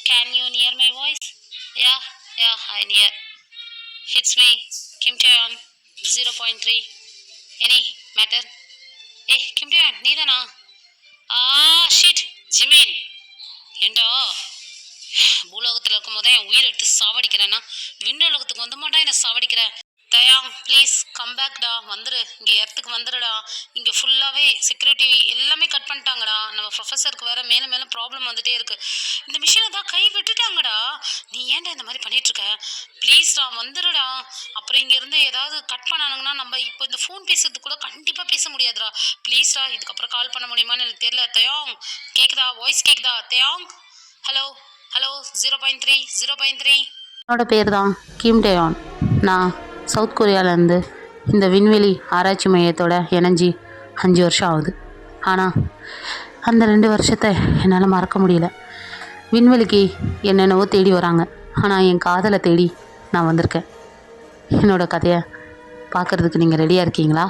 Can you hear my voice? Yeah, I hear. It's me, Kim Taeyeon, 0.3. Any matter? Hey, Kim Taeyeon, Neethana? Shit, Jimin. ஏண்டா பூலோகத்தில் இருக்கும் போதே என் உயிர் எடுத்து சாவடிக்கிறேன்னா விண்ணுலகத்துக்கு வந்து மாட்டா என்னை சாவடிக்கிற. தயாங் ப்ளீஸ் கம் பேக்டா, வந்துரு, இங்கே இடத்துக்கு வந்துடுடா. இங்கே ஃபுல்லாகவே செக்யூரிட்டி எல்லாமே கட் பண்ணிட்டாங்கடா. நம்ம ப்ரொஃபஸருக்கு வேறு மேலும் மேலும் ப்ராப்ளம் வந்துகிட்டே இருக்குது. இந்த மிஷினை தான் கை விட்டுட்டாங்கடா. நீ ஏன்டா இந்த மாதிரி பண்ணிகிட்ருக்க? ப்ளீஸ்டா வந்துடுடா. அப்புறம் இங்கேருந்து ஏதாவது கட் பண்ணானுங்கன்னா நம்ம இப்போ இந்த ஃபோன் பேசுறதுக்கு கூட கண்டிப்பாக பேச முடியாதுடா. ப்ளீஸ்டா, இதுக்கப்புறம் கால் பண்ண முடியுமான்னு எனக்கு தெரியல. தயாங் கேட்குதா? வாய்ஸ் கேட்குதா? தயாங் ஹலோ ஹலோ 0.3. என்னோட பேர் தான் கிம் டேயான். நான் சவுத் கொரியாவிலேருந்து இந்த விண்வெளி ஆராய்ச்சி மையத்தோட இணைஞ்சி 5 வருஷம் ஆகுது. ஆனால் அந்த 2 வருஷத்தை என்னால் மறக்க முடியல. விண்வெளிக்கு என்னென்னவோ தேடி வராங்க, ஆனால் என் காதலை தேடி நான் வந்திருக்கேன். என்னோடய கதையை பார்க்குறதுக்கு நீங்கள் ரெடியாக இருக்கீங்களா?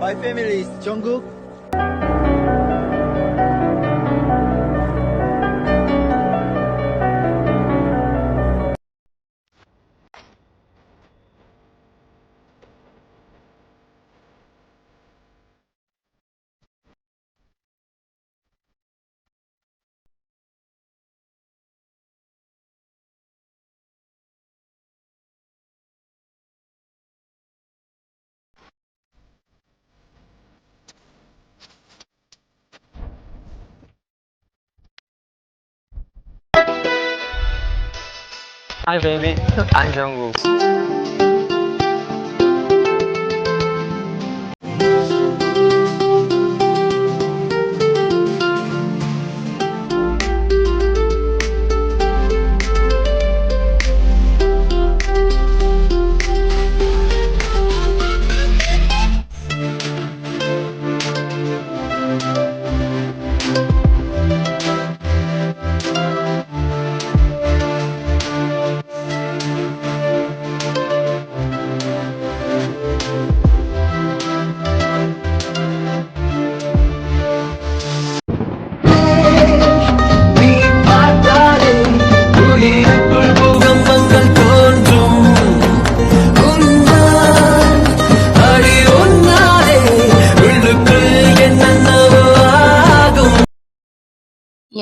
My family is Jungkook. Hi baby, I'm Jungkook.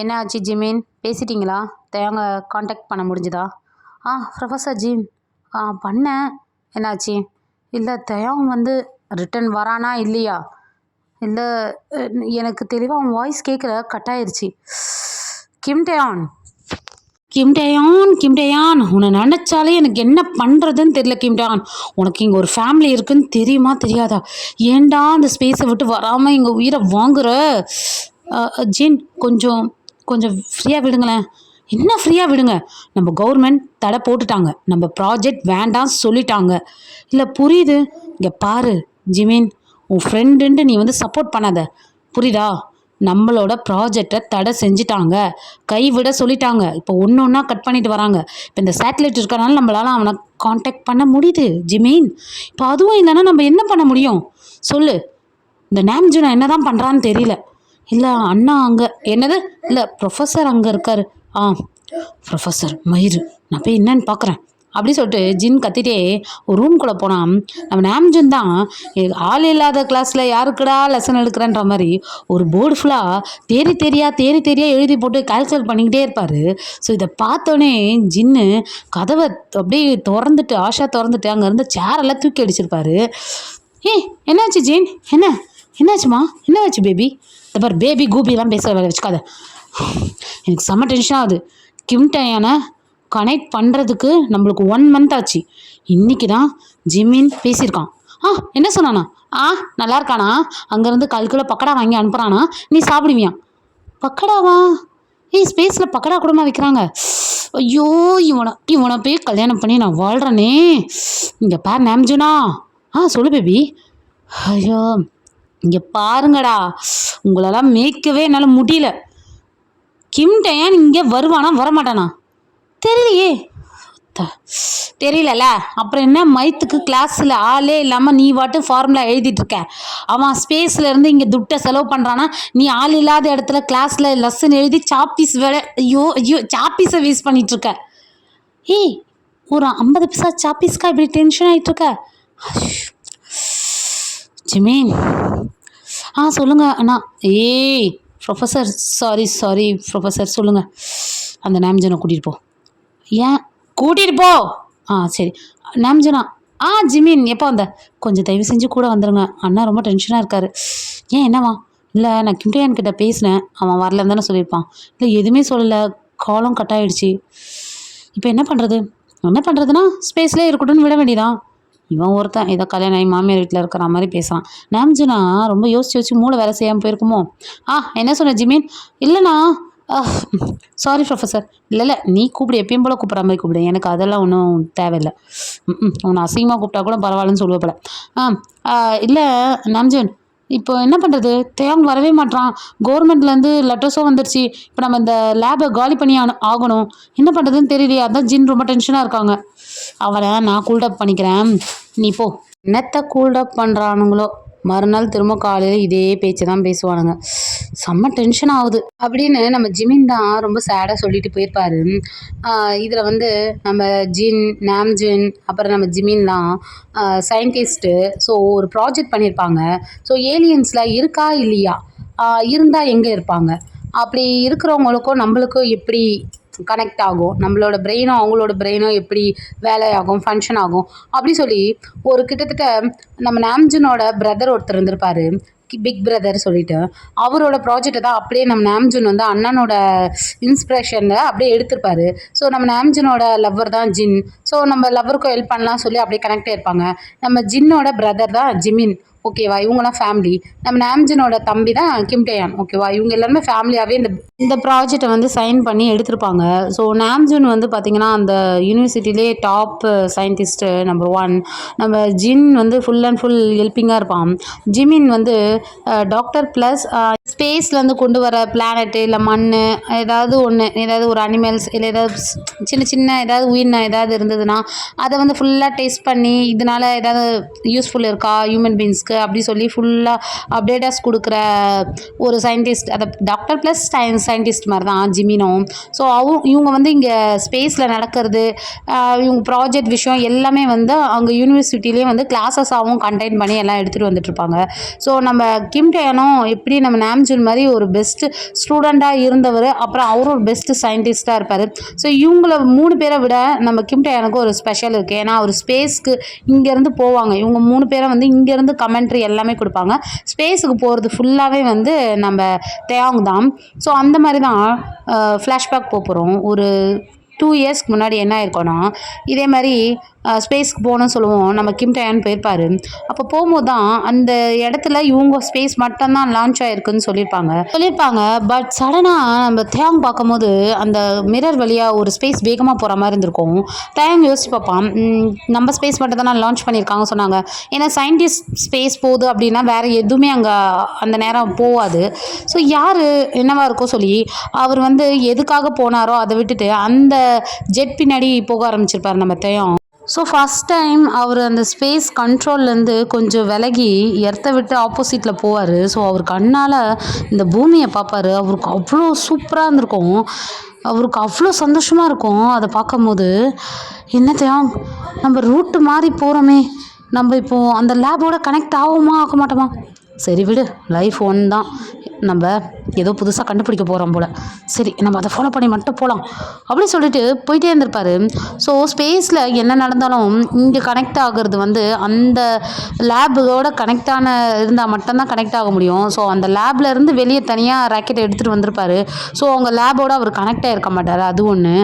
என்ன ஆச்சு ஜிமின், பேசிட்டீங்களா? தயாங்க காண்டாக்ட் பண்ண முடிஞ்சுதா? ப்ரொஃபஸர் ஜீன் பண்ணேன். என்னாச்சு? இல்லை தயாங் வந்து ரிட்டன் வரானா இல்லையா? இல்லை எனக்கு தெளிவாக அவன் வாய்ஸ் கேட்கல, கட் ஆயிடுச்சு. கிம் டேயான் உன்னை நினச்சாலே எனக்கு என்ன பண்ணுறதுன்னு தெரியல. கிம் டேயான், உனக்கு இங்கே ஒரு ஃபேமிலி இருக்குன்னு தெரியுமா தெரியாதா? ஏன்டா அந்த ஸ்பேஸை விட்டு வராமல் எங்கள் உயிரை வாங்குற? ஜீன் கொஞ்சம் ஃப்ரீயாக விடுங்களேன். என்ன ஃப்ரீயாக விடுங்க? நம்ம கவர்மெண்ட் தடை போட்டுட்டாங்க, நம்ம ப்ராஜெக்ட் வேண்டாம் சொல்லிட்டாங்க. இல்லை புரியுது. இங்கே பாரு ஜிமின், உன் ஃப்ரெண்டுன்ட்டு நீ வந்து சப்போர்ட் பண்ணாத, புரியுதா? நம்மளோட ப்ராஜெக்டை தடை செஞ்சுட்டாங்க, கைவிட சொல்லிட்டாங்க. இப்போ ஒன்று ஒன்றா கட் பண்ணிட்டு வராங்க. இப்போ இந்த சேட்டலைட் இருக்கனால நம்மளால் அவனை காண்டாக்ட் பண்ண முடியுது ஜிமின். இப்போ அதுவும் இல்லைன்னா நம்ம என்ன பண்ண முடியும் சொல்லு? இந்த நாம்ஜுனா என்ன தான் பண்ணுறான்னு தெரியல. இல்லை அண்ணா அங்கே என்னது? இல்லை ப்ரொஃபஸர் அங்கே இருக்கார். ப்ரொஃபஸர் மயிறு, நான் போய் என்னன்னு பார்க்குறேன் அப்படி சொல்லிட்டு ஜின் கத்திட்டே ஒரு ரூம்குள்ளே போனால், நம்ம நாம்ஜுன் தான் ஆள் இல்லாத கிளாஸில் யாருக்குடா லெசன் எடுக்கிறேன்ற மாதிரி ஒரு போர்டு ஃபுல்லாக தேரி தெரியா எழுதி போட்டு கால்குலேட் பண்ணிக்கிட்டே இருப்பார். ஸோ இதை பார்த்தோன்னே ஜின்னு கதவை அப்படியே திறந்துட்டு அங்கே இருந்த சேரெல்லாம் தூக்கி அடிச்சிருப்பாரு. என்னாச்சு ஜீன்? என்னாச்சுமா? என்னாச்சு பேபி? இந்த பார், பேபி கூபிலாம் பேசுகிற வேலை வச்சுக்காத. எனக்கு செம்ம டென்ஷன் ஆகுது. கிம் டேயானை கனெக்ட் பண்ணுறதுக்கு நம்மளுக்கு 1 மந்த் ஆச்சு. இன்றைக்கி தான் ஜிமின் பேசியிருக்கான். என்ன சொன்னானா? நல்லா இருக்கானா? அங்கேருந்து 1 கிலோ பக்கடா வாங்கி அனுப்புகிறானா, நீ சாப்பிடுவியா? பக்கடாவா? ஸ்பேஸில் பக்கடா கூடமா வைக்கிறாங்க? ஐயோ, இவனை போய் கல்யாணம் பண்ணி நான் வாழ்கிறேனே. இங்கே பார் நாம்ஜுனா. சொல்லு பேபி. ஐயோ இங்கே பாருங்கடா, உங்களெல்லாம் மேய்க்கவே என்னால் முடியல. கிம் டயான் இங்கே வருவானா வரமாட்டானா தெரியலையே. தெரியலல, அப்புறம் என்ன மயத்துக்கு கிளாஸில் ஆளே இல்லாமல் நீ வாட்டு ஃபார்முலா எழுதிட்டுருக்க. அவன் ஸ்பேஸில் இருந்து இங்கே துட்டை செலவு பண்ணுறான்னா நீ ஆள் இல்லாத இடத்துல கிளாஸில் லெசன் எழுதி சாப்பீஸ் வேலை. ஐயோ ஐயோ, சாப்பீஸை வேஸ்ட் பண்ணிகிட்ருக்க. ஏய், ஒரு 50 பைசா சாப்பீஸ்க்கா இப்படி டென்ஷன் ஆகிட்டுருக்க? ஜிமீன், சொல்லுங்கள் அண்ணா. ஏய் ப்ரொஃபஸர், சாரி ப்ரொஃபஸர், சொல்லுங்கள். அந்த நாம்ஜனை கூட்டிகிட்டு போ. ஏன் கூட்டிகிட்டு போ? சரி நாம்ஜனா. ஜிமின், எப்போ வந்த? கொஞ்சம் தயவு செஞ்சு கூட வந்துடுங்க, அண்ணா ரொம்ப டென்ஷனாக இருக்கார். ஏன், என்னவா? இல்லை, நான் கிம் டயான் கிட்ட பேசினேன், அவன் வரலன்னு தானே சொல்லியிருப்பான். இல்லை, எதுவுமே சொல்லலை, காலம் கட் ஆகிடுச்சு. இப்போ என்ன பண்ணுறதுன்னா ஸ்பேஸ்லேயே இருக்கட்டும்னு விட வேண்டியதான். இவன் ஒருத்தன் ஏதோ கல்யாணம் ஆகி மாமியார் வீட்டில் இருக்கிற மாதிரி பேசுகிறான். நாம்ஜனா ரொம்ப யோசிச்சு மூளை வேலை செய்யாமல் போயிருக்குமோ? என்ன சொன்ன ஜிமின்? இல்லைண்ணா, சாரி ப்ரொஃபஸர். இல்லை, நீ கூப்பிடு, எப்பயும் போல் கூப்பிட்ற மாதிரி கூப்பிடு, எனக்கு அதெல்லாம் ஒன்றும் தேவையில்லை. உன்னை அசிங்கமாக கூப்பிட்டா கூட பரவாயில்லன்னு சொல்லுவேன். இல்லை நாம்ஜன், இப்போ என்ன பண்ணுறது? தேங் வரவே மாட்டான். கவர்மெண்ட்லேருந்து லெட்டர்ஸும் வந்துடுச்சு. இப்போ நம்ம இந்த லேபை காலி பண்ணி ஆகணும். என்ன பண்ணுறதுன்னு தெரியலையே, அதான் ஜின் ரொம்ப டென்ஷனாக இருக்காங்க. அவளை நான் கூல்டப் பண்ணிக்கிறேன், நீ போ. என்னத்தை கூல்டப் பண்ணுறானுங்களோ, மறுநாள் திரும்ப காலையில் இதே பேச்சு தான் பேசுவானுங்க. செம்ம டென்ஷன் ஆகுது அப்படின்னு நம்ம ஜிமின் தான் ரொம்ப சேடாக சொல்லிட்டு போயிருப்பாரு. இதில் வந்து நம்ம நாம்ஜின் அப்புறம் நம்ம ஜிமின்லாம் சயின்டிஸ்ட்டு. ஸோ ஒரு ப்ராஜெக்ட் பண்ணியிருப்பாங்க. ஸோ ஏலியன்ஸில் இருக்கா இல்லையா, இருந்தால் எங்கே இருப்பாங்க, அப்படி இருக்கிறவங்களுக்கும் நம்மளுக்கும் எப்படி கனெக்ட் ஆகும், நம்மளோட பிரெயினும் அவங்களோட பிரெயினும் எப்படி வேலையாகும், ஃபங்க்ஷன் ஆகும் அப்படி சொல்லி ஒரு கிட்டத்தட்ட நம்ம நாம்ஜுனோட பிரதர் ஒருத்தர் இருந்திருப்பார், பிக் பிரதர் சொல்லிட்டு. அவரோட ப்ராஜெக்டை தான் அப்படியே நம்ம நாம்ஜுன் வந்து அண்ணனோட இன்ஸ்பிரேஷனில் அப்படியே எடுத்திருப்பாரு. ஸோ நம்ம நாம்ஜுனோட லவ்வர் தான் ஜின். ஸோ நம்ம லவ்வருக்கும் ஹெல்ப் பண்ணலாம் சொல்லி அப்படியே கனெக்ட் ஆயிருப்பாங்க. நம்ம ஜின்னோட பிரதர் தான் ஜிமின், ஓகேவா? இவங்களாம் ஃபேமிலி. நம்ம நாம்ஜினோட தம்பி தான் கிம் டயான், ஓகேவா? இவங்க எல்லாருமே ஃபேமிலியாகவே இந்த ப்ராஜெக்டை வந்து சைன் பண்ணி எடுத்திருப்பாங்க. ஸோ நாம்ஜுன் வந்து பார்த்திங்கன்னா அந்த யூனிவர்சிட்டிலே டாப் சயின்டிஸ்ட்டு நம்பர் 1. நம்ம ஜின் வந்து ஃபுல் அண்ட் ஃபுல் ஹெல்ப்பிங்காக இருப்பான். ஜிமின் வந்து டாக்டர் ப்ளஸ் ஸ்பேஸ்லேருந்து கொண்டு வர பிளானெட்டு இல்லை மண் ஏதாவது ஒன்று, ஏதாவது ஒரு அனிமல்ஸ் இல்லை ஏதாவது சின்ன ஏதாவது உயிரின ஏதாவது இருந்ததுன்னா அதை வந்து ஃபுல்லாக டெஸ்ட் பண்ணி இதனால் ஏதாவது யூஸ்ஃபுல் இருக்கா ஹியூமன் பீயிங்ஸ்க்கு அப்படி சொல்லி ஃபுல்லாக அப்டேட்டஸ் கொடுக்குற ஒரு சயின்டிஸ்ட். அதை டாக்டர் ப்ளஸ் சயின்டிஸ்ட் மாதிரி தான் ஜிமினும். ஸோ இவங்க வந்து இங்கே ஸ்பேஸில் நடக்கிறது, இவங்க ப்ராஜெக்ட் விஷயம் எல்லாமே வந்து அங்கே யூனிவர்சிட்டிலேயே வந்து கிளாஸஸாகவும் கண்டெயின் பண்ணி எல்லாம் எடுத்துகிட்டு வந்துட்டுருப்பாங்க. ஸோ நம்ம கிம் டயானும் எப்படி நம்ம நாம்ஜுன் மாதிரி ஒரு பெஸ்ட்டு ஸ்டூடெண்ட்டாக இருந்தவர், அப்புறம் அவரும் ஒரு பெஸ்ட்டு சயின்டிஸ்ட்டாக இருப்பார். ஸோ இவங்கள 3 பேரை விட நம்ம கிம் டயானுக்கு ஒரு ஸ்பெஷல் இருக்குது. ஏன்னா அவர் ஸ்பேஸ்க்கு இங்கேருந்து போவாங்க. இவங்க 3 பேரை வந்து இங்கேருந்து கமெண்ட்ரி எல்லாமே கொடுப்பாங்க. ஸ்பேஸுக்கு போகிறது ஃபுல்லாகவே வந்து நம்ம தேயாங் தான். ஸோ அந்த மாதிரி தான் ஃப்ளாஷ்பேக் போகிறோம். ஒரு 2 இயர்ஸ்க்கு முன்னாடி என்ன ஆயிருக்கோன்னா, இதே மாதிரி ஸ்பேஸ்க்கு போகணும்னு சொல்லுவோம். நம்ம கிம் டயான் போயிருப்பார். அப்போ போகும்போது தான் அந்த இடத்துல இவங்க ஸ்பேஸ் மட்டும்தான் லான்ச் ஆகிருக்குன்னு சொல்லியிருப்பாங்க. பட் சடனாக நம்ம தேயாங் பார்க்கும்போது அந்த மிரர் வழியாக ஒரு ஸ்பேஸ் வேகமாக போகிற மாதிரி இருந்திருக்கும். தேயாங் யோசிச்சு பார்ப்பான், நம்ம ஸ்பேஸ் மட்டும் தான் லான்ச் பண்ணியிருக்காங்க சொன்னாங்க. ஏன்னா சயின்டிஸ்ட் ஸ்பேஸ் போகுது அப்படின்னா வேறு எதுவுமே அங்கே அந்த நேரம் போகாது. ஸோ யார் என்னவா இருக்கோ சொல்லி அவர் வந்து எதுக்காக போனாரோ அதை விட்டுட்டு அந்த ஜெட் பின்னாடி போக ஆரம்பிச்சிருப்பார் நம்ம தேயாங். ஸோ ஃபஸ்ட் டைம் அவர் அந்த ஸ்பேஸ் கண்ட்ரோல்லேருந்து கொஞ்சம் விலகி எர்த்தை விட்டு ஆப்போசிட்டில் போவார். ஸோ அவர் கண்ணால் இந்த பூமியை பார்ப்பார். அவருக்கு அவ்வளோ சூப்பராக இருந்திருக்கும், அவருக்கு அவ்வளோ சந்தோஷமாக இருக்கும் அதை பார்க்கும்போது. என்னத்தையா நம்ம ரூட்டு மாறி போகிறோமே, நம்ம இப்போது அந்த லேபோட கனெக்ட் ஆகுமா ஆக மாட்டோமா? சரி விடு, லைஃப் ஒன் தான், நம்ம ஏதோ புதுசாக கண்டுபிடிக்க போகிறோம் போல், சரி நம்ம அதை ஃபாலோ பண்ணி மட்டும் போகலாம் அப்படி சொல்லிட்டு போயிட்டே இருந்திருப்பார். ஸோ ஸ்பேஸில் என்ன நடந்தாலும் இங்கே கனெக்ட் ஆகிறது வந்து அந்த லேபோட கனெக்டான இருந்தால் மட்டும்தான் கனெக்ட் ஆக முடியும். ஸோ அந்த லேபில் இருந்து வெளியே தனியாக ராக்கெட்டை எடுத்துகிட்டு வந்திருப்பார். ஸோ அவங்க லேபோட அவர் கனெக்ட் ஆகிருக்க மாட்டார், அது ஒன்று.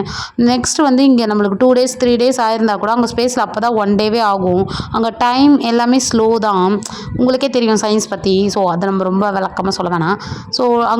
நெக்ஸ்ட்டு வந்து இங்கே நம்மளுக்கு 2 days 3 days ஆயிருந்தா கூட அங்கே ஸ்பேஸில் அப்போ தான் 1 day ஆகும். அங்கே டைம் எல்லாமே ஸ்லோ தான், உங்களுக்கே தெரியும் சயின்ஸ் பற்றி. ஸோ அதை நம்ம ரொம்ப விளக்கமாக சொல்ல வேணாம். ஸோ அங்கே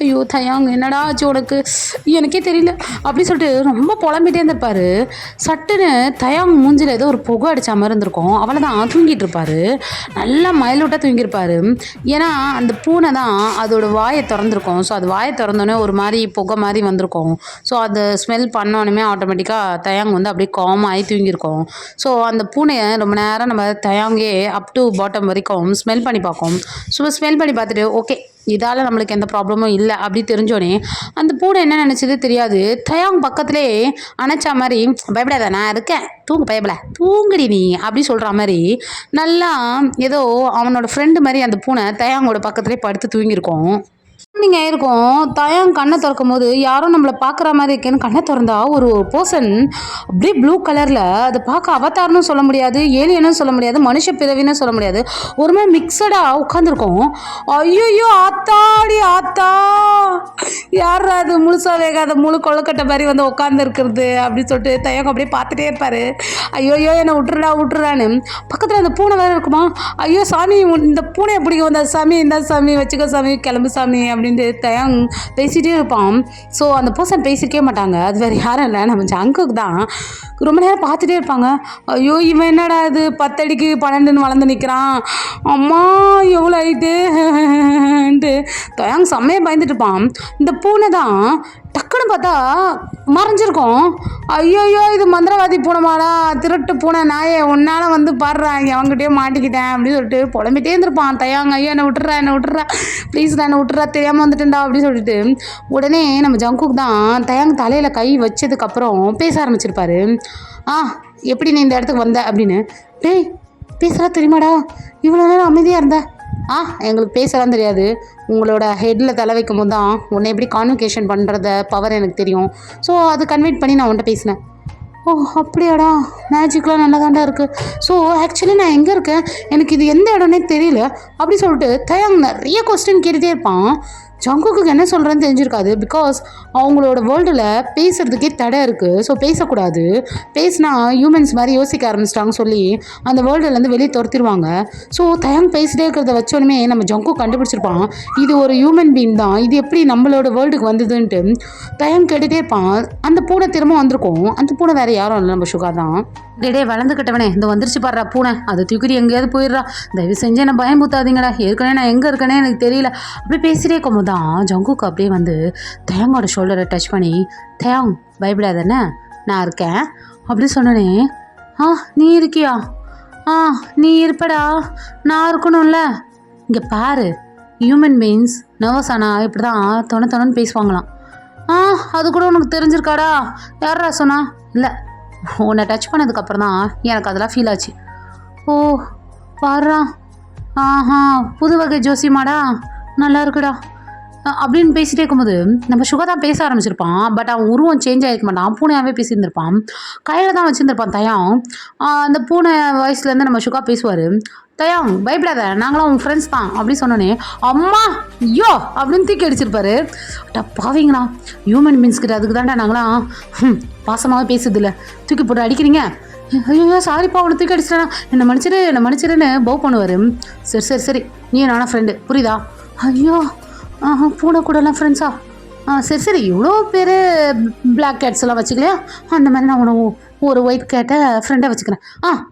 ஐயோ தயாங் என்னடா ஆச்சு உனக்கு எனக்கே தெரியல அப்படி சொல்லிட்டு ரொம்ப புலம்பிட்டே இருந்திருப்பாரு. சட்டுன்னு தயாங் மூஞ்சில் ஏதோ ஒரு புகை அடித்த மாதிரி இருந்திருக்கும். அவளை தான் தூங்கிட்டு இருப்பாரு. நல்லா மைலூட்டாக தூங்கியிருப்பாரு. ஏன்னா அந்த பூனை தான் அதோட வாயை திறந்திருக்கும். ஸோ அது வாயை திறந்தோடனே ஒரு மாதிரி புகை மாதிரி வந்திருக்கும். ஸோ அதை ஸ்மெல் பண்ணோன்னே ஆட்டோமேட்டிக்காக தயாங் வந்து அப்படியே காமாகி தூங்கியிருக்கும். ஸோ அந்த பூனையை ரொம்ப நேரம் நம்ம தயாங்கே அப் டு பாட்டம் வரைக்கும் ஸ்மெல் பண்ணி பார்க்கும். ஸோ ஸ்மெல் பண்ணி பார்த்துட்டு ஓகே இதால் நம்மளுக்கு எந்த ப்ராப்ளமும் இல்லை அப்படி தெரிஞ்சோடனே அந்த பூனை என்ன நினச்சது தெரியாது. தயாங் பக்கத்திலே அணைச்சா மாதிரி பயப்படாத நான் இருக்கேன் தூங்கு பயப்பட தூங்குடி நீ அப்படி சொல்கிற மாதிரி நல்லா ஏதோ அவனோட ஃப்ரெண்டு மாதிரி அந்த பூனை தயாங்கோட பக்கத்துலேயே படுத்து தூங்கியிருக்கோம். நீங்கள் இருக்கும் தயாங் கண்ணை திறக்கும் போது யாரோ நம்மளை பார்க்குற மாதிரி இருக்கேன்னு கண்ணை திறந்தா ஒரு பர்சன் அப்படியே ப்ளூ கலரில் அதை பார்க்க அவதார்னு சொல்ல முடியாது, ஏலியனும் சொல்ல முடியாது, மனுஷ பிறவின்னு சொல்ல முடியாது, ஒரு மாதிரி மிக்சடாக உட்காந்துருக்கோம். ஐயோ ஆத்தாடி ஆத்தா யார் அது முழுசாக வேகாத முழு கொழுக்கட்டை மாதிரி வந்து உட்காந்துருக்குறது அப்படின்னு சொல்லிட்டு தயாங் அப்படியே பார்த்துட்டே இருப்பார். ஐயோயோ என்னை விட்டுறான்னு பக்கத்தில் அந்த பூனை வேறு இருக்குமா. ஐயோ சாமி இந்த பூனையை பிடிக்கும் வந்த சாமி இந்த சாமி வச்சுக்கோ சாமி கிளம்பு சாமி அப்படின்ட்டு தயாங் பேசிகிட்டே இருப்பான். ஸோ அந்த பர்சன் பேசியிருக்கவே மாட்டாங்க. அது வேறு யாரும் இல்லை நம்ம ஜங்குக்கு தான். ரொம்ப நேரம் பார்த்துட்டே இருப்பாங்க. ஐயோ இவன் என்னடா இது 10 அடிக்கு 12ன்னு வளர்ந்து நிற்கிறான், அம்மா எவ்வளோ ஆயிட்டுன்ட்டு தயாங் செம்மையாக பயந்துட்டு இருப்பான். இந்த பூனை தான் டக்குன்னு பார்த்தா மறைஞ்சிருக்கும். ஐயோயோ இது மந்திரவாதி பூனைமாடா திருட்டு பூனை நாயே உன்னால் வந்து பாடுறாங்க அவங்ககிட்டயே மாட்டிக்கிட்டேன் அப்படின்னு சொல்லிட்டு புலம்பிட்டே இருந்திருப்பான் தயாங். ஐயோ என்னை விட்டுறா ப்ளீஸ்டா என்னை விட்டுறா தெரியாமல் வந்துட்டேன்டா அப்படின்னு சொல்லிட்டு உடனே நம்ம ஜங்குக்கு தான் தயாங் தலையில் கை வச்சதுக்கப்புறம் பேச ஆரம்பிச்சிருப்பாரு. எப்படி நீ இந்த இடத்துக்கு வந்த அப்படின்னு. டேய் பேசுகிறா தெரியுமாடா இவ்வளோ நேரம் அமைதியாக இருந்த. எங்களுக்கு பேசலாம் தெரியாது, உங்களோட ஹெட்டில் தலை வைக்கும் போது தான் உன்னை எப்படி கான்வெகேஷன் பண்ணுறத பவர் எனக்கு தெரியும். ஸோ அது கன்வெர்ட் பண்ணி நான் உன்ட்ட பேசினேன். ஓ அப்படியாடா மேஜிக்லாம் நல்லா தாண்டா இருக்குது. ஸோ ஆக்சுவலி நான் எங்கே இருக்கேன் எனக்கு இது எந்த இடம்னே தெரியல அப்படி சொல்லிட்டு தயாங் நிறைய கொஸ்டின் கேட்டுகிட்டே இருப்பான். ஜங்குக்கு என்ன சொல்கிறேன்னு தெரிஞ்சிருக்காது. பிகாஸ் அவங்களோட வேர்ல்டில் பேசுகிறதுக்கே தடை இருக்குது. ஸோ பேசக்கூடாது, பேசினா ஹியூமன்ஸ் மாதிரி யோசிக்க ஆரம்பிச்சிட்டாங்க சொல்லி அந்த வேர்ல்டுலேருந்து வெளியே துரத்திடுவாங்க. ஸோ தயாங் பேசிட்டே இருக்கிறத வச்சோடனே நம்ம ஜங்கு கண்டுபிடிச்சிருப்பான் இது ஒரு ஹியூமன் பீங் தான், இது எப்படி நம்மளோட வேர்ல்டுக்கு வந்ததுன்ட்டு தயாங் கேட்டுகிட்டே இருப்பான். அந்த பூனை திரும்ப வந்திருக்கும். அந்த பூனை வேறு யாரும் இல்லை நம்ம சுகா தான். டே வளர்ந்துக்கிட்டவனே இந்த வந்துருச்சு பாடுறா பூனை, அதை தூக்கிட்டு எங்கேயாவது போயிடுறா, தயவு செஞ்சு என்னை பயமுத்தாதீங்கடா, ஏற்கனவே நான் எங்கே இருக்கேனே எனக்கு தெரியல அப்படி பேசிட்டே இருக்கும்போது தான் ஜங்குக்கு அப்படியே வந்து தயாங்கோட ஷோல்டரை டச் பண்ணி தயாங் பயப்படாதானே நான் இருக்கேன் அப்படி சொன்னனே. நீ இருக்கியா? நீ இருப்படா, நான் இருக்கணும்ல. இங்கே பாரு ஹியூமன் பீயிங்ஸ் நர்வஸ் ஆனால் இப்படி தான் தொணன்னு பேசுவாங்களாம். அது கூட உனக்கு தெரிஞ்சிருக்காடா? யாரா சொன்னா? இல்லை உன்னை டச் பண்ணதுக்கப்புறம் தான் எனக்கு அதெல்லாம் ஃபீல் ஆச்சு. ஓ பாடுறா, புது வகை ஜோசியமாடா, நல்லா இருக்குடா அப்படின்னு பேசிகிட்டே இருக்கும்போது நம்ம சுகா தான் பேச ஆரம்பிச்சிருப்பான். பட் அவன் உருவம் சேஞ்ச் ஆகிருக்க மாட்டான், பூனையாகவே பேசியிருந்திருப்பான், கையில் தான் வச்சுருந்துருப்பான் தயாங். அந்த பூனை வயசுலேருந்து நம்ம சுகா பேசுவார். தயாங் பயப்படாத நாங்களாம் உன் ஃப்ரெண்ட்ஸ் தான் அப்படி சொன்னோன்னே அம்மா ஐயோ அப்படின்னு தூக்கி அடிச்சிருப்பாரு. பாவீங்களா ஹியூமன் பீன்ஸ்கிட்ட அதுக்கு தான்டா நாங்களாம் பாசமாகவே பேசுதில்ல, தூக்கி போட்டு அடிக்கிறீங்க, ஐயோ சாரிப்பா உன்னை தூக்கி அடிச்சிட்டா என்னை மன்னிச்சிருன்னு பவ் பண்ணுவார். சரி நீ நானா ஃப்ரெண்டு புரியுதா? ஐயோ பூனை கூடலாம் ஃப்ரெண்ட்ஸா? சரி இவ்வளோ பேர் பிளாக் கேட்ஸ் எல்லாம் வச்சுக்கலையா, அந்த மாதிரி நான் உனக்கு ஒரு ஒயிட் கேட்டை ஃப்ரெண்டாக வச்சுக்கிறேன்.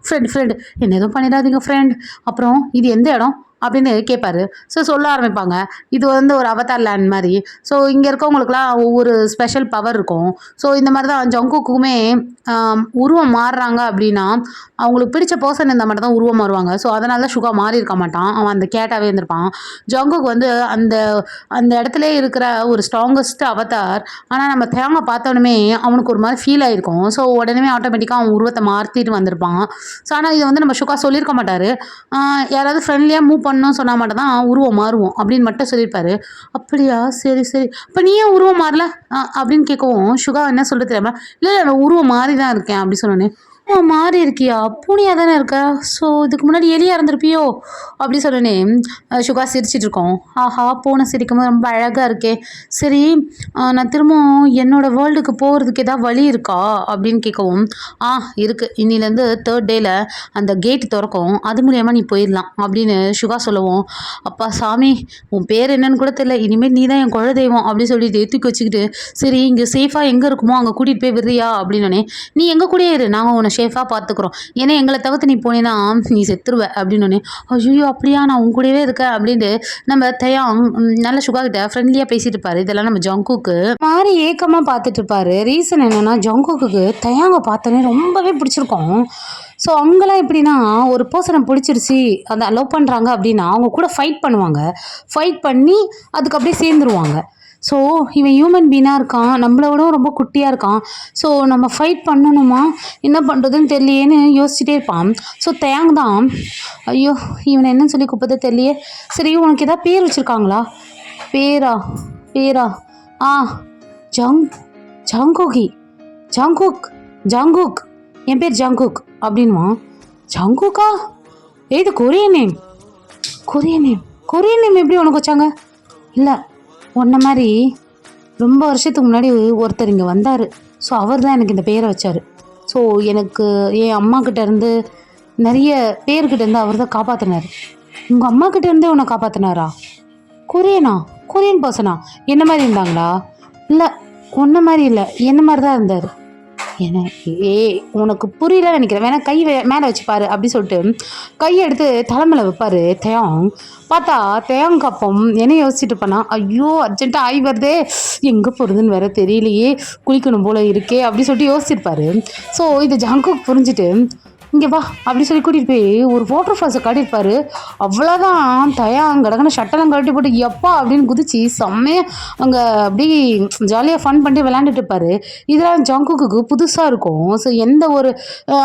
ஃப்ரெண்டு என்ன எதுவும் பண்ணிடாதீங்க ஃப்ரெண்ட். அப்புறம் இது எந்த இடம் அப்படின்னு கேட்பாரு. ஸோ சொல்ல ஆரம்பிப்பாங்க இது வந்து ஒரு அவதார் லேண்ட் மாதிரி. ஸோ இங்கே இருக்கவங்களுக்குலாம் ஒவ்வொரு ஸ்பெஷல் பவர் இருக்கும். ஸோ இந்த மாதிரி தான் ஜங்குக்குமே உருவம் மாறுறாங்க அப்படின்னா அவங்களுக்கு பிடிச்ச பர்சன் இருந்தால் மட்டும் தான் உருவம் மாறுவாங்க. ஸோ அதனால தான் சுகா மாறி இருக்க மாட்டான், அவன் அந்த கேட்டாகவே இருந்திருப்பான். ஜங்குக்கு வந்து அந்த அந்த இடத்துல இருக்கிற ஒரு ஸ்ட்ராங்கஸ்ட் அவதார். ஆனால் நம்ம தேங்காய் பார்த்தோன்னே அவனுக்கு ஒரு மாதிரி ஃபீல் ஆகிருக்கும். ஸோ உடனே ஆட்டோமேட்டிக்காக அவன் உருவத்தை மாற்றிட்டு வந்திருப்பான். ஸோ ஆனால் இதை வந்து நம்ம சுகா சொல்லியிருக்க மாட்டார். யாராவது ஃப்ரெண்ட்லியாக மூவ் பண்ணணும்னு சொன்னால் மட்டும் தான் உருவம் மாறுவோம் அப்படின்னு மட்டும் சொல்லியிருப்பாரு. அப்படியா சரி இப்போ நீ ஏன் உருவம் மாறல அப்படின்னு கேட்கவும் சுகா என்ன சொல்கிறது தெரியாமல் இல்லை நான் உருவம் மாறி தான் இருக்கேன் அப்படி சொன்னோன்னே மாறி இருக்கியா? பூனையாக தானே இருக்க. ஸோ இதுக்கு முன்னாடி எலியாக இருந்திருப்பியோ அப்படி சொன்னனே. சுகா சிரிச்சிட்டு இருக்கோம். ஆஹா, பூனை சிரிக்கும்போது ரொம்ப அழகாக இருக்கே. சரி, நான் திரும்பவும் என்னோட வேர்ல்டுக்கு போகிறதுக்கு ஏதாவது வழி இருக்கா அப்படின்னு கேட்கவும், இருக்குது. இன்னிலேருந்து 3rd டேயில் அந்த கேட் திறக்கும், அது மூலியமாக நீ போயிடலாம் அப்படின்னு சுகா சொல்லவும், அப்பா சாமி, உன் பேர் என்னன்னு கூட தெரியல, இனிமேல் நீ தான் என் குலதெய்வம் அப்படின்னு சொல்லிட்டு தூக்கி வச்சுக்கிட்டு, சரி இங்கே சேஃபாக எங்கே இருக்குமோ அங்கே கூட்டிகிட்டு போய் விடுறியா அப்படின்னே. நீ எங்கள் கூடயே இரு, நாங்கள் உன்னை சேஃபாக பார்த்துக்குறோம். ஏன்னா எங்களை தவிர்த்து நீ போனேன்னா நீ செத்துருவ அப்படின்னு. ஐயோ அப்படியா, நான் உன் கூடவே இருக்கேன் அப்படின்ட்டு நம்ம தயாங் நல்ல சுகா கிட்ட ஃப்ரெண்ட்லியாக பேசிட்டு இருப்பாரு. இதெல்லாம் நம்ம ஜங்குக்கு மாதிரி ஏக்கமாக பார்த்துட்டு இருப்பாரு. ரீசன் என்னன்னா, ஜங்குக்கு தயாங்க பார்த்தோன்னே ரொம்பவே பிடிச்சிருக்கும். ஸோ அவங்களாம் எப்படின்னா, ஒரு பர்சனை பிடிச்சிருச்சு, அந்த லவ் பண்ணுறாங்க அப்படின்னா அவங்க கூட ஃபைட் பண்ணுவாங்க. ஃபைட் பண்ணி அதுக்கு அப்படியே சேர்ந்துருவாங்க. ஸோ இவன் ஹியூமன் பீனாக இருக்கான், நம்மளோட ரொம்ப குட்டியாக இருக்கான். ஸோ நம்ம ஃபைட் பண்ணணுமா, என்ன பண்ணுறதுன்னு தெரியலையேன்னு யோசிச்சுட்டே இருப்பான். ஸோ தயாங் தான், ஐயோ இவனை என்னன்னு சொல்லி கூப்பிட்டு தெரியலையே. சரி, உனக்கு ஏதாவது பேர் வச்சுருக்காங்களா? பேரா ஜங்குகி ஜங்குக் என் பேர் ஜங்குக் அப்படின்வான். ஜங்குக்கா? இது கொரியன் நேம் எப்படி உனக்கு வச்சாங்க? இல்லை, உன்ன மாதிரி ரொம்ப வருஷத்துக்கு முன்னாடி ஒருத்தர் இங்கே வந்தார். ஸோ அவர் தான் எனக்கு இந்த பேரை வச்சார். ஸோ எனக்கு என் அம்மாக்கிட்டேருந்து நிறைய பேர்கிட்டேருந்து அவர் தான் காப்பாற்றினார். உங்கள் அம்மாக்கிட்டேருந்தே உன்னை காப்பாற்றினாரா? கொரியன் பர்சனா? என்ன மாதிரி இருந்தாங்களா? இல்லை, உன்ன மாதிரி இல்லை, என்ன மாதிரி தான் இருந்தார். உனக்கு புரியல நினைக்கிறேன், வேணா கை மேலே வச்சுப்பாரு அப்படி சொல்லிட்டு கையை எடுத்து தலைமையில் வைப்பாரு தயாங். பார்த்தா தயாங் அப்பம் என்ன யோசிச்சுட்டு பண்ணா, ஐயோ அர்ஜென்ட்டாக ஆகி வருதே, எங்கே போகிறதுன்னு வேற தெரியலையே, குளிக்கணும் போல இருக்கே அப்படி சொல்லிட்டு யோசிச்சிருப்பாரு. ஸோ இது ஜங்குக்கு புரிஞ்சுட்டு, இங்கே வா அப்படி சொல்லி கூட்டிகிட்டு போய் ஒரு வாட்டர் ஃபால்ஸை காட்டியிருப்பாரு. அவ்வளோதான், தயாங் கடகன ஷட்டெல்லாம் கழட்டி போட்டு எப்பா அப்படின்னு குதிச்சு செம்மையாக அங்கே அப்படி ஜாலியாக ஃபன் பண்ணிட்டு விளையாண்டுட்டு இருப்பாரு. இதெல்லாம் ஜங்குக்கு புதுசாக இருக்கும். ஸோ எந்த ஒரு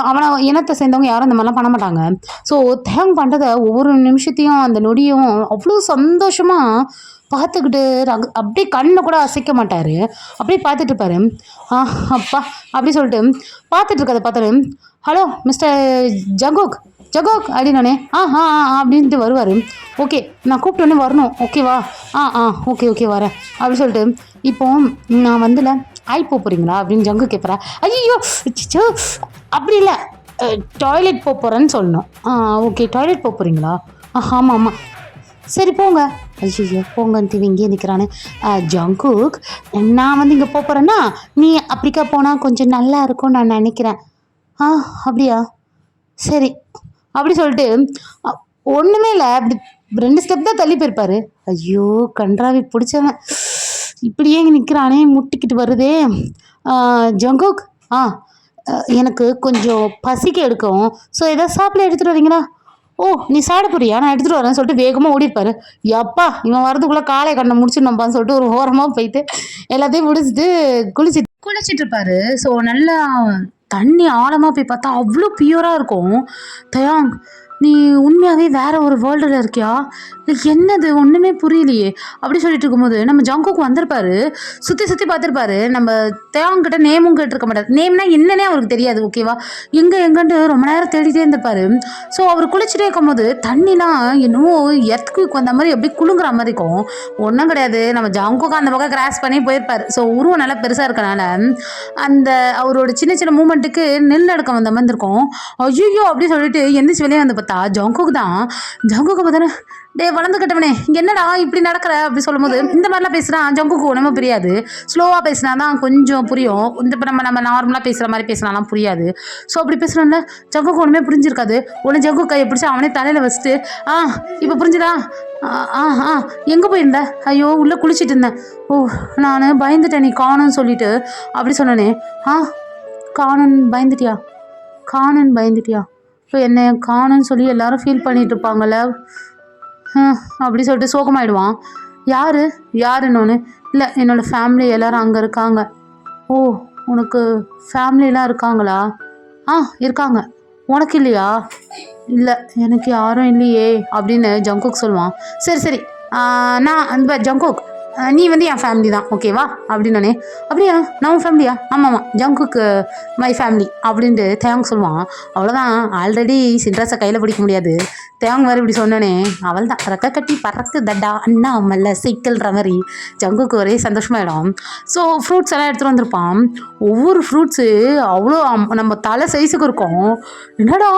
அவனை இனத்தை சேர்ந்தவங்க யாரும் இந்த மாதிரிலாம் பண்ண மாட்டாங்க. ஸோ தயாங் பண்ணுறத ஒவ்வொரு நிமிஷத்தையும் அந்த நொடியும் அவ்வளோ சந்தோஷமாக பார்த்துக்கிட்டு அப்படியே கண்ணில் கூட அசைக்க மாட்டார். அப்படியே பார்த்துட்டு இருப்பாரு. அப்பா அப்படி சொல்லிட்டு பார்த்துட்டு இருக்கதை பார்த்தாரு. ஹலோ மிஸ்டர் ஜங்குக் அப்படின்னே அப்படின்ட்டு வருவார். ஓகே, நான் கூப்பிட்டோன்னே வரணும், ஓகேவா? ஓகே வரேன் அப்படி சொல்லிட்டு, இப்போ நான் வந்துல ஆய் போகிறீங்களா அப்படின்னு ஜங்கு கேட்குறா. ஐயோ அப்படி இல்லை, டாய்லெட் போகிறேன்னு சொல்லணும். ஓகே, டாய்லெட் போகிறீங்களா? ஆமாம், சரி போங்க. ஐயோ போங்கன்ட்டு இங்கேயே நிற்கிறானே. ஜங்குக், நான் வந்து இங்கே போகிறேன்னா நீ அப்படிக்கா போனால் கொஞ்சம் நல்லா இருக்கும்னு நான் நினைக்கிறேன். அப்படியா, சரி அப்படி சொல்லிட்டு ஒன்றுமே இல்லை, அப்படி 2 ஸ்டெப் தான் தள்ளி போயிருப்பாரு. ஐயோ கன்றாவி பிடிச்சவன் இப்படியே இங்கே நிற்கிறானே, முட்டிக்கிட்டு வருதே. ஜங்குக், எனக்கு கொஞ்சம் பசிக்க எடுக்கும். ஸோ ஏதாவது சாப்பிட எடுத்துகிட்டு வரீங்களா? ஓ நீ சாப்பிட போறியா, நான் எடுத்துகிட்டு வரேன்னு சொல்லிட்டு வேகமாக ஓடிப்பாரு. எப்பா இவன் வரதுக்குள்ளே காலை கண்ணை முடிச்சுடணும்ப்பான்னு சொல்லிட்டு ஒரு ஓரமாக போயிட்டு எல்லாத்தையும் முடிச்சுட்டு குளிச்சிட்டு இருப்பாரு. ஸோ நல்லா தண்ணி ஆழமாக போய் பார்த்தா அவ்வளோ பியூராக இருக்கும். தயாங், நீ உண்மையாகவே வேற ஒரு வேர்ல்டில் இருக்கியா, இல்லை என்னது ஒன்றுமே புரியலையே அப்படி சொல்லிட்டு இருக்கும்போது நம்ம ஜங்குக்கு வந்திருப்பாரு. சுற்றி பார்த்துருப்பாரு. நம்ம தேவங்கிட்ட நேமும் கேட்டிருக்க மாட்டார். நேம்னா என்னன்னே அவருக்கு தெரியாது, ஓகேவா? எங்கன்ட்டு ரொம்ப நேரம் தேடிட்டே இருந்திருப்பாரு. ஸோ அவர் குளிச்சுட்டே இருக்கும்போது தண்ணிலாம் என்னவோ எர்த்குவிக் வந்த மாதிரி எப்படி குலுங்குற மாதிரி இருக்கும். ஒன்றும் கிடையாது, நம்ம ஜங்குக்கு அந்த பக்கம் கிராஸ் பண்ணி போயிருப்பார். ஸோ உருவம் நல்லா பெருசாக இருக்கனால அந்த அவரோட சின்ன மூமெண்ட்டுக்கு நெல் அடக்கம் வந்த மாதிரி இருக்கும். ஐயோ அப்படி சொல்லிட்டு எந்திரிச்சு வெளியே வந்து பார்த்தா ஜங்குக்கு பார்த்தா, டே வளர்ந்து கட்டவனே இங்கே என்னடா இப்படி நடக்கிற அப்படி சொல்லும்போது, இந்த மாதிரிலாம் பேசுனா ஜங்குக்கு ஒன்றுமே புரியாது. ஸ்லோவாக பேசினா தான் கொஞ்சம் புரியும். இப்போ நம்ம நார்மலாக பேசுகிற மாதிரி பேசினாலாம் புரியாது. ஸோ அப்படி பேசுகிறோம்ல, ஜங்குக்கு ஒன்றுமே புரிஞ்சிருக்காது. ஒன்று ஜங்கு கையை பிடிச்சி அவனே தலையில் வச்சுட்டு, இப்போ புரிஞ்சுதா? எங்கே போயிருந்த? ஐயோ உள்ளே குளிச்சுட்டு இருந்தேன். ஓ நான் பயந்துட்டேன் நீ காணுன்னு சொல்லிட்டு அப்படி சொன்னனே. காணுன்னு பயந்துட்டியா? இப்போ என்ன காணுன்னு சொல்லி எல்லாரும் ஃபீல் பண்ணிட்டு இருப்பாங்கல்ல அப்படி சொல்லிட்டு சோகமாயிடுவான். யாருன்னு இல்லை, என்னோடய ஃபேமிலி எல்லோரும் அங்கே இருக்காங்க. ஓ உனக்கு ஃபேமிலிலாம் இருக்காங்களா? இருக்காங்க. உனக்கு இல்லையா? இல்லை எனக்கு யாரும் இல்லையே அப்படின்னு ஜங்குக் சொல்லுவான். சரி நான் அந்த ஜங்குக் நீ வந்து என் ஃபேமிலி தான் ஓகேவா அப்படின்னே. அப்படியா நான் உன் ஃபேமிலியா? ஆமாம் ஜங்குக்கு மை ஃபேமிலி அப்படின்ட்டு தேங்க் சொல்லுவான். அவ்வளோதான், ஆல்ரெடி சின்ராஸை கையில் பிடிக்க முடியாது. தேங்க் வேறு இப்படி சொன்னோன்னே அவள் தான் ரெக்க கட்டி பறக்கு தட்டா அண்ணா மல்ல சைக்கிள்ன்ற மாதிரி ஜங்குக்கு ஒரே சந்தோஷமாயிடும். ஸோ ஃப்ரூட்ஸ் எல்லாம் எடுத்துகிட்டு வந்திருப்பான். ஒவ்வொரு ஃப்ரூட்ஸு அவ்வளோ நம்ம தலை சைஸுக்கு இருக்கும். என்னடா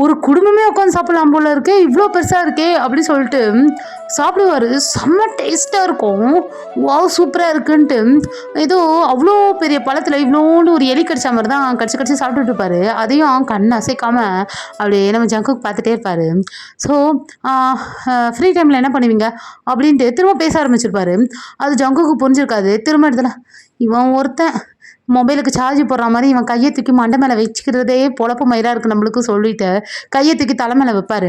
ஒரு குடும்பமே உட்காந்து சாப்பிடலாம் போல இருக்கே, இவ்வளோ பெருசாக இருக்கே அப்படின்னு சொல்லிட்டு சாப்பிடுவார். செம்ம டேஸ்ட்டாக இருக்கும். வாவ் சூப்பராக இருக்குன்ட்டு ஏதோ அவ்வளோ பெரிய பழத்தில் இவ்வளோண்டு ஒரு எலி கடிச்ச மாதிரி தான் கடிச்சு கடிச்சு சாப்பிட்டுட்டு இருப்பாரு. அதையும் கண் அசைக்காமல் அப்படியே நம்ம ஜங்குக்கு பார்த்துட்டே இருப்பார். ஸோ ஃப்ரீ டைமில் என்ன பண்ணுவீங்க அப்படின்ட்டு திரும்ப பேச ஆரம்பிச்சிருப்பாரு. அது ஜங்குக்கு புரிஞ்சிருக்காது. திரும்ப இடத்துல இவன் ஒருத்தன் மொபைலுக்கு சார்ஜ் போடுற மாதிரி இவன் கையை தூக்கி மண்டை மேலே வச்சுக்கிறதே பொழப்பு மயிராக இருக்குது நம்மளுக்கு சொல்லிட்டு கையை தூக்கி தலை மேலே வைப்பார்.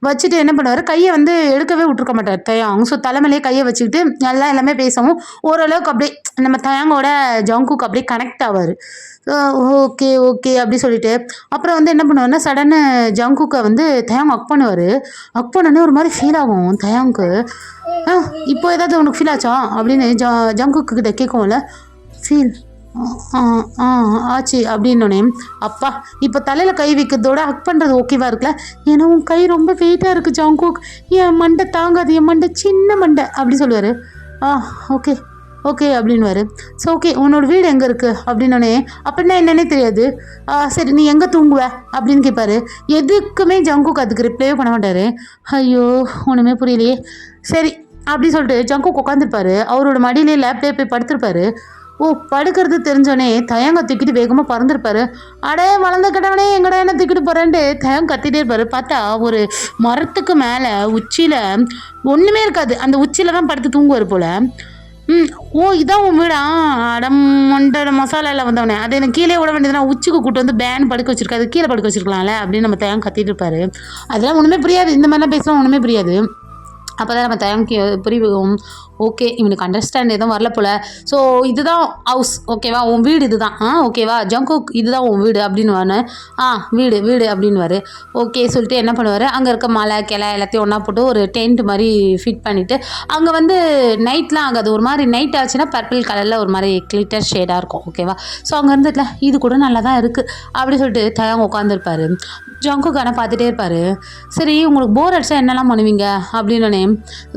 வச்சுட்டு என்ன பண்ணுவார், கையை வந்து எடுக்கவே விட்டுருக்க மாட்டார் தயாங். ஸோ தலைமையிலே கையை வச்சுக்கிட்டு எல்லாமே பேசவும் ஓரளவுக்கு அப்படியே நம்ம தயாங்கோட ஜங்குக்கு அப்படியே கனெக்ட் ஆவார். ஓகே ஓகே அப்படி சொல்லிட்டு அப்புறம் வந்து என்ன பண்ணுவார்னா சடன்னு ஜங்குக்கை வந்து தயாங் அக் பண்ணுவார். அக் பண்ணோன்னே ஒரு மாதிரி ஃபீல் ஆகும் தயாங்க்கு. இப்போ ஏதாவது உனக்கு ஃபீல் ஆச்சா அப்படின்னு ஜங்குக்கு கிட்ட கேட்கும்ல. ஃபீல் ஆச்சு அப்படின்னோடனே அப்பா இப்போ தலையில் கை வைக்கிறதோட ஹக் பண்ணுறது ஓகேவா இருக்குல்ல, ஏன்னா உன் கை ரொம்ப வெயிட்டாக இருக்குது ஜங்குக், என் மண்டை தாங்காது, என் மண்டை சின்ன மண்டை அப்படி சொல்லுவார். ஓகே ஓகே அப்படின்வாரு. ஸோ ஓகே உன்னோட வீடு எங்கே இருக்குது அப்படின்னோடனே அப்படின்னா என்னன்னே தெரியாது. சரி நீ எங்கே தூங்குவ அப்படின்னு கேட்பாரு. எதுக்குமே ஜங்குக் அதுக்கு ரிப்ளைவே பண்ண மாட்டார். ஐயோ ஒன்றுமே புரியலையே. சரி அப்படி சொல்லிட்டு ஜங்குக் உட்காந்துருப்பாரு. அவரோட மடியிலே லேப்லேயே போய் படுத்திருப்பாரு. படுக்கிறது தெரிஞ்சோடனே தயங்க தூக்கிட்டு வேகமாக பறந்துருப்பாரு. அடே வளர்ந்த கிட்டவனே எங்கடா என்ன தூக்கிட்டு போகிறேன்ட்டு தயங்க கத்திட்டே இருப்பாரு. பார்த்தா ஒரு மரத்துக்கு மேலே உச்சியில் ஒன்றுமே இருக்காது, அந்த உச்சியில் தான் படுத்து தூங்குவார் போல். இதான் உன் வீடா? அடம் மண்டோட மசாலாவில் வந்தவனே, அதை எனக்கு கீழே விட வேண்டியதுனா உச்சிக்கு கூட்டு வந்து பேன் படுக்க வச்சிருக்காது, கீழே படுக்க வச்சிருக்கலாம்ல அப்படின்னு நம்ம தயங்க கத்திட்டு இருப்பாரு. அதெல்லாம் ஒன்றுமே புரியாது, இந்த மாதிரிலாம் பேசலாம் ஒன்றுமே புரியாது. அப்போ தான் நம்ம தயங்கி புரியும். ஓகே இவனுக்கு அண்டர்ஸ்டாண்ட் எதுவும் வரல போல். ஸோ இதுதான் ஹவுஸ் ஓகேவா, உன் வீடு இதுதான் ஓகேவா ஜங்குக், இதுதான் உன் வீடு அப்படின்னு வீடு வீடு அப்படின்வாரு. ஓகே சொல்லிட்டு என்ன பண்ணுவார், அங்கே இருக்க மலை கிளை எல்லாத்தையும் ஒன்றா போட்டு ஒரு டென்ட் மாதிரி ஃபிட் பண்ணிவிட்டு அங்கே வந்து நைட்லாம் ஆகாது, ஒரு மாதிரி நைட் ஆச்சுன்னா பர்பிள் கலரில் ஒரு மாதிரி கிளிட்டர் ஷேடாக இருக்கும் ஓகேவா. ஸோ அங்கே இருந்துட்டுல இது கூட நல்லா தான் இருக்குது அப்படி சொல்லிட்டு தயங்க உட்காந்துருப்பாரு. ஜங்குக் ஆனால் பார்த்துட்டே இருப்பார். சரி உங்களுக்கு போர் அடிச்சா என்னெல்லாம் பண்ணுவீங்க அப்படின்னு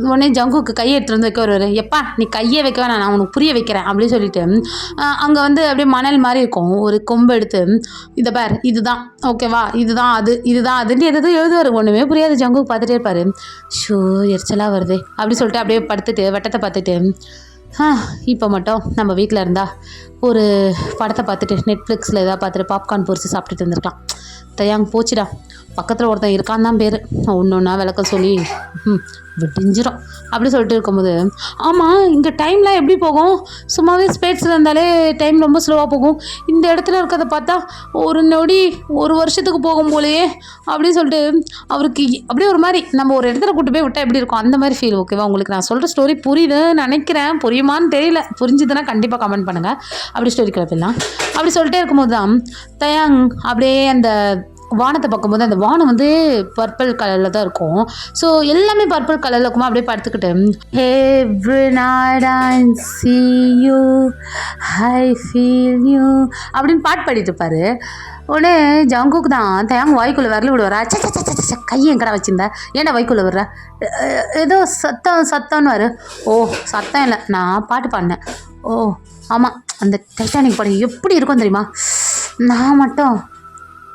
உடனே ஜங்குக்கு கையை எடுத்துகிட்டு வந்து வைக்க வருவார். எப்பா நீ கையை வைக்க வேணாம், நான் உனக்கு புரிய வைக்கிறேன் அப்படின்னு சொல்லிட்டு அங்கே வந்து அப்படியே மணல் மாதிரி இருக்கும், ஒரு கொம்பு எடுத்து இதை பார் இதுதான் ஓகேவா, இதுதான் அது இதுதான் அதுன்ட்டு எதாவது எழுதுவார். ஒன்றுமே புரியாது. ஜங்குக்கு பார்த்துட்டே இருப்பார். ஷோ எரிச்சலாக வருது அப்படி சொல்லிட்டு அப்படியே படுத்துட்டு வட்டத்தை பார்த்துட்டு இப்போ மட்டும் நம்ம வீட்டில் இருந்தால் ஒரு படத்தை பார்த்துட்டு நெட்ஃப்ளிக்ஸில் எதாவது பார்த்துட்டு பாப்கார்ன் பொரிச்சு சாப்பிட்டுட்டு இருந்திருக்கலாம். தயாங் போச்சுடா, பக்கத்தில் ஒருத்தன் இருக்கான் தான் பேர், ஒன்று ஒன்றா விளக்க சொல்லி விடிஞ்சிடும் அப்படி சொல்லிட்டு இருக்கும்போது ஆமாம் இங்கே டைம்லாம் எப்படி போகும், சும்மாவே ஸ்பேட்ஸில் இருந்தாலே டைம் ரொம்ப ஸ்லோவாக போகும், இந்த இடத்துல இருக்கிறத பார்த்தா ஒரு நொடி ஒரு வருஷத்துக்கு போகும் போலையே அப்படின்னு சொல்லிட்டு அவருக்கு அப்படியே ஒரு மாதிரி நம்ம ஒரு இடத்துல கூட்டு போய் விட்டால் எப்படி இருக்கும் அந்த மாதிரி ஃபீல். ஓகேவா உங்களுக்கு நான் சொல்கிற ஸ்டோரி புரியுதுன்னு நினைக்கிறேன், புரியுமான்னு தெரியல, புரிஞ்சுதுன்னா கண்டிப்பாக கமெண்ட் பண்ணுங்கள். அப்படி ஸ்டோரி கிளப்பிடலாம். அப்படி சொல்லிட்டே இருக்கும்போது தான் தயாங் அப்படியே அந்த வானத்தை பார்க்கும்போது அந்த வானம் வந்து பர்பிள் கலரில் தான் இருக்கும். ஸோ எல்லாமே பர்பிள் கலரில் இருக்குமா அப்படியே படுத்துக்கிட்டு Every night I see you, I feel you அப்படின்னு பாட்டு பாடிட்டு இருப்பாரு. உடனே ஜங்குக்கு தான் தயாங் வாய்க்குள்ளே விரல விடுவாரா, கையை எங்கடா வச்சுருந்தா ஏன்னா வாய்க்குள்ளே விடுற ஏதோ சத்தம்னு வரு. சத்தம் இல்லை நான் பாட்டு பாடினேன். ஆமாம் அந்த டைட்டானிக் படம் எப்படி இருக்கும் தெரியுமா, நான் மட்டும்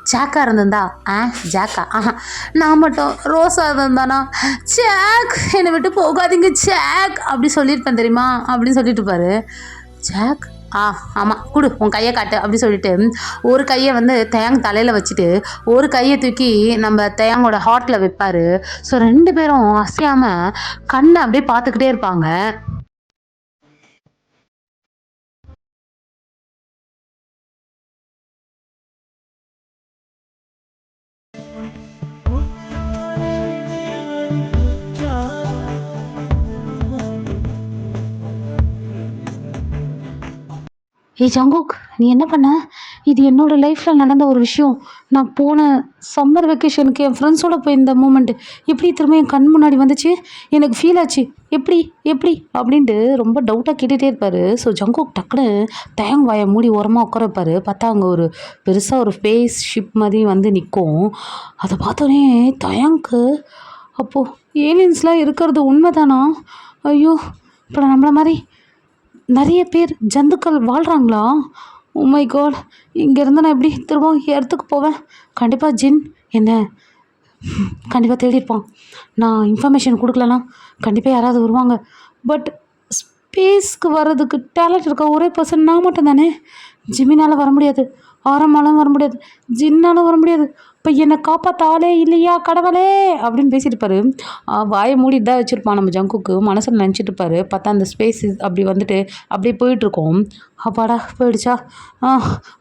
ஜாக்கா இருந்திருந்தா ஜாக்கா நான் மட்டும் ரோஸா இருந்திருந்தானா ஜாக் என்னை விட்டு போகாதீங்க ஜாக் அப்படி சொல்லியிருப்பேன் தெரியுமா அப்படின்னு சொல்லிட்டு இருப்பாரு. ஜாக் ஆமாம் கொடு உன் கையை காட்டு அப்படி சொல்லிட்டு ஒரு கையை வந்து தயாங் தலையில் வச்சுட்டு ஒரு கையை தூக்கி நம்ம தயாங்கோட ஹார்ட்டில் வைப்பார். ஸோ ரெண்டு பேரும் அசையாமல் கண்ணை அப்படியே பார்த்துக்கிட்டே இருப்பாங்க. ஜங்குக் நீ என்ன பண்ண, இது என்னோடய லைஃப்பில் நடந்த ஒரு விஷயம். நான் போன சம்மர் வெக்கேஷனுக்கு என் ஃப்ரெண்ட்ஸோட போயிருந்த மூமெண்ட்டு எப்படி திரும்ப என் கண் முன்னாடி வந்துச்சு. எனக்கு ஃபீல் ஆச்சு. எப்படி எப்படி அப்படின்ட்டு ரொம்ப டவுட்டாக கேட்டுகிட்டே இருப்பார். ஸோ ஜங்குக் டக்குன்னு தயங் வாயை மூடி ஓரமாக உட்கார வைப்பார். பார்த்தா அங்கே ஒரு பெருசாக ஒரு ஸ்பேஸ் ஷிப் மாதிரி வந்து நிற்கும். அதை பார்த்தோன்னே தயங்க்கு அப்போது ஏலியன்ஸ்லாம் இருக்கிறது உண்மைதானா? ஐயோ! இப்போ நம்மள மாதிரி நிறைய பேர் ஜந்துக்கள் வாழ்கிறாங்களா? ஓ மை காட்! இங்கேருந்து நான் எப்படி திரும்ப எர்த்துக்கு போவேன்? கண்டிப்பாக ஜின் என்ன கண்டிப்பாக தேடியிருப்பான். நான் இன்ஃபர்மேஷன் கொடுக்கலனா கண்டிப்பாக யாராவது வருவாங்க. பட் ஸ்பேஸ்க்கு வர்றதுக்கு டேலண்ட் இருக்க ஒரே பர்சன் நான் மட்டும் தானே. ஜிம்மினால் வர முடியாது, ஆரம்மாலும் வர முடியாது, ஜின்னாலும் வர முடியாது. இப்போ என்னை காப்பாற்ற ஆளே இல்லையா கடவுளே அப்படின்னு பேசியிருப்பாரு. வாயை மூடிட்டு தான் வச்சுருப்பான் நம்ம ஜங்குக்கு. மனசில் நினச்சிட்டு இருப்பாரு. பார்த்தா அந்த ஸ்பேஸ் அப்படி வந்துட்டு அப்படியே போயிட்டுருக்கோம். அப்பாடா போயிடுச்சா?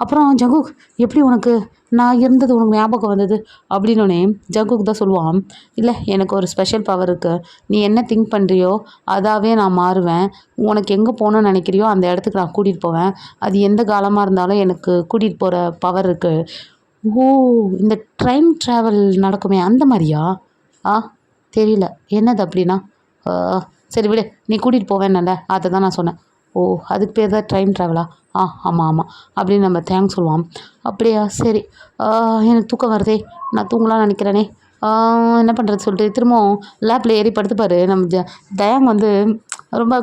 அப்புறம் ஜங்குக் எப்படி உனக்கு நான் இருந்தது உனக்கு ஞாபகம் வந்தது அப்படின்னோடனே ஜங்குக் தான் சொல்லுவான், இல்லை எனக்கு ஒரு ஸ்பெஷல் பவர் இருக்குது. நீ என்ன திங்க் பண்ணுறியோ அதாவே நான் மாறுவேன். உனக்கு எங்கே போகணுன்னு நினைக்கிறியோ அந்த இடத்துக்கு நான் கூட்டிகிட்டு போவேன். அது எந்த காலமாக இருந்தாலும் எனக்கு கூட்டிகிட்டு போகிற பவர் இருக்குது. ஓ! இந்த டைம் ட்ராவல் நடக்குமே அந்த மாதிரியா? ஆ தெரியல. என்னது அப்படின்னா? ஆ, சரி விடு. நீ கூட்டிகிட்டு போவேன்னல்ல அதை தான் நான் சொன்னேன். ஓ அதுக்கு பேர் தான் டைம் ட்ராவலா? ஆமாம் ஆமாம் அப்படின்னு நம்ம தேங்க்ஸ் சொல்லுவான். அப்படியா சரி. எனக்கு தூக்கம் வருதே, நான் தூங்கலாம்னு நினைக்கிறேனே. என்ன பண்ணுறது சொல்லிட்டு திரும்பவும் லேப்பில் ஏறி படுத்துப்பார். நம்ம தயாங் வந்து ரொம்ப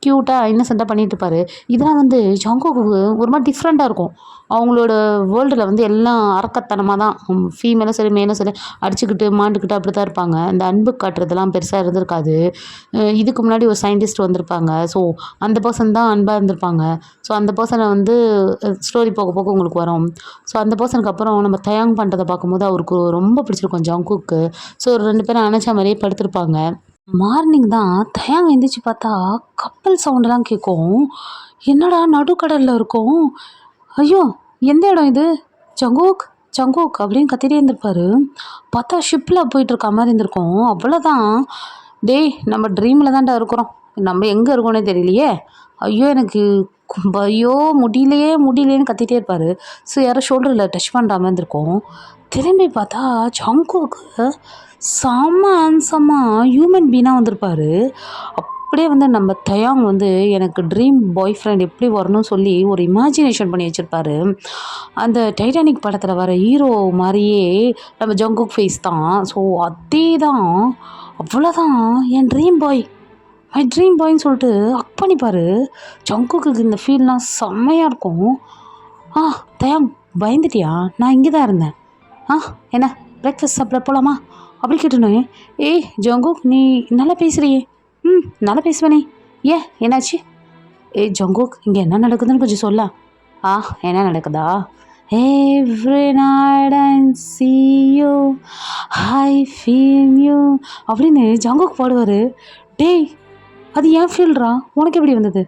க்யூட்டாக இன்னசென்ட்டாக பண்ணிகிட்டு இருப்பார். இதெல்லாம் வந்து ஜங்குக்கு ஒரு மாதிரி டிஃப்ரெண்ட்டாக இருக்கும். அவங்களோட வேர்ல்டில் வந்து எல்லாம் அரக்கத்தனமாக தான் ஃபீமேலும் சரி மேலும் சரி அடிச்சுக்கிட்டு மாண்டுக்கிட்டு அப்படி தான் இருப்பாங்க. இந்த அன்பு காட்டுறதெல்லாம் பெருசாக இருந்திருக்காது. இதுக்கு முன்னாடி ஒரு சயின்டிஸ்ட் வந்திருப்பாங்க. ஸோ அந்த பர்சன் தான் அன்பாக இருந்திருப்பாங்க. ஸோ அந்த பர்சனை வந்து ஸ்டோரி போக போக உங்களுக்கு வரும். ஸோ அந்த பர்சனுக்கு அப்புறம் நம்ம தயாங் பண்ணுறதை பார்க்கும்போது அவருக்கு ரொம்ப பிடிச்சிருக்கும் ஜங்குக்கு. ஸோ 2 பேரும் அணைச்ச மாதிரியே படுத்திருப்பாங்க. மார்னிங் தான் தயாங் எந்திரிச்சு பார்த்தா கப்பல் சவுண்டெல்லாம் கேட்கும். என்னடா நடுக்கடலில் இருக்கும். ஐயோ எந்த இடம் இது? ஜங்கோக் ஜங்கோக் அப்படின்னு கத்திட்டே இருந்திருப்பாரு. பார்த்தா ஷிப்பில் போயிட்டுருக்க மாதிரி இருந்திருக்கும். அவ்வளோதான். டேய் நம்ம ட்ரீமில் தான்டா இருக்கிறோம், நம்ம எங்கே இருக்கோன்னே தெரியலையே. ஐயோ எனக்கு ஐயோ முடியலையேன்னு கத்திட்டே இருப்பார். ஸோ யாரோ ஷோல்டரில் டச் பண்ணுற மாதிரி இருந்திருக்கும். திரும்பி பார்த்தா ஜங்கோக்கு செம்ம ஹேண்ட்ஸமாக ஹியூமன் பீனாக வந்திருப்பார். அப்படியே வந்து நம்ம தயாங் வந்து எனக்கு ட்ரீம் பாய் ஃப்ரெண்ட் எப்படி வரணும்னு சொல்லி ஒரு இமேஜினேஷன் பண்ணி வச்சுருப்பாரு. அந்த டைட்டானிக் படத்தில் வர ஹீரோ மாதிரியே நம்ம ஜங்குக் ஃபேஸ் தான். ஸோ அதே தான். அவ்வளோதான் என் ட்ரீம் பாய், மை ட்ரீம் பாய்ன்னு சொல்லிட்டு அக் பண்ணிப்பார். ஜங்குக்கு இந்த ஃபீல்லாம் செம்மையாக இருக்கும். தயாங் பயந்துட்டியா? நான் இங்கே தான் இருந்தேன். என்ன பிரேக்ஃபாஸ்ட் சாப்பிட போகலாமா அப்படி கேட்டோன்னே, ஏய் ஜங்குக் நீ நல்லா பேசுகிறியே. நல்லா பேசுவேனே, ஏன் என்னாச்சு? ஏய் ஜங்குக் இங்கே என்ன நடக்குதுன்னு கொஞ்சம் சொல்ல. என்ன நடக்குதா? Every night I see you I feel you அப்படின்னு ஜங்குக் பாடுவார். டேய் அது ஏன் ஃபீல்ரா, உனக்கு எப்படி வந்தது?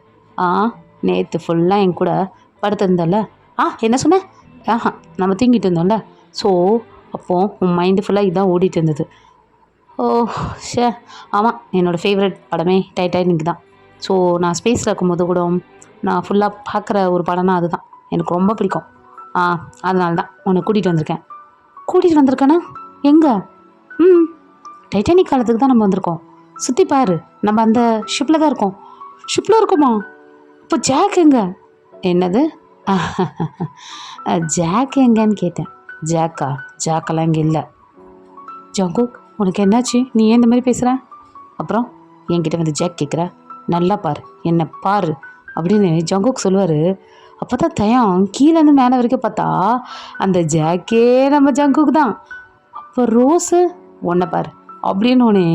நேற்று ஃபுல்லாக என் கூட படுத்திருந்தல. என்ன சொன்ன? நம்ம தூங்கிட்டு இருந்தோம்ல. ஸோ அப்போது உன் மைண்டு ஃபுல்லாக இதான் ஓடிட்டு இருந்தது. ஓ ஷே ஆமாம், என்னோடய ஃபேவரட் படமே டைட்டானிக் தான். ஸோ நான் ஸ்பேஸில் இருக்கும்போது கூட நான் ஃபுல்லாக பார்க்குற ஒரு படம்னா அதுதான் எனக்கு ரொம்ப பிடிக்கும். அதனால தான் உன்னை கூட்டிகிட்டு வந்திருக்கேன்னா எங்கே? டைட்டானிக் காலத்துக்கு தான் நம்ம வந்திருக்கோம். சுற்றி பாரு, நம்ம அந்த ஷிப்பில் தான் இருக்கோம். ஷிப்பில் இருக்குமா? இப்போ ஜாக் எங்கே? என்னது? ஜாக் எங்கன்னு கேட்டேன். ஜாக்கெல்லாம் இங்கே இல்லை. ஜங்குக் உனக்கு என்னாச்சு? நீ ஏன் இந்த மாதிரி பேசுகிற? அப்புறம் என்கிட்ட வந்து ஜாக் கேட்குற? நல்லா பாரு, என்ன பாரு அப்படின்னு ஜங்குக் சொல்லுவார். அப்போ தான் தயம் கீழேருந்து மேலே வரைக்கும் பார்த்தா அந்த ஜாக்கே நம்ம ஜங்குக் தான். அப்போ ரோஸு ஒன்றை பாரு அப்படின்னோடனே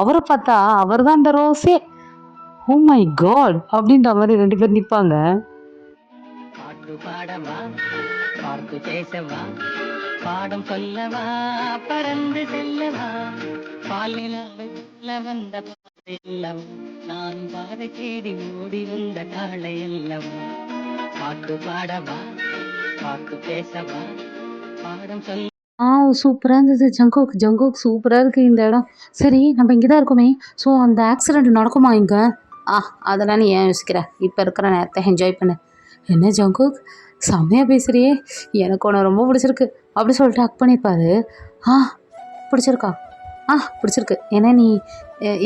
அவரை பார்த்தா அவர் தான் அந்த ரோஸே. ஓ மை காட் அப்படின்ற மாதிரி 2 பேர் நிற்பாங்க. பாட்டு பாடவா, பார்த்து பேசவா, பாடம் சொல்லவா, பறந்து செல்லவா, பாலில் வந்த பாதை இல்லவா, நான் பாதை தேடி ஓடி வந்த காளை அல்லவா. பாட்டு பாடவா, பார்த்து பேசவா, பாடம் சொல்ல. சூப்பராக இருந்தது ஜங்குக் சூப்பராக இருக்குது இந்த இடம். சரி நம்ம இங்கே தான் இருக்கோமே, ஸோ அந்த ஆக்சிடெண்ட் நடக்குமா இங்கே? அதெல்லாம் நீ ஏன் யோசிக்கிற? இப்போ இருக்கிற நேரத்தை என்ஜாய் பண்ணு. என்ன ஜங்குக் செம்மையாக பேசுகிறியே, எனக்கு உன்னை ரொம்ப பிடிச்சிருக்கு அப்படி சொல்லிட்டு ஹக் பண்ணியிருப்பாரு. ஆ பிடிச்சிருக்கா? பிடிச்சிருக்கு. ஏன்னா நீ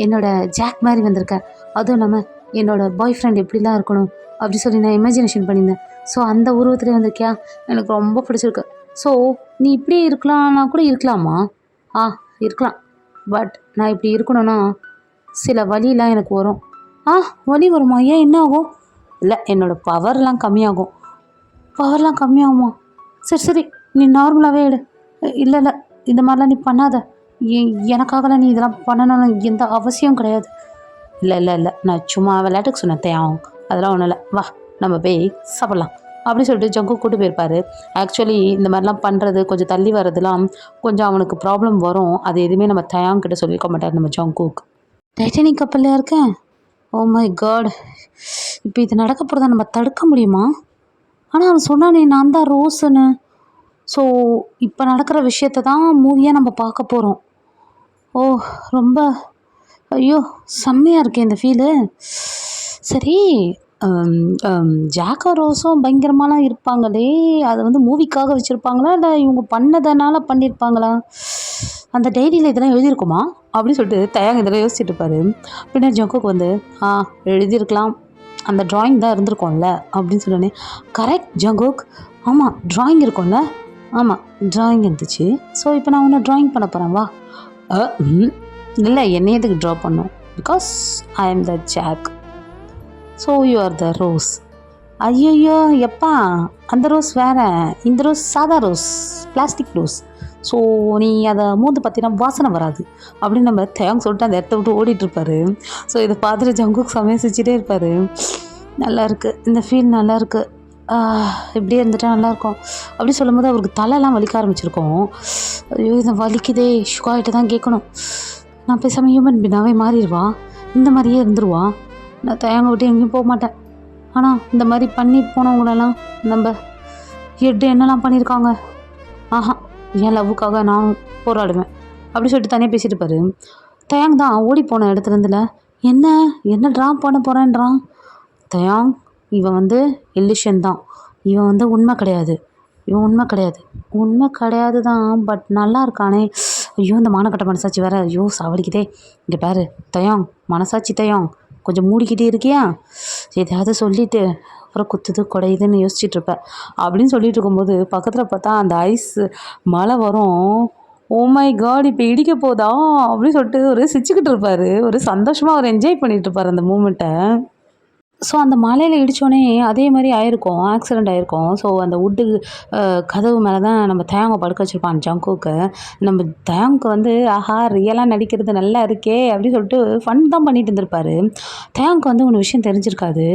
என்னோட ஜாக் மாதிரி வந்திருக்க. அதுவும் இல்லாமல் என்னோட பாய் ஃப்ரெண்ட் எப்படிலாம் இருக்கணும் அப்படி சொல்லி நான் இமேஜினேஷன் பண்ணியிருந்தேன். ஸோ அந்த உருவத்துலேயே வந்திருக்கியா, எனக்கு ரொம்ப பிடிச்சிருக்கு. ஸோ நீ இப்படியே இருக்கலாம்னா கூட இருக்கலாமா? ஆ இருக்கலாம். பட் நான் இப்படி இருக்கணும்னா சில வலிலாம் எனக்கு வரும். வலி வருமா? ஏன், என்ன ஆகும்? இல்லை, என்னோடய பவர்லாம் கம்மியாகும். பவர்லாம் கம்மியாகுமா? சரி சரி, நீ நார்மலாகவே எடு. இல்லை இல்லை, இந்த மாதிரிலாம் நீ பண்ணாத. எனக்காகலாம் நீ இதெல்லாம் பண்ணணும்னு எந்த அவசியம் கிடையாது. இல்லை இல்லை இல்லை, நான் சும்மா விளையாட்டுக்கு சொன்னேன் தேவன், அதெல்லாம் ஒன்றும் இல்லை. வா நம்ம போய் சாப்பிட்லாம் அப்படி சொல்லிட்டு ஜங்கு கூட்டு போயிருப்பாரு. ஆக்சுவலி இந்த மாதிரிலாம் பண்ணுறது, கொஞ்சம் தள்ளி வர்றதுலாம் கொஞ்சம் அவனுக்கு ப்ராப்ளம் வரும். அது எதுவுமே நம்ம தயாங்கிட்ட சொல்லியிருக்க மாட்டார் நம்ம ஜங்குக்கு. டைட்டானிக் கப்பல்லையா இருக்கேன்? ஓ மை காட், இப்போ இது நடக்க போகிறத நம்ம தடுக்க முடியுமா? ஆனால் அவன் சொன்னானே நான் தான் ரோஸுன்னு. ஸோ இப்போ நடக்கிற விஷயத்த தான் மூவியாக நம்ம பார்க்க போகிறோம். ஓ ரொம்ப, ஐயோ செம்மையாக இருக்கே இந்த ஃபீலு. சரி, ஜாக்கோ ரோஸும் பயங்கரமாலாம் இருப்பாங்களே, அதை வந்து மூவிக்காக வச்சுருப்பாங்களா இல்லை இவங்க பண்ணதனால பண்ணியிருப்பாங்களா? அந்த டைரியில் இதெல்லாம் எழுதியிருக்குமா அப்படின்னு சொல்லிட்டு தயாங்க இதெல்லாம் யோசிச்சுட்டு இருப்பாரு. பின்னர் ஜங்குக்கு வந்து எழுதியிருக்கலாம், அந்த ட்ராயிங் தான் இருந்திருக்கோம்ல அப்படின்னு சொன்னோன்னே, கரெக்ட் ஜங்குக், ஆமாம் ட்ராயிங் இருக்கும்ல, ஆமாம் ட்ராயிங் இருந்துச்சு. ஸோ இப்போ நான் ஒன்று ட்ராயிங் பண்ண போகிறேன் வா. இல்லை, என்னை எதுக்கு ட்ரா பண்ணும்? Because I am the jack, so you are the rose. ஐயோ எப்பா, அந்த ரோஸ் வேறு, இந்த ரோஸ் சாதா ரோஸ், பிளாஸ்டிக் ரோஸ். ஸோ நீ அதை மூந்து பார்த்தீங்கன்னா வாசனை வராது அப்படின்னு நம்ம தேங்க சொல்லிட்டு அந்த இடத்த விட்டு ஓடிட்டுருப்பாரு. ஸோ இதை பார்த்துட்டு ஜங்குக்கு சமைச்சிட்டே இருப்பார். நல்லா இருக்குது இந்த ஃபீல், நல்லா இருக்குது, இப்படியே இருந்துட்டால் நல்லாயிருக்கும் அப்படி சொல்லும் போது அவருக்கு தலைலாம் வலிக்க ஆரம்பிச்சிருக்கோம். ஐயோ இதை வலிக்குதே, ஷுகாயிட்ட தான் கேட்கணும். நான் பேசாமல் ஹியூமன் பீனாவே மாறிடுவா, இந்த மாதிரியே இருந்துருவா. நான் தயங்க விட்டு எங்கேயும் போக மாட்டேன். ஆனால் இந்த மாதிரி பண்ணி போனவங்களெல்லாம் நம்ம ஹெட்டு என்னெல்லாம் பண்ணியிருக்காங்க. என் லவ்வுக்காக நான் போராடுவேன் அப்படி சொல்லிட்டு தனியாக பேசிட்டு பாரு. தயாங் தான் ஓடி போன இடத்துலேருந்துல என்ன ட்ரா பண்ண போகிறேன்றான். தயாங், இவன் வந்து இல்லிஷன் தான், இவன் வந்து உண்மை கிடையாது, உண்மை கிடையாது தான், பட் நல்லா இருக்கானே. ஐயோ இந்த மானக்கட்ட மனசாட்சி வேறு, ஐயோ சாவடிக்குதே. இங்கே பாரு தயாங், மனசாட்சி தயாங், கொஞ்சம் மூடிக்கிட்டே இருக்கியா, எதையாவது சொல்லிவிட்டு அப்புறம் குத்துது குடையுதுன்னு யோசிச்சுட்ருப்பேன் அப்படின்னு சொல்லிட்டு இருக்கும்போது பக்கத்தில் பார்த்தா அந்த ஐஸ் மழை வரும். ஓ மை காட், இப்போ இடிக்க போதா அப்படின்னு சொல்லிட்டு ஒரு சிரிச்சுக்கிட்டு இருப்பார், ஒரு சந்தோஷமாக அவர் என்ஜாய் பண்ணிகிட்டு இருப்பார் அந்த மூமெண்ட்டை. ஸோ அந்த மலையில் இடித்தோடனே அதே மாதிரி ஆயிருக்கும், ஆக்சிடெண்ட் ஆகிருக்கும். ஸோ அந்த வுட்டு கதவு மேலே தான் நம்ம தயாங்கை படுக்க வச்சுருப்பான் ஜங்குக்கு. நம்ம தயாங்க்கு வந்து ரியலாக நடிக்கிறது நல்லா இருக்கே அப்படின்னு சொல்லிட்டு ஃபன் தான் பண்ணிட்டு இருந்திருப்பாரு. தயாங்க்கு வந்து ஒன்று விஷயம் தெரிஞ்சிருக்காது.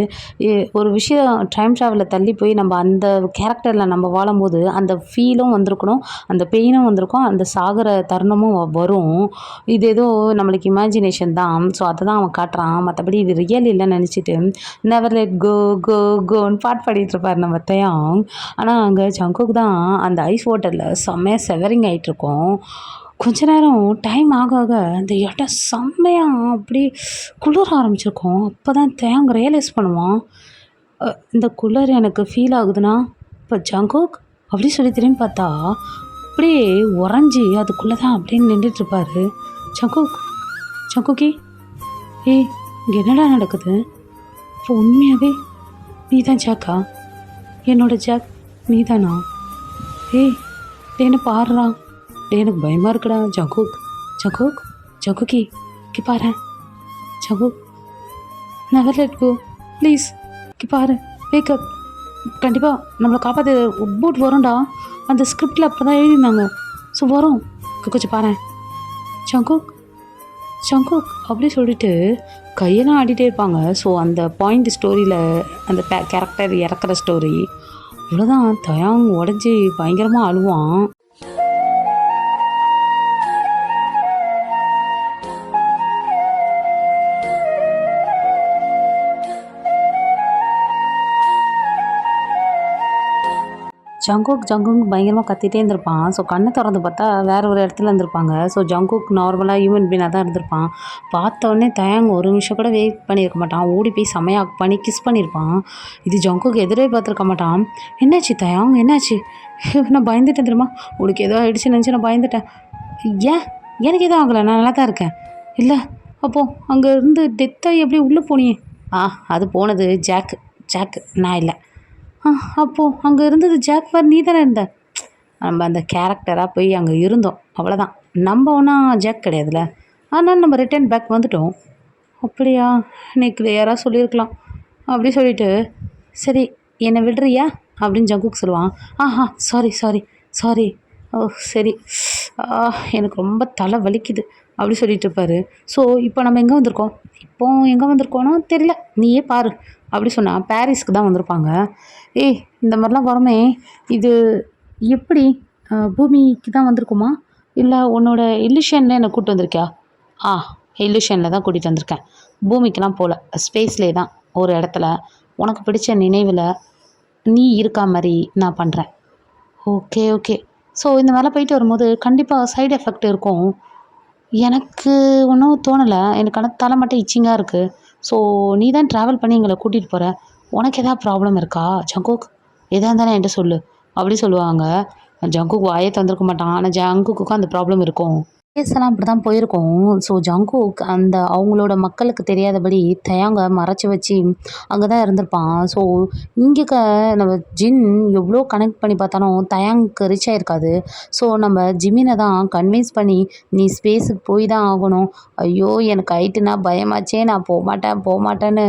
ஒரு விஷயம் டைம் ட்ராவலில் தள்ளி போய் நம்ம அந்த கேரக்டரில் நம்ம வாழும்போது அந்த ஃபீலும் வந்திருக்கணும், அந்த பெயினும் வந்திருக்கும், அந்த சாகிற தருணமும் வரும். இது ஏதோ நம்மளுக்கு இமேஜினேஷன் தான். ஸோ அதை தான் அவன் காட்டுறான், மற்றபடி இது ரியல் இல்லைன்னு நினச்சிட்டு நெவர் லெட் கோ கோ கோன்னு பாட்டு பாடிட்டுருப்பார் நம்ம தயாங். ஆனால் அங்கே ஜங்குக்கு தான் அந்த ஐஸ் வாட்டரில் செம்மையாக செவரிங் ஆகிட்டுருக்கோம். கொஞ்ச நேரம் டைம் ஆக ஆக அந்த இடம் செம்மையாக அப்படி குளிர ஆரம்பிச்சிருக்கோம். அப்போ தான் தயாங் ரியலைஸ் பண்ணுவான், இந்த குளிர் எனக்கு ஃபீல் ஆகுதுன்னா இப்போ ஜங்குக் அப்படி சொல்லி திரும்பி பார்த்தா அப்படியே உறைஞ்சி அதுக்குள்ளே தான் அப்படின்னு நின்றுட்டுருப்பாரு. ஜங்குக்கி, இங்கே என்னடா நடக்குது? இப்போ உண்மையாகவே நீ தான் ஜாக்கா? என்னோட ஜாக் நீ தானா? டேன்னு பாடுறா, எனக்கு பயமாக இருக்குடா. ஜங்குக்கி கி பாரு, Jungkook never let go please, கி பாரு, வேக்கப், கண்டிப்பாக நம்மளை காப்பாற்ற போட் வரும்டா, அந்த ஸ்கிரிப்டில் அப்போ தான் எழுதியிருந்தாங்க. ஸோ வரும், கொஞ்சம் பாரு ஜங்குக் அப்படி சொல்லிட்டு கையெல்லாம் ஆடிட்டே இருப்பாங்க. ஸோ அந்த பாயிண்ட் ஸ்டோரியில் அந்த கேரக்டர் இறக்குற ஸ்டோரி இவ்வளோதான். தயாங் உடஞ்சி பயங்கரமாக அழுவான். ஜங்குக் பயங்கரமாக கத்திட்டே இருந்திருப்பான். ஸோ கண்ணை திறந்து பார்த்தா வேறு ஒரு இடத்துல இருந்திருப்பாங்க. ஸோ ஜங்குக் நார்மலாக ஹியூமன் பீனாக தான் இருந்திருப்பான். பார்த்த உடனே தயாங் ஒரு நிமிஷம் கூட வெயிட் பண்ணியிருக்க மாட்டான். ஓடி போய் செமையாக பண்ணி கிஸ் பண்ணியிருப்பான். இது ஜங்குக் எதிரே பார்த்துருக்க மாட்டான். என்னாச்சு தயாங், என்னாச்சு? நான் பயந்துட்டேன் தெரியுமா, உனக்கு ஏதோ ஆயிடுச்சு நினச்சி நான் பயந்துட்டேன். ஏன், எனக்கு எதுவும் ஆகலை, நான் நல்லா தான் இருக்கேன். இல்லை, அப்போது அங்கே இருந்து டெத்தாகி எப்படி உள்ளே போனியே? அது போனது ஜாக்கு, நான் இல்லை. அப்போது அங்கே இருந்தது ஜாக் வேறு, நீ தானே இருந்த? நம்ம அந்த கேரக்டராக போய் அங்கே இருந்தோம், அவ்வளோதான். நம்ம ஒன்றா ஜாக் கிடையாதுல்ல, ஆனால் நம்ம ரிட்டர்ன் பேக் வந்துட்டோம். அப்படியா, நீ கிளியராக சொல்லியிருக்கலாம். அப்படி சொல்லிவிட்டு சரி என்னை விடுறியா அப்படின்னு ஜங்குக்கு சொல்லுவான். சாரி. ஓ சரி, எனக்கு ரொம்ப தலை வலிக்குது அப்படி சொல்லிட்டு இருப்பாரு. ஸோ இப்போ நம்ம எங்கே வந்திருக்கோம்? எங்கே வந்திருக்கோன்னா தெரியல, நீயே பாரு அப்படி சொன்னால் பாரிஸ்க்கு தான் வந்திருப்பாங்க. இந்த மாதிரிலாம் வரமே, இது எப்படி பூமிக்கு தான் வந்திருக்குமா, இல்லை உன்னோட இல்லுஷனில் என்னை கூப்பிட்டு வந்திருக்கியா? இல்லுஷனில் தான் கூட்டிகிட்டு வந்திருக்கேன். பூமிக்கெலாம் போகல, ஸ்பேஸ்லேயே தான் ஒரு இடத்துல உனக்கு பிடிச்ச நினைவில் நீ இருக்கா மாதிரி நான் பண்ணுறேன். ஓகே. ஸோ இந்த மாதிரிலாம் போயிட்டு வரும்போது கண்டிப்பாக சைடு எஃபெக்ட் இருக்கும். எனக்கு ஒன்றும் தோணலை, எனக்கு தலை மட்டும் இச்சிங்காக இருக்குது. ஸோ நீ தான் ட்ராவல் பண்ணி எங்களை கூட்டிகிட்டு போகிற, உனக்கு எதாவது ப்ராப்ளம் இருக்கா ஜங்குக்? எதாக இருந்தாலும் என்கிட்ட சொல்லு அப்படி சொல்லுவாங்க. ஜங்குக் வாயை தந்திருக்க மாட்டான், ஆனால் ஜங்குக்கும் அந்த ப்ராப்ளம் இருக்கும். கேஸெல்லாம் அப்படி தான் போயிருக்கோம். ஸோ ஜங்குக் அந்த அவங்களோட மக்களுக்கு தெரியாதபடி தயாங்க மறைச்சி வச்சு அங்கே தான் இருந்திருப்பான். ஸோ இங்கே நம்ம ஜின் எவ்வளோ கனெக்ட் பண்ணி பார்த்தாலும் தயாங்க்கு ரீச் ஆகிருக்காது. ஸோ நம்ம ஜிமினை தான் கன்வின்ஸ் பண்ணி நீ ஸ்பேஸுக்கு போய் தான் ஆகணும். ஐயோ எனக்கு ஆயிட்டுனா பயமாச்சே, நான் போகமாட்டேன்னு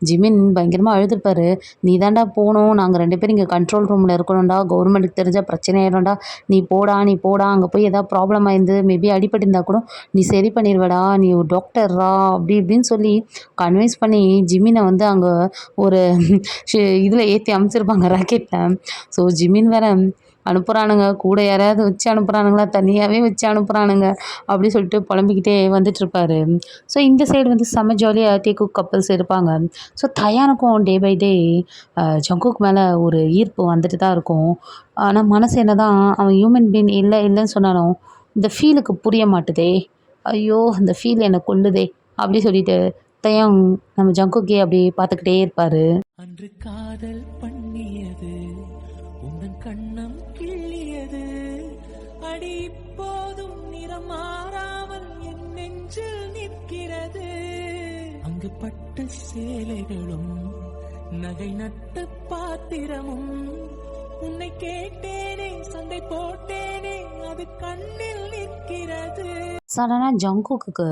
ஜிமின் பயங்கரமாக அழுதுருப்பாரு. நீ தாண்டா போகணும், நாங்கள் 2 பேரும் இங்கே கண்ட்ரோல் ரூமில் இருக்கணும்டா, கவர்மெண்ட்டுக்கு தெரிஞ்சால் பிரச்சனை ஆயிடும்டா, நீ போடா அங்கே போய் எதாவது ப்ராப்ளம் ஆயிருந்து மேபி அடிபட்டிருந்தா கூட நீ சரி பண்ணிடுவடா, நீ ஒரு டாக்டர்ரா அப்படி இப்படின்னு சொல்லி கன்வின்ஸ் பண்ணி ஜிமினை வந்து அங்கே ஒரு இதில் ஏற்றி அமைச்சிருப்பாங்க ராக்கெட்டில். ஸோ ஜிமின் வேற அனுப்புகிறானுங்க, கூட யாரையாவது வச்சு அனுப்புகிறானுங்களா, தனியாகவே வச்சு அனுப்புகிறானுங்க அப்படி சொல்லிட்டு புலம்பிக்கிட்டே வந்துட்டுருப்பாரு. ஸோ இந்த சைடு வந்து செம்ம ஜாலியாக டேக்குக் கப்பல்ஸ் இருப்பாங்க. ஸோ தயானுக்கும் டே பை டே ஜங்குக் மேலே ஒரு ஈர்ப்பு வந்துட்டு தான் இருக்கும். ஆனால் மனசு என்ன தான் அவன் ஹியூமன் பீன் இல்லைன்னு சொன்னாலும் இந்த ஃபீலுக்கு புரிய மாட்டுதே, ஐயோ இந்த ஃபீல் என்னை கொல்லுதே அப்படி சொல்லிட்டு தயாங் நம்ம ஜங்குக்கே அப்படி பார்த்துக்கிட்டே இருப்பார். அன்று காதல் பண்ணியது உந்தன் கண்ணம் கிள்ளியது, அடி இப்போதும் நிறம் மாறாமல் என் நெஞ்சில் நிற்கிறது. அங்கு பட்டு சேலைகளும் நகை நட்டு பாத்திரமும், உன்னை கேட்டேனே சண்டை போட்டேனே அது கண்ணில் நிற்கிறது. சடனாக ஜங்குக்கு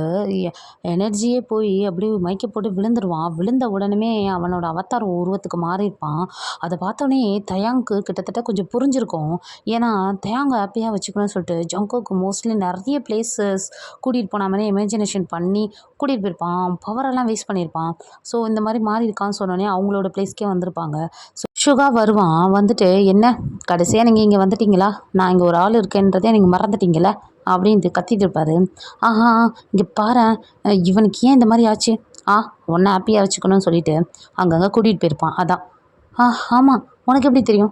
எனர்ஜியே போய் அப்படியே மயக்க போட்டு விழுந்துருவான். விழுந்த உடனே அவனோட அவதார் உருவத்துக்கு மாறியிருப்பான். அதை பார்த்தோன்னே தயாங்க்கு கிட்டத்தட்ட கொஞ்சம் புரிஞ்சிருக்கும். ஏன்னா தயாங்க ஹாப்பியாக வச்சுக்கணும்னு சொல்லிட்டு ஜங்குக்கு மோஸ்ட்லி நிறைய பிளேசஸ் கூட்டிகிட்டு போனாமனே இமேஜினேஷன் பண்ணி கூட்டிகிட்டு போயிருப்பான், பவரெல்லாம் வேஸ்ட் பண்ணியிருப்பான். ஸோ இந்த மாதிரி மாறி இருக்கான்னு சொன்னோடனே அவங்களோட பிளேஸ்க்கே வந்திருப்பாங்க. ஸோ சுகா வருவான், வந்துட்டு என்ன கடைசியாக நீங்கள் இங்கே வந்துட்டீங்களா, நான் இங்கே ஒரு ஆள் இருக்கேன்றதே நீங்கள் மறந்துட்டீங்களா அப்படின்ட்டு கத்திட்டு இருப்பாரு. இங்கே பாரு, இவனுக்கு ஏன் இந்த மாதிரி ஆச்சு, ஒன்றை ஹாப்பியாக வச்சுக்கணும்னு சொல்லிட்டு அங்கங்கே கூட்டிகிட்டு போயிருப்பான். அதான் ஆமாம், உனக்கு எப்படி தெரியும்?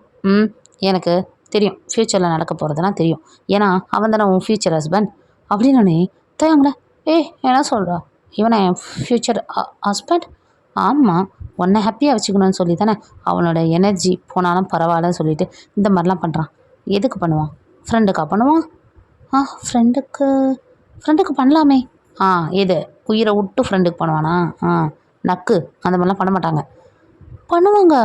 எனக்கு தெரியும், ஃப்யூச்சரில் நடக்க போகிறதுலாம் தெரியும், ஏன்னா அவன் தானே உன் ஃப்யூச்சர் ஹஸ்பண்ட் அப்படின்னு தயாங்களா. என்ன சொல்கிறா, இவனை என் ஃப்யூச்சர் ஹஸ்பண்ட்? ஆமாம், உன்னை ஹாப்பியாக வச்சுக்கணும்னு சொல்லி தானே அவனோட எனர்ஜி போனாலும் பரவாயில்லன்னு சொல்லிட்டு இந்த மாதிரிலாம் பண்ணுறான். எதுக்கு பண்ணுவான்? ஃப்ரெண்டுக்கா பண்ணுவான்? ஃப்ரெண்டுக்கு பண்ணலாமே. எது உயிரை விட்டு ஃப்ரெண்டுக்கு பண்ணுவானா? நக்கு அந்த மாதிரிலாம் பண்ண மாட்டாங்க. பண்ணுவாங்க.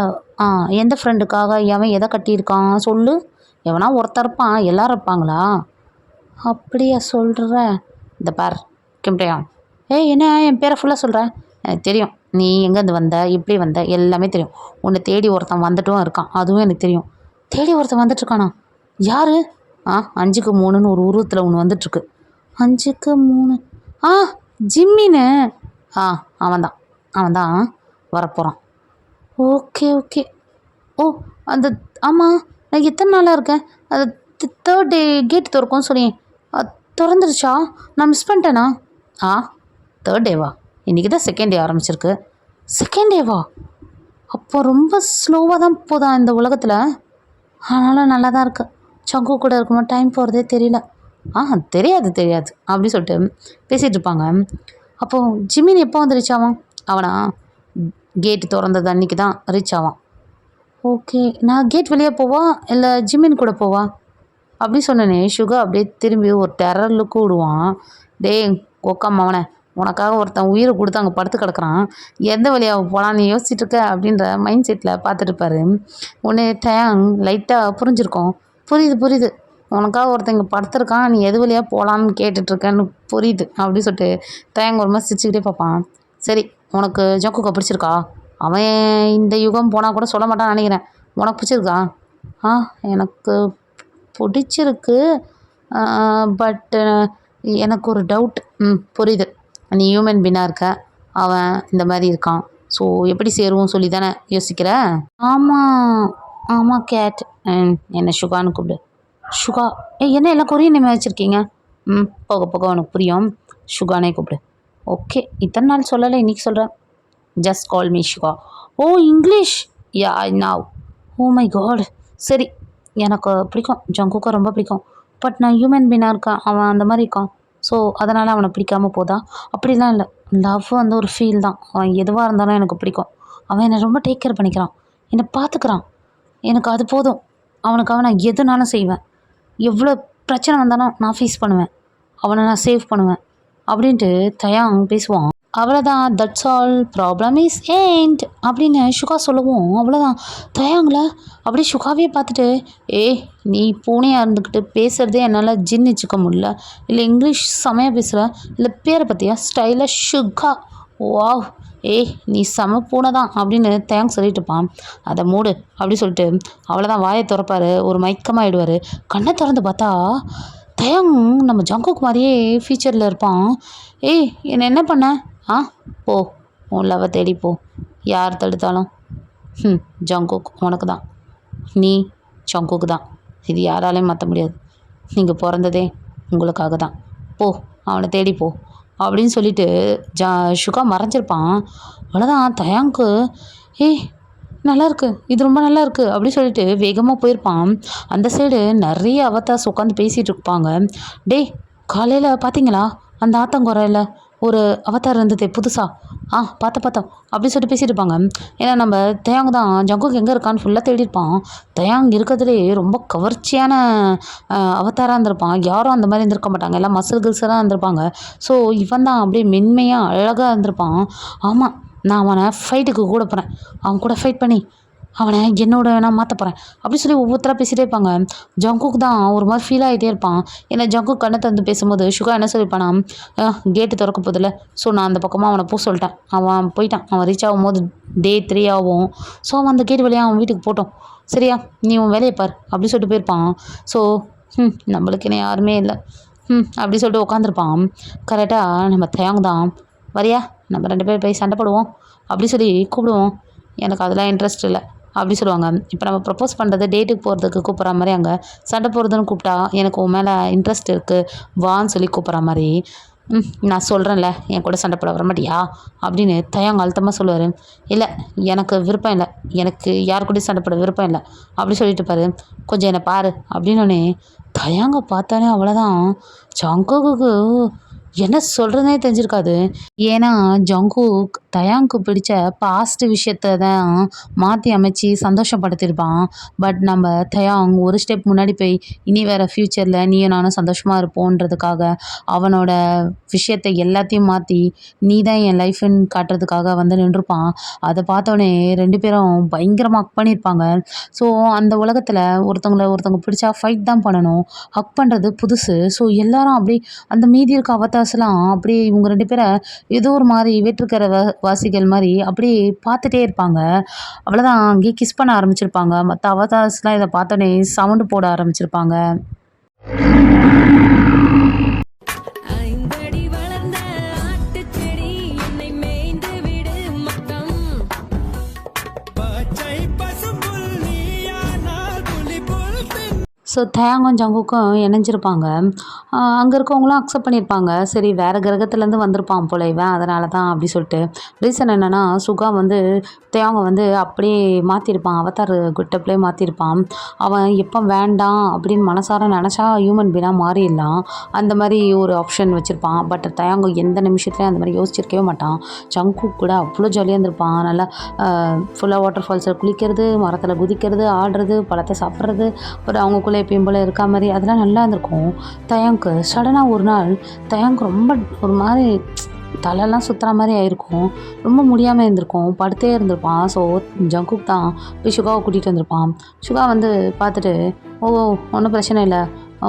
எந்த ஃப்ரெண்டுக்காக எவன் எதை கட்டியிருக்கான் சொல்லு, எவனா ஒருத்தர் இருப்பான், எல்லாரும் இருப்பாங்களா? அப்படியா சொல்கிற? இந்த பார் கிம்டையான், என்ன என் பேரை ஃபுல்லாக சொல்கிறேன், எனக்கு தெரியும் நீ எங்கேருந்து வந்த, எப்படி வந்த, எல்லாமே தெரியும். உன்னை தேடி ஒருத்தன் வந்துட்டும் இருக்கான், அதுவும் எனக்கு தெரியும். தேடி ஒருத்தன் வந்துட்டுருக்கானா? யார்? 5க்கு 3ன்னு ஒரு உருவத்தில் ஒன்று வந்துட்டுருக்கு. 5க்கு 3? ஜிம்மின்னு. அவன் தான் வரப்போகிறான். ஓகே. ஓ அந்த ஆமாம், நான் எத்தனை நாளாக இருக்கேன், அது 3rd டே கேட் திறக்கும்னு சொல்லி திறந்துருச்சா? நான் மிஸ் பண்ணிட்டேனா? 3rd டேவா? இன்றைக்கி தான் 2nd டே ஆரம்பிச்சிருக்கு. 2nd டேவா? அப்போ ரொம்ப ஸ்லோவாக தான் போதா இந்த உலகத்தில்? ஆனாலும் நல்லா தான் இருக்கு. சங்கு கூட இருக்கும்போது டைம் போகிறதே தெரியல. தெரியாது அப்படி சொல்லிட்டு பேசிகிட்டு இருப்பாங்க. அப்போது ஜிமின் எப்போ வந்து ரீச் ஆவான்? அவனா கேட்டு திறந்தது அன்றைக்கி தான் ரீச் ஆவான். ஓகே, நான் கேட் வெளியே போவா இல்லை ஜிமின் கூட போவா அப்படி சொன்னனே சுகா அப்படியே திரும்பி ஒரு டெரர் லுக்கு விடுவான். டேய் கொக்கம் அவனை, உனக்காக ஒருத்தன் உயிரை கொடுத்து அங்கே படுத்து கிடக்குறான், எந்த வழியாக போகலான்னு யோசிச்சுட்டு இருக்க அப்படின்ற மைண்ட் செட்டில் பார்த்துட்டு இருப்பாரு. உடனே டயாங் லைட்டாக புரிஞ்சிருக்கோம். புரியுது உனக்காக ஒருத்தன் இங்கே படுத்துருக்கான், நீ எது வழியாக போகலான்னு கேட்டுட்ருக்கேன்னு புரியுது அப்படி சொல்லிட்டு டயாங் ஒரு மாதிரி சிரிச்சுக்கிட்டே பார்ப்பான். சரி, உனக்கு ஜங்குக்கை பிடிச்சிருக்கா? அவன் இந்த யுகம் போனால் கூட சொல்ல மாட்டான்னு நினைக்கிறேன். உனக்கு பிடிச்சிருக்கா? எனக்கு பிடிச்சிருக்கு. பட் எனக்கு ஒரு டவுட். புரியுது, நீ ஹியூமன் பீனாக இருக்க, அவன் இந்த மாதிரி இருக்கான். ஸோ எப்படி சேருவோம் சொல்லி தானே யோசிக்கிற? ஆமாம் கேட். என்னை சுகான்னு கூப்பிடு. சுகா? என்ன எல்லாம் கொரியன் நேம் வச்சுருக்கீங்க? போக போக உனக்கு புரியும். சுகானே கூப்பிடு. ஓகே, இத்தனை நாள் சொல்லலை, இன்றைக்கி சொல்கிறேன். Just call me Suga. Oh English? Yeah now. Oh my God. சரி, எனக்கு பிடிக்கும், ஜங்குக்கை ரொம்ப பிடிக்கும். பட் நான் ஹியூமன் பீனாக இருக்கேன், அவன் அந்த மாதிரி இருக்கான். ஸோ அதனால் அவனை பிடிக்காமல் போதா? அப்படிலாம் இல்லை. லவ் வந்து ஒரு ஃபீல் தான். அவன் எதுவாக இருந்தாலும் எனக்கு பிடிக்கும். அவன் என்னை ரொம்ப டேக் கேர் பண்ணிக்கிறான், என்னை பார்த்துக்கிறான். எனக்கு அது போதும். அவனுக்காக நான் எதுனாலும் செய்வேன். எவ்வளோ பிரச்சனை வந்தாலும் நான் ஃபேஸ் பண்ணுவேன், அவனை நான் சேவ் பண்ணுவேன் அப்படின்ட்டு தயாங் பேசுவான். அவ்வளோதான், that's all, problem is end அப்படின்னு சுகா சொல்லவும் அவ்வளோதான். தயாங்கில் அப்படியே சுகாவே பார்த்துட்டு, நீ பூனையாக இருந்துக்கிட்டு பேசுகிறதே என்னால் ஜின்னிச்சிக்க முடியல. இல்லை இங்கிலீஷ் செமையாக பேசுகிற, இல்லை பேரை பற்றியா ஸ்டைலாக சுகா, வாவ், நீ செம பூனை தான் அப்படின்னு தயாங் சொல்லிட்டு இருப்பான். அதை மூடு அப்படி சொல்லிட்டு அவ்வளோதான் வாயை திறப்பார். ஒரு மயக்கமாகிடுவார். கண்ணை திறந்து பார்த்தா தயாங் நம்ம ஜங்குக் மாதிரியே ஃபியூச்சரில் இருப்பான். என்ன பண்ண? போ, உன் லவ்வை தேடி போ, யார் தடுத்தாலும். ஜங்குக் உனக்கு தான், நீ ஜங்குக்கு தான், இது யாராலையும் மாற்ற முடியாது. நீங்கள் பிறந்ததே உங்களுக்காக தான். போ, அவனை தேடி போ அப்படின்னு சொல்லிட்டு சுகா மறைஞ்சிருப்பான். அவ்வளோதான். தயாங்க்கு நல்லாயிருக்கு, இது ரொம்ப நல்லா இருக்குது அப்படி சொல்லிட்டு வேகமாக போயிருப்பான். அந்த சைடு நிறைய அவதார்ஸ் உட்காந்து பேசிகிட்டு இருப்பாங்க. காலையில் பார்த்தீங்களா அந்த ஆத்தங்குறையில் ஒரு அவதார் இருந்தது புதுசாக? பார்த்தோம் அப்படி சொல்லிட்டு பேசிகிட்டு இருப்பாங்க. ஏன்னா நம்ம தயாங் தான் ஜங்குக் எங்கே இருக்கான்னு ஃபுல்லாக தேடிருப்பான். தயாங் இருக்கிறதுலே ரொம்ப கவர்ச்சியான அவதாராக இருந்திருப்பான். யாரும் அந்த மாதிரி இருந்திருக்க மாட்டாங்க, எல்லாம் மசில் கில்ஸெல்லாம் இருந்திருப்பாங்க. ஸோ இவன் தான் அப்படியே மென்மையாக அழகாக இருந்திருப்பான். ஆமாம், நான் அவனை ஃபைட்டுக்கு கூட போகிறேன், அவன் கூட ஃபைட் பண்ணி அவனை என்னோட நான் மாற்ற போகிறேன் அப்படி சொல்லி ஒவ்வொருத்தராக பேசிகிட்டே இருப்பாங்க. ஜங்குக் தான் ஒரு மாதிரி ஃபீல் ஆகிட்டே இருப்பான். ஏன்னா ஜங்குக் கண்ணை தந்து பேசும்போது சுகா என்ன சொல்லியிருப்பானா, கேட்டு திறக்க போதில்ல, ஸோ நான் அந்த பக்கமாக அவனை போக சொல்லிட்டேன். அவன் போயிட்டான். அவன் ரீச் ஆகும்போது Day 3 ஆகும். ஸோ அவன் அந்த கேட்டு வழியாக அவன் வீட்டுக்கு போட்டோம், சரியா, நீ உன் வேலையை பார் அப்படி சொல்லிட்டு போயிருப்பான். ஸோ நம்மளுக்கு என்ன யாருமே இல்லை அப்படி சொல்லிட்டு உட்காந்துருப்பான். கரெக்டாக நம்ம தயாங் தான், வரியா நம்ம 2 பேர் போய் சண்டை போடுவோம் அப்படி சொல்லி கூப்பிடுவோம். எனக்கு அதெல்லாம் இன்ட்ரெஸ்ட் இல்லை அப்படி சொல்லுவாங்க. இப்போ நம்ம ப்ரப்போஸ் பண்ணுறது டேட்டுக்கு போகிறதுக்கு கூப்பிட்ற மாதிரி, அங்கே சண்டை போகிறதுன்னு கூப்பிட்டா எனக்கு உன் மேலே இன்ட்ரெஸ்ட் இருக்குது வான்னு சொல்லி கூப்பிட்ற மாதிரி. நான் சொல்கிறேன்ல, என் கூட சண்டை போட வர மாட்டியா அப்படின்னு தயாங் அழுத்தமாக சொல்லுவார். இல்லை, எனக்கு விருப்பம் இல்லை, எனக்கு யார் கூடயும் சண்டை போட விருப்பம் இல்லை அப்படி சொல்லிட்டு பாரு, கொஞ்சம் என்னை பாரு அப்படின்னோடனே தயாங்க பார்த்தானே அவ்வளோதான். ஜங்குக்கு என்ன சொல்கிறதுனே தெரிஞ்சிருக்காது. ஏன்னா ஜங்குக் தயாங்க்கு பிடிச்ச பாஸ்ட் விஷயத்த தான் மாற்றி அமைச்சு சந்தோஷப்படுத்தியிருப்பான். பட் நம்ம தயாங் ஒரு ஸ்டெப் முன்னாடி போய் இனி வேறு ஃப்யூச்சரில் நீயும் நானும் சந்தோஷமாக இருப்போன்றதுக்காக அவனோட விஷயத்தை எல்லாத்தையும் மாற்றி நீ தான் என் லைஃப்னு காட்டுறதுக்காக வந்து நின்றுப்பான். அதை பார்த்தோன்னே 2 பேரும் பயங்கரமாக ஹக் பண்ணியிருப்பாங்க. ஸோ அந்த உலகத்தில் ஒருத்தவங்க பிடிச்சா ஃபைட் தான் பண்ணணும், ஹக் பண்ணுறது புதுசு. ஸோ எல்லாரும் அப்படியே அந்த மீதி இருக்க அவதார்ஸ்லாம் அப்படியே இவங்க 2 பேரை ஏதோ ஒரு மாதிரி வேற்றுக்கிற வாசிகள் மாதிரி அப்படியே பார்த்துட்டே இருப்பாங்க. அவ்வளோதான், அங்கேயே கிஸ் பண்ண ஆரம்பிச்சிருப்பாங்க. மற்ற அவதார்ஸ்லாம் இதை பார்த்தோன்னே சவுண்டு போட ஆரம்பிச்சிருப்பாங்க. ஸோ தயாங்கும் ஜங்குக்கும் இணைஞ்சிருப்பாங்க. அங்கே இருக்கவங்களும் அக்செப்ட் பண்ணியிருப்பாங்க. சரி வேறு கிரகத்துலேருந்து வந்திருப்பான் போல இவன், அதனால தான் அப்படி சொல்லிட்டு. ரீசன் என்னென்னா சுகா வந்து தயாங்க வந்து அப்படியே மாற்றிருப்பான், அவதார் குட்டப்லேயே மாற்றிருப்பான். அவன் எப்போ வேண்டாம் அப்படின்னு மனசார நினச்சா ஹியூமன் பீனாக மாறிடலாம், அந்த மாதிரி ஒரு ஆப்ஷன் வச்சுருப்பான். பட் தயாங்க எந்த நிமிஷத்துலையும் அந்த மாதிரி யோசிச்சிருக்கவே மாட்டான். ஜங்குக் கூட அவ்வளோ ஜாலியாக இருந்திருப்பான். நல்லா ஃபுல்லாக வாட்டர் ஃபால்ஸில் குளிக்கிறது, மரத்தில் குதிக்கிறது, ஆடுறது, பழத்தை சாப்பிட்றது, அப்புறம் அவங்களுக்குள்ளே எப்பயும் போல் இருக்கா மாதிரி அதெல்லாம் நல்லா இருந்திருக்கும். தயாங்க்கு சடனாக ஒரு நாள் தயாங்க்கு ரொம்ப ஒரு மாதிரி தலையெல்லாம் சுற்றுற மாதிரி ஆயிருக்கும், ரொம்ப முடியாமல் இருந்திருக்கும், படுத்தே இருந்திருப்பான். ஸோ ஜங்குக் தான் போய் சுகாவை கூட்டிகிட்டு வந்திருப்பான். சுகா வந்து பார்த்துட்டு ஒன்றும் பிரச்சனை இல்லை,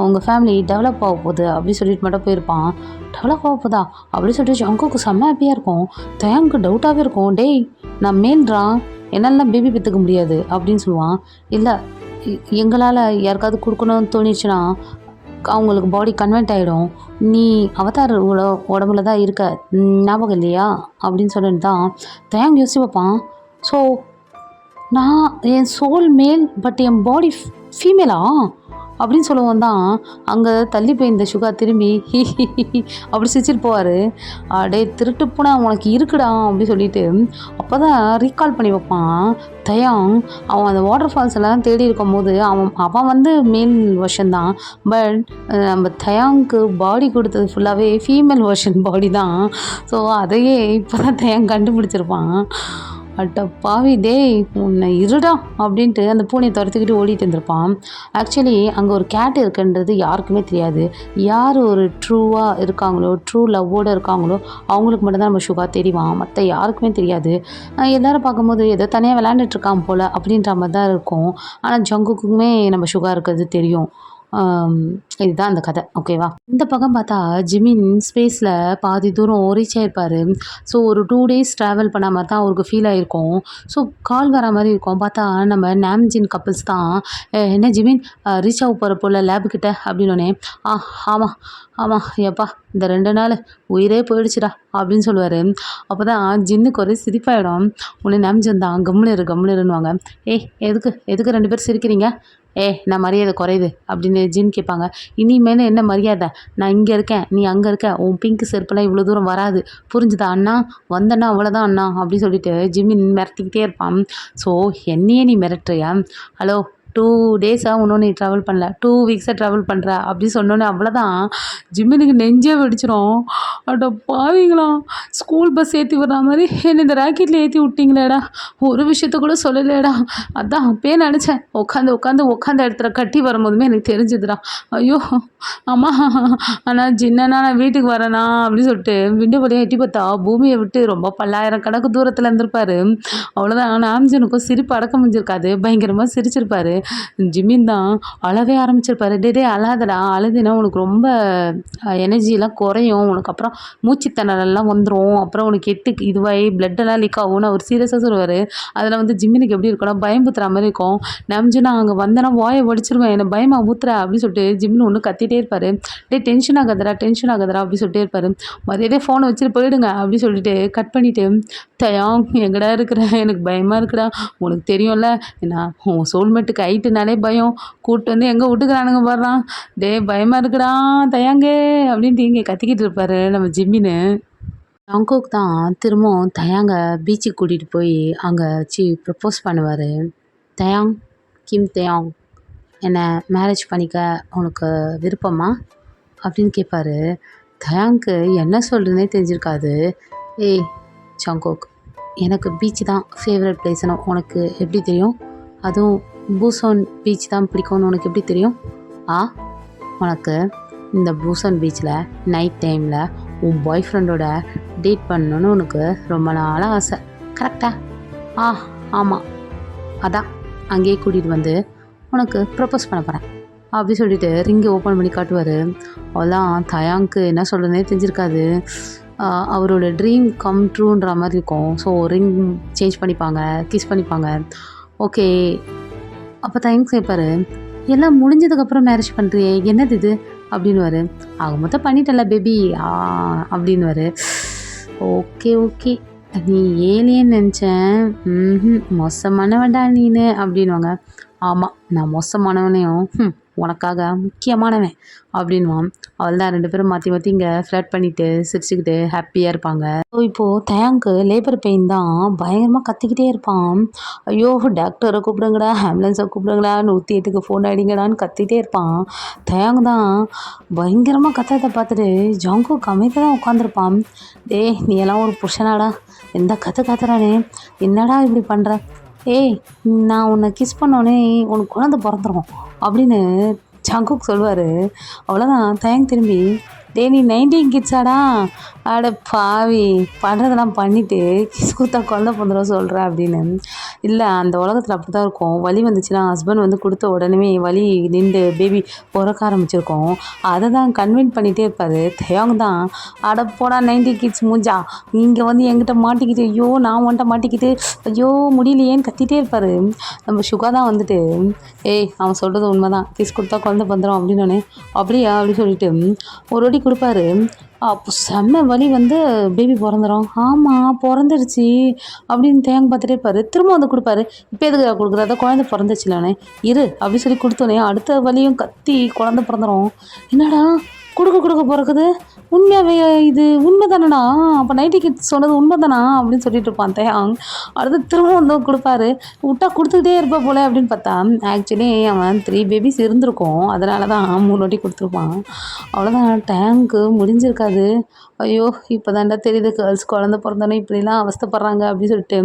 உங்கள் ஃபேமிலி டெவலப் ஆக போகுது அப்படி சொல்லிட்டு மட்டும் போயிருப்பான். டெவலப் ஆக போதா அப்படி சொல்லிட்டு ஜங்குக்கு செம்ம ஹாப்பியாக இருக்கும். தயாங்க்கு டவுட்டாகவே இருக்கும், டேய் நான் மேல்றா, என்னாலாம் பேபி பெற்றுக்க முடியாது அப்படின்னு சொல்லுவான். இல்லை எங்களால் யாருக்காவது கொடுக்கணும்னு தோணிச்சுன்னா அவங்களுக்கு பாடி கன்வெர்ட் ஆகிடும், நீ அவதார் உடம்புல தான் இருக்க, ஞாபகம் இல்லையா அப்படின்னு சொல்லிட்டு தான் தயாங் யோசிச்சு வைப்பான். ஸோ நான் என் சோல் மேல் பட் என் பாடி ஃபீமேலா அப்படின்னு சொல்லுவோம் தான் அங்கே தள்ளி போய் இந்த சுகா திரும்பி அப்படி சிரிச்சிட்டு போவார். டே திருட்டு போனால் உனக்கு இருக்குடா அப்படி சொல்லிட்டு அப்போ தான் ரீகால் பண்ணி வைப்பான் தயாங். அவன் அந்த வாட்டர் ஃபால்ஸ் எல்லாம் தேடி இருக்கும் போது அவன் வந்து மேல் வெர்ஷன் தான், பட் நம்ம தயாங்க்கு பாடி கொடுத்தது ஃபுல்லாகவே ஃபீமேல் வெர்ஷன் பாடி தான். ஸோ அதையே இப்போ தான் தயாங் கண்டுபிடிச்சிருப்பான். அட்ட பாவி டேய் உன்னை இருடா அப்படின்ட்டு அந்த பூனையை துரத்துக்கிட்டு ஓடிட்டு இருந்திருப்பான். ஆக்சுவலி அங்கே ஒரு கேட் இருக்குன்றது யாருக்குமே தெரியாது. யார் ஒரு ட்ரூவாக இருக்காங்களோ, ட்ரூ லவ்வோடு இருக்காங்களோ அவங்களுக்கு மட்டும்தான் நம்ம சுகா தெரிவான், மற்ற யாருக்குமே தெரியாது. எல்லோரும் பார்க்கும்போது ஏதோ தனியாக விளையாண்டுட்ருக்கான் போல் அப்படின்ற மாதிரி தான் இருக்கும். ஆனால் ஜங்குக்குமே நம்ம சுகா இருக்கிறது தெரியும். இதுதான் அந்த கதை, ஓகேவா. இந்த பக்கம் பார்த்தா ஜிமின் ஸ்பேஸில் பாதி தூரம் ரீச் ஆகிருப்பார். ஸோ ஒரு 2 days ட்ராவல் பண்ண மாதிரி தான் அவருக்கு ஃபீல் ஆகிருக்கும். ஸோ கால் வர மாதிரி இருக்கும். பார்த்தா நம்ம நாம்ஜின் கப்பிள்ஸ் தான், என்ன ஜிமின் ரீச் ஆக போகிற போல் லேபுக்கிட்ட அப்படின்னோடனே ஆமாம் ஆமாம் எப்பா இந்த 2 நாள் உயிரே போயிடுச்சுடா அப்படின்னு சொல்லுவார். அப்போ தான் ஜின்னுக்கு ஒரே சிரிப்பாயிடும். உடனே நாம்ஜின் தான் கம்முனிருன்னுவாங்க. எதுக்கு 2 பேர் சிரிக்கிறீங்க, நான் மரியாதை குறையுது அப்படின்னு ஜின் கேட்பாங்க. இனிமேல் என்ன மரியாதை, நான் இங்கே இருக்கேன் நீ அங்கே இருக்க, உன் பிங்க் செருப்பெல்லாம் இவ்வளோ தூரம் வராது புரிஞ்சுதா அண்ணா, வந்தண்ணா அவ்வளோதான் அண்ணா அப்படின்னு சொல்லிட்டு ஜிமின் மிரட்டிக்கிட்டே இருப்பான். ஸோ என்னையே நீ மிரட்டுறியா, ஹலோ 2 days-ஆக இன்னும் நீ ட்ராவல் பண்ணல, 2 weeks-ஆக ட்ராவல் பண்ணுற அப்படின்னு சொன்னோன்னே அவ்வளோதான் ஜிம்மினுக்கு நெஞ்சே வெடிச்சிரும். அட பாவீங்களா, ஸ்கூல் பஸ் ஏற்றி விடுற மாதிரி என்னை இந்த ராக்கெட்டில் ஏற்றி விட்டிங்களேடா, ஒரு விஷயத்த கூட சொல்லலையேடா, அதான் அப்பயே நினச்சேன், உட்காந்து இடத்துல கட்டி வரும்போதுமே எனக்கு தெரிஞ்சுதுடா. ஐயோ ஆமாம், ஆனால் ஜின்னனா நான் வீட்டுக்கு வரேனா அப்படின்னு சொல்லிட்டு விண்டோ வழியாக எட்டி பார்த்தா பூமியை விட்டு ரொம்ப 10,000 கணக்கு தூரத்தில் இருந்திருப்பார். அவ்வளோதான் நாம்ஜனுக்கும் சிரிப்பு அடக்க முடிஞ்சிருக்காது, பயங்கரமாக சிரிச்சிருப்பார். ஜிமின் தான் அழவே ஆரம்பிச்சிருப்பாரு. டே அழாதடா, அழுதுனா உனக்கு ரொம்ப எனர்ஜிலாம் குறையும், உனக்கு அப்புறம் மூச்சுத்திணறல்லாம் வந்துடும், அப்புறம் உனக்கு இதுவாகி பிளட்டெல்லாம் லீக் ஆகும்னு அவர் சீரியஸாக சொல்லுவார். அதில் வந்து ஜிம்மினுக்கு எப்படி இருக்கும்னா பயம்புத்துற மாதிரி இருக்கும். நாம்ஜனா அங்கே வந்தேன்னா வாயை வடிச்சிருவேன், என்னை பயமாக ஊத்துற அப்படின்னு சொல்லிட்டு ஜிம்மின் ஒன்று கத்திட்டே இருப்பார். டென்ஷன் ஆகாதடா அப்படின்னு சொல்லிட்டே இருப்பார். மரியாதையே ஃபோனை வச்சுட்டு போயிடுங்க அப்படின்னு சொல்லிட்டு கட் பண்ணிவிட்டு தயாங் எங்கடா இருக்கிற, எனக்கு பயமாக இருக்குடா, உனக்கு தெரியும்ல நான் உன் சோல்மேட்டுக்கு ஹைட்டுனாலே பயம், கூப்பிட்டு வந்து எங்கே விட்டுக்கிறானுங்க பாடுறான், பயமாக இருக்குடா தயாங்கே அப்படின்ட்டு இங்கே கத்திக்கிட்டு இருப்பார் நம்ம ஜிம்மின்னு. ஜங்குக் தான் திரும்பவும் தயாங்க பீச்சுக்கு கூட்டிகிட்டு போய் அங்கே வச்சு ப்ரப்போஸ் பண்ணுவார். தயாங், கிம் தயாங் என்னை மேரேஜ் பண்ணிக்க உனக்கு விருப்பமா அப்படின்னு கேட்பாரு. தயாங்க்கு என்ன சொல்கிறதுனே தெரிஞ்சிருக்காது. ஜங்குக், எனக்கு பீச் தான் ஃபேவரட் பிளேஸ்னு உனக்கு எப்படி தெரியும், அதுவும் பூசோன் பீச் தான் பிடிக்கும்னு உனக்கு எப்படி தெரியும், உனக்கு இந்த பூசோன் பீச்சில் நைட் டைமில் உன் பாய் ஃப்ரெண்டோட டேட் பண்ணணுன்னு உனக்கு ரொம்ப நாளாக ஆசை, கரெக்டா? ஆமாம், அதான் அங்கேயே கூட்டிகிட்டு வந்து உனக்கு ப்ரப்போஸ் பண்ண போகிறேன் அப்படி சொல்லிட்டு ரிங்கை ஓப்பன் பண்ணி காட்டுவார். அவ்வளோதான் தயாங்க்கு என்ன சொல்கிறதுனே தெரிஞ்சிருக்காது. அவரோட ட்ரீம் கம் ட்ரூன்ற மாதிரி இருக்கும். ஸோ ரிங் சேஞ்ச் பண்ணிப்பாங்க, கிஸ் பண்ணிப்பாங்க. ஓகே, அப்போ தேங்க்ஸ் கேட்பாரு. எல்லாம் முடிஞ்சதுக்கப்புறம் மேரேஜ் பண்ணுறியே என்னது இது அப்படின்னுவார். ஆக மொத்தம் பண்ணிட்டல பேபி அப்படின்னுவார். ஓகே நீ ஏலியன்னு நினச்சேன், மோசமானவன்டா நீனு அப்படின்வாங்க. ஆமாம் நான் மோசமானவனையும் உனக்காக முக்கியமானவன் அப்படின்வான். அவள் தான் 2 பேரும் மாற்றி மாற்றி இங்கே ஃப்ளட் பண்ணிட்டு சிரிச்சுக்கிட்டு ஹாப்பியாக இருப்பாங்க. ஸோ இப்போது தயாங்க்கு லேபர் பெயின் தான் பயங்கரமாக கத்திக்கிட்டே இருப்பான். ஐயோ டாக்டரை கூப்பிடுங்கடா, ஆம்புலன்ஸை கூப்பிடுங்கடா, 108க்கு ஃபோன் அடிங்கடான்னு கத்திட்டே இருப்பான். தயாங் தான் பயங்கரமாக கத்தத்தை பார்த்துட்டு ஜங்குக் அமைதியாக தான் உட்காந்துருப்பான். டேய் நீ எல்லாம் ஒரு புருஷனாடா, எந்த கத்துறானே, என்னடா இப்படி பண்ணுற? ஏய் நான் உன்னை கிஸ் பண்ணோன்னே உனக்கு குழந்தை பிறந்துரும் அப்படின்னு ஜங்குக் சொல்லுவார். அவ்வளோதான் தயங் திரும்பி, டே நீ 19 கிட்ஸாடா, அட பாவி பண்ணுறதெல்லாம் பண்ணிவிட்டு கிஸ் கொடுத்தா குழந்தை பிறந்துரும் சொல்கிற அப்படின்னு. இல்லை அந்த உலகத்தில் அப்படி தான் இருக்கும். வலி வந்துச்சுன்னா ஹஸ்பண்ட் வந்து கொடுத்த உடனே வலி நின்று பேபி பிறக்க ஆரம்பிச்சிருக்கோம். அதை தான் கன்வின்ஸ் பண்ணிகிட்டே இருப்பார். தயாங் தான் அட போடா 90 கிட்ஸ் மூஞ்சா, இங்கே வந்து என்கிட்ட மாட்டிக்கிட்டு, ஐயோ நான் உன்ட்ட மாட்டிக்கிட்டு ஐயோ முடியலையேன்னு கத்திட்டே இருப்பார். நம்ம சுகா தான் வந்துட்டு, ஏய் அவன் சொல்கிறது உண்மை தான், கிஸ் கொடுத்தா குழந்தை பிறந்துரும் அப்படின்னு. அப்படியா அப்படி சொல்லிட்டு ஒரு வாட்டி கொடுப்பாரு. அப்போ செம்ம வலி வந்து பேபி பிறந்துடும். ஆமாம் பிறந்துருச்சு அப்படின்னு தேங்க பார்த்துட்டே இருப்பார். திரும்ப வந்து கொடுப்பாரு. இப்போ எதுக்கு கொடுக்குறத, குழந்தை பிறந்துச்சுலானே இரு அப்படி சொல்லி கொடுத்தோன்னே அடுத்த வலியும் கத்தி குழந்தை பிறந்துடும். என்னடா கொடுக்க பிறக்குது, உண்மையாகவே இது உண்மை தானடா, அப்போ 90 கிட்ஸ் சொன்னது உண்மை தானா அப்படின்னு சொல்லிட்டு இருப்பான் தயாங். அடுத்து திரும்ப வந்து கொடுப்பாரு. விட்டா கொடுத்துக்கிட்டே இருப்பா போல அப்படின்னு பார்த்தா ஆக்சுவலி அவன் 3 பேபிஸ் இருந்திருக்கும், அதனால தான் 3 வாட்டி கொடுத்துருப்பான். அவ்வளோதான் டேங்க்கு முடிஞ்சிருக்காது. ஐயோ இப்போ தாண்டா தெரியுது கேர்ள்ஸ் குழந்தை பிறந்தோன்னே இப்படிலாம் அவஸ்தைப்படுறாங்க அப்படின்னு சொல்லிட்டு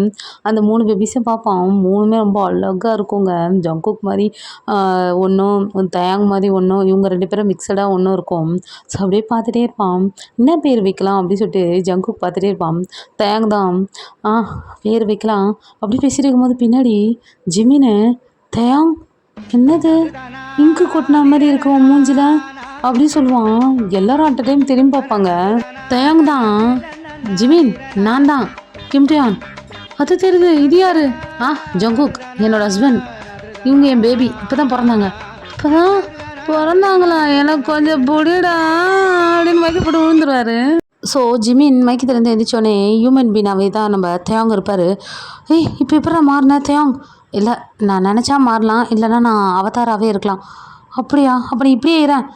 அந்த 3 பேபிஸையும் பார்ப்பான். 3மே ரொம்ப அழகாக இருக்குங்க. ஜங்குக் மாதிரி ஒன்றும் தயாங் மாதிரி ஒன்றும், இவங்க 2 பேரும் மிக்சடாக ஒன்றும் இருக்கும். ஸோ அப்படியே பார்த்துட்டே இருப்பான். என்ன பேர் வைக்கலாம் அப்படின்னு சொல்லிட்டு ஜங்குக் பார்த்துட்டே இருப்பான். தயாங் தான் பேர் வைக்கலாம் அப்படி பேசிட்டு இருக்கும்போது பின்னாடி ஜிமின்னு, தயாங் என்னது இங்கு கொட்டின மாதிரி இருக்கும் மூஞ்சில அப்படி சொல்லுவான். எல்லாரும் அட் டைம் திரும்பி பார்ப்பாங்க. தயாங் தான், ஜிமின் நான் தான் கிம்டியான், அது தெரியுது, இது யாரு? ஜங்குக் என்னோட ஹஸ்பண்ட், இவங்க என் பேபி இப்போ தான் பிறந்தாங்க. இப்போதான் பிறந்தாங்களா, எனக்கு கொஞ்சம் பொடிடா அப்படின்னு மயக்கப்பட்டு விழுந்துருவாரு. ஸோ ஜிமின் மயக்கத்துலேருந்து எழுந்திரிச்சோடனே ஹியூமன் பீனாவே தான் நம்ம தயாங் இருப்பார். ஏய் இப்போ எப்படா மாறின தயாங்? இல்லை நான் நினச்சா மாறலாம், இல்லைன்னா நான் அவதாராகவே இருக்கலாம். அப்படியா, அப்படி இப்படியே இருறேன்.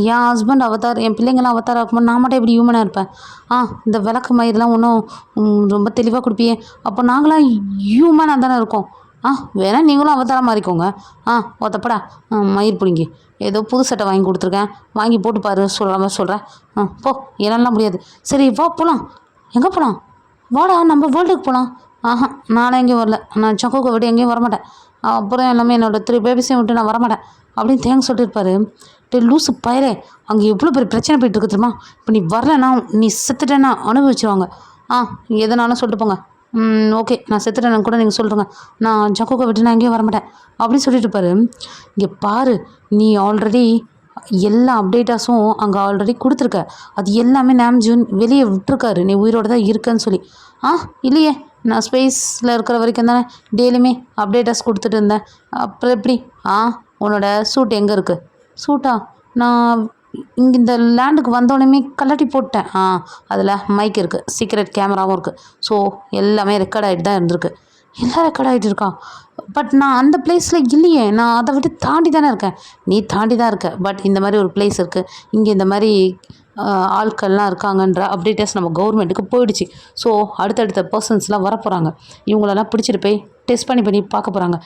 என் ஹஸ்பண்ட் அவதார், என் பிள்ளைங்களாம் அவதாராக இருக்கும்போது நான் மட்டும் எப்படி ஹியூமனாக இருப்பேன்? இந்த விளக்கு மயிரெலாம் ஒன்றும் ரொம்ப தெளிவாக கொடுப்பியே, அப்போ நாங்களாம் ஹியூமனாக தானே இருக்கோம். வேணா நீங்களும் அவதாரம் மாறிக்கோங்க. ஒத்தப்படா மயிர் பிடிங்கி, ஏதோ புது சட்டை வாங்கி கொடுத்துருக்கேன், வாங்கி போட்டு பாரு சொல்கிறேன். போ என்னாலாம் முடியாது. சரி வா போகலாம். எங்கே போகலாம்? வாடா நம்ம வேர்ல்டுக்கு போகலாம். நானும் எங்கேயும் வரல, நான் ஜங்குக்கை விட்டு எங்கேயும் வரமாட்டேன். அப்புறம் எல்லாமே என்னோடய 3 பேபிஸையும் விட்டு நான் வரமாட்டேன் அப்படின்னு தேங்க சொல்லிட்டு இருப்பாரு. லூசு பயரே, அங்கே எவ்வளோ பெரிய பிரச்சனை போயிட்டு இருக்கு தெரியுமா? இப்போ நீ வரலன்னா நீ செத்துட்டேன்னா அனுபவிச்சிருவாங்க. எதனாலும் சொல்லிட்டு போங்க. ஓகே நான் செத்துட்டேன்னு கூட நீங்கள் சொல்லுங்க, நான் ஜங்குக்கை விட்டு நான் எங்கேயும் வரமாட்டேன் அப்படின்னு சொல்லிட்டு இருப்பாரு. இங்கே பாரு, நீ ஆல்ரெடி எல்லா அப்டேட்டாஸும் அங்கே ஆல்ரெடி கொடுத்துருக்க, அது எல்லாமே நாம்ஜூன் வெளியே விட்டுருக்காரு நீ உயிரோடு தான் இருக்கன்னு சொல்லி. இல்லையே, நான் ஸ்பேஸில் இருக்கிற வரைக்கும் தானே டெய்லியுமே அப்டேட்டாஸ் கொடுத்துட்டு இருந்தேன். அப்புறம் எப்படி? உன்னோட சூட் எங்கே இருக்குது? சூட்டா நான் இங்கே இந்த லேண்டுக்கு வந்தோடனே கலட்டி போட்டேன். அதில் மைக் இருக்குது, சீக்ரெட் கேமராவும் இருக்குது. ஸோ எல்லாமே ரெக்கார்ட் ஆகிட்டு தான் இருந்திருக்கு. எல்லாம் ரெக்கார்ட் ஆகிட்டு இருக்கா? பட் நான் அந்த பிளேஸில் இல்லையே, நான் அதை விட்டு தாண்டி தானே இருக்கேன். நீ தாண்டி தான் இருக்க, பட் இந்த மாதிரி ஒரு பிளேஸ் இருக்குது, இங்கே இந்த மாதிரி ஆட்கள்லாம் இருக்காங்கன்ற அப்டேட்டஸ் நம்ம கவர்மெண்ட்டுக்கு போயிடுச்சு. ஸோ அடுத்தடுத்த பர்சன்ஸ்லாம் வரப்போகிறாங்க, இவங்களெல்லாம் பிடிச்சிட்டு போய் டெஸ்ட் பண்ணி பார்க்க போகிறாங்க.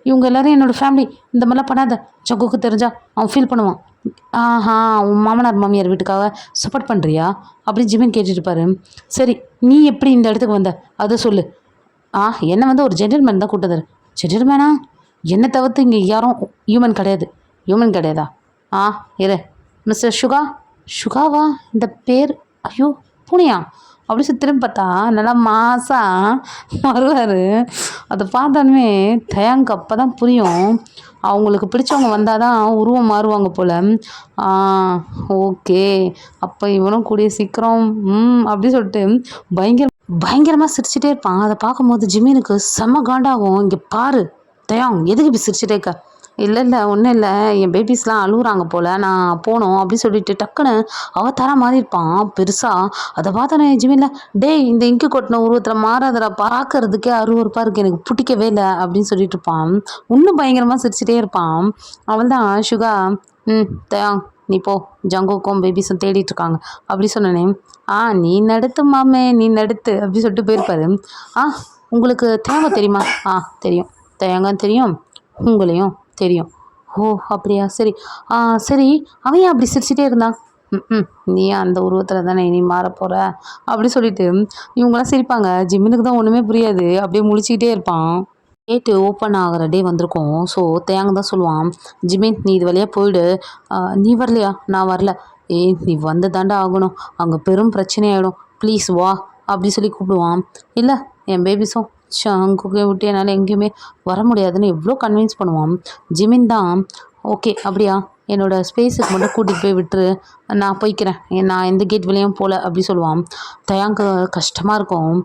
இவங்க எல்லோரும் என்னோடய ஃபேமிலி, இந்த மாதிரிலாம் பண்ணாத, ஜங்குக்கு தெரிஞ்சா அவன் ஃபீல் பண்ணுவான். உன் மாமனார் மாமியார் வீட்டுக்காக சப்போர்ட் பண்ணுறியா அப்படின்னு ஜிமின் கேட்டுருப்பாரு. சரி நீ எப்படி இந்த இடத்துக்கு வந்த அதை சொல்லு. என்னை வந்து ஒரு ஜென்டில்மேன் தான் கூட்டது. ஜென்டில்மேனா? என்னை தவிர்த்து இங்கே யாரும் ஹியூமன் கிடையாது. ஹியூமன் கிடையாதா? இரு மிஸ்டர் சுகாவா இந்த பேர்? ஐயோ பூனையா அப்படி சொல்லி திரும்பி பார்த்தா நல்லா மாசாக வருவார். அதை பார்த்தாலுமே தயாங்க் அப்போ தான் புரியும், அவங்களுக்கு பிடிச்சவங்க வந்தால் தான் உருவம் மாறுவாங்க போல். ஓகே அப்போ இவனும் கூடிய சீக்கிரம் அப்படி சொல்லிட்டு பயங்கரமாக சிரிச்சிட்டே இருப்பான். அதை பார்க்கும்போது ஜிமினுக்கு செம்ம காண்டாகும். இங்கே பாரு தயாங், எதுக்கு இப்படி சிரிச்சிட்டே இருக்க? இல்லை இல்லை ஒன்றும் இல்லை, என் பேபிஸ்லாம் அழுகுறாங்க போல், நான் போகணும் அப்படி சொல்லிட்டு டக்குன்னு அவதாரா மாறியிருப்பான் பெருசாக. அதை பார்த்தோன்னே ஜிமின்ல, டேய் இந்த இங்கு கொட்டின உருவத்தில் மாறாதடா, பார்க்கறதுக்கே அருவருப்பாக இருக்குது, எனக்கு பிடிக்கவே இல்லை அப்படின்னு சொல்லிட்டு இருப்பான். இன்னும் பயங்கரமாக சிரிச்சிட்டே இருப்பான். அவள் தான் சுகா, தயாங் நீ போ, ஜங்குக்கும் பேபிஸும் தேடிட்டு இருக்காங்க அப்படி சொன்னனே. நீ நடுத்து மாமே, நீ நடுத்து அப்படி சொல்லிட்டு போயிருப்பாரு. உங்களுக்கு தேவை தெரியுமா? தெரியும். தயாங்க தெரியும், உங்களையும் தெரியும். ஓ அப்படியா, சரி. சரி, அவன் ஏன் அப்படி சிரிச்சிட்டே இருந்தான்? நீ அந்த உருவத்தில் தானே நீ மாறப்போகிற அப்படி சொல்லிட்டு இவங்களாம் சிரிப்பாங்க. ஜிம்மினுக்கு தான் ஒன்றுமே புரியாது, அப்படியே முழிச்சிக்கிட்டே இருப்பான். கேட்டு ஓப்பன் ஆகிற டே வந்திருக்கோம். ஸோ தேங்க தான் சொல்லுவான், ஜிமின் நீ இது வழியாக போயிடு. நீ வரலையா? நான் வரல. நீ வந்து தாண்டா ஆகணும், அங்கே பெரும் பிரச்சனையாயிடும், ப்ளீஸ் வா அப்படி சொல்லி கூப்பிடுவான். இல்லை என் பேபிஸும் அங்கே விட்டு என்னால் எங்கேயுமே வர முடியாதுன்னு எவ்வளோ கன்வின்ஸ் பண்ணுவான். ஜிமின் தான் ஓகே அப்படியா, என்னோடய ஸ்பேஸுக்கு மட்டும் கூட்டிகிட்டு போய் விட்டுரு, நான் போய்க்கிறேன், நான் எந்த கேட் வழியும் போகல அப்படி சொல்லுவான். தயாங்க கஷ்டமாக இருக்கும்,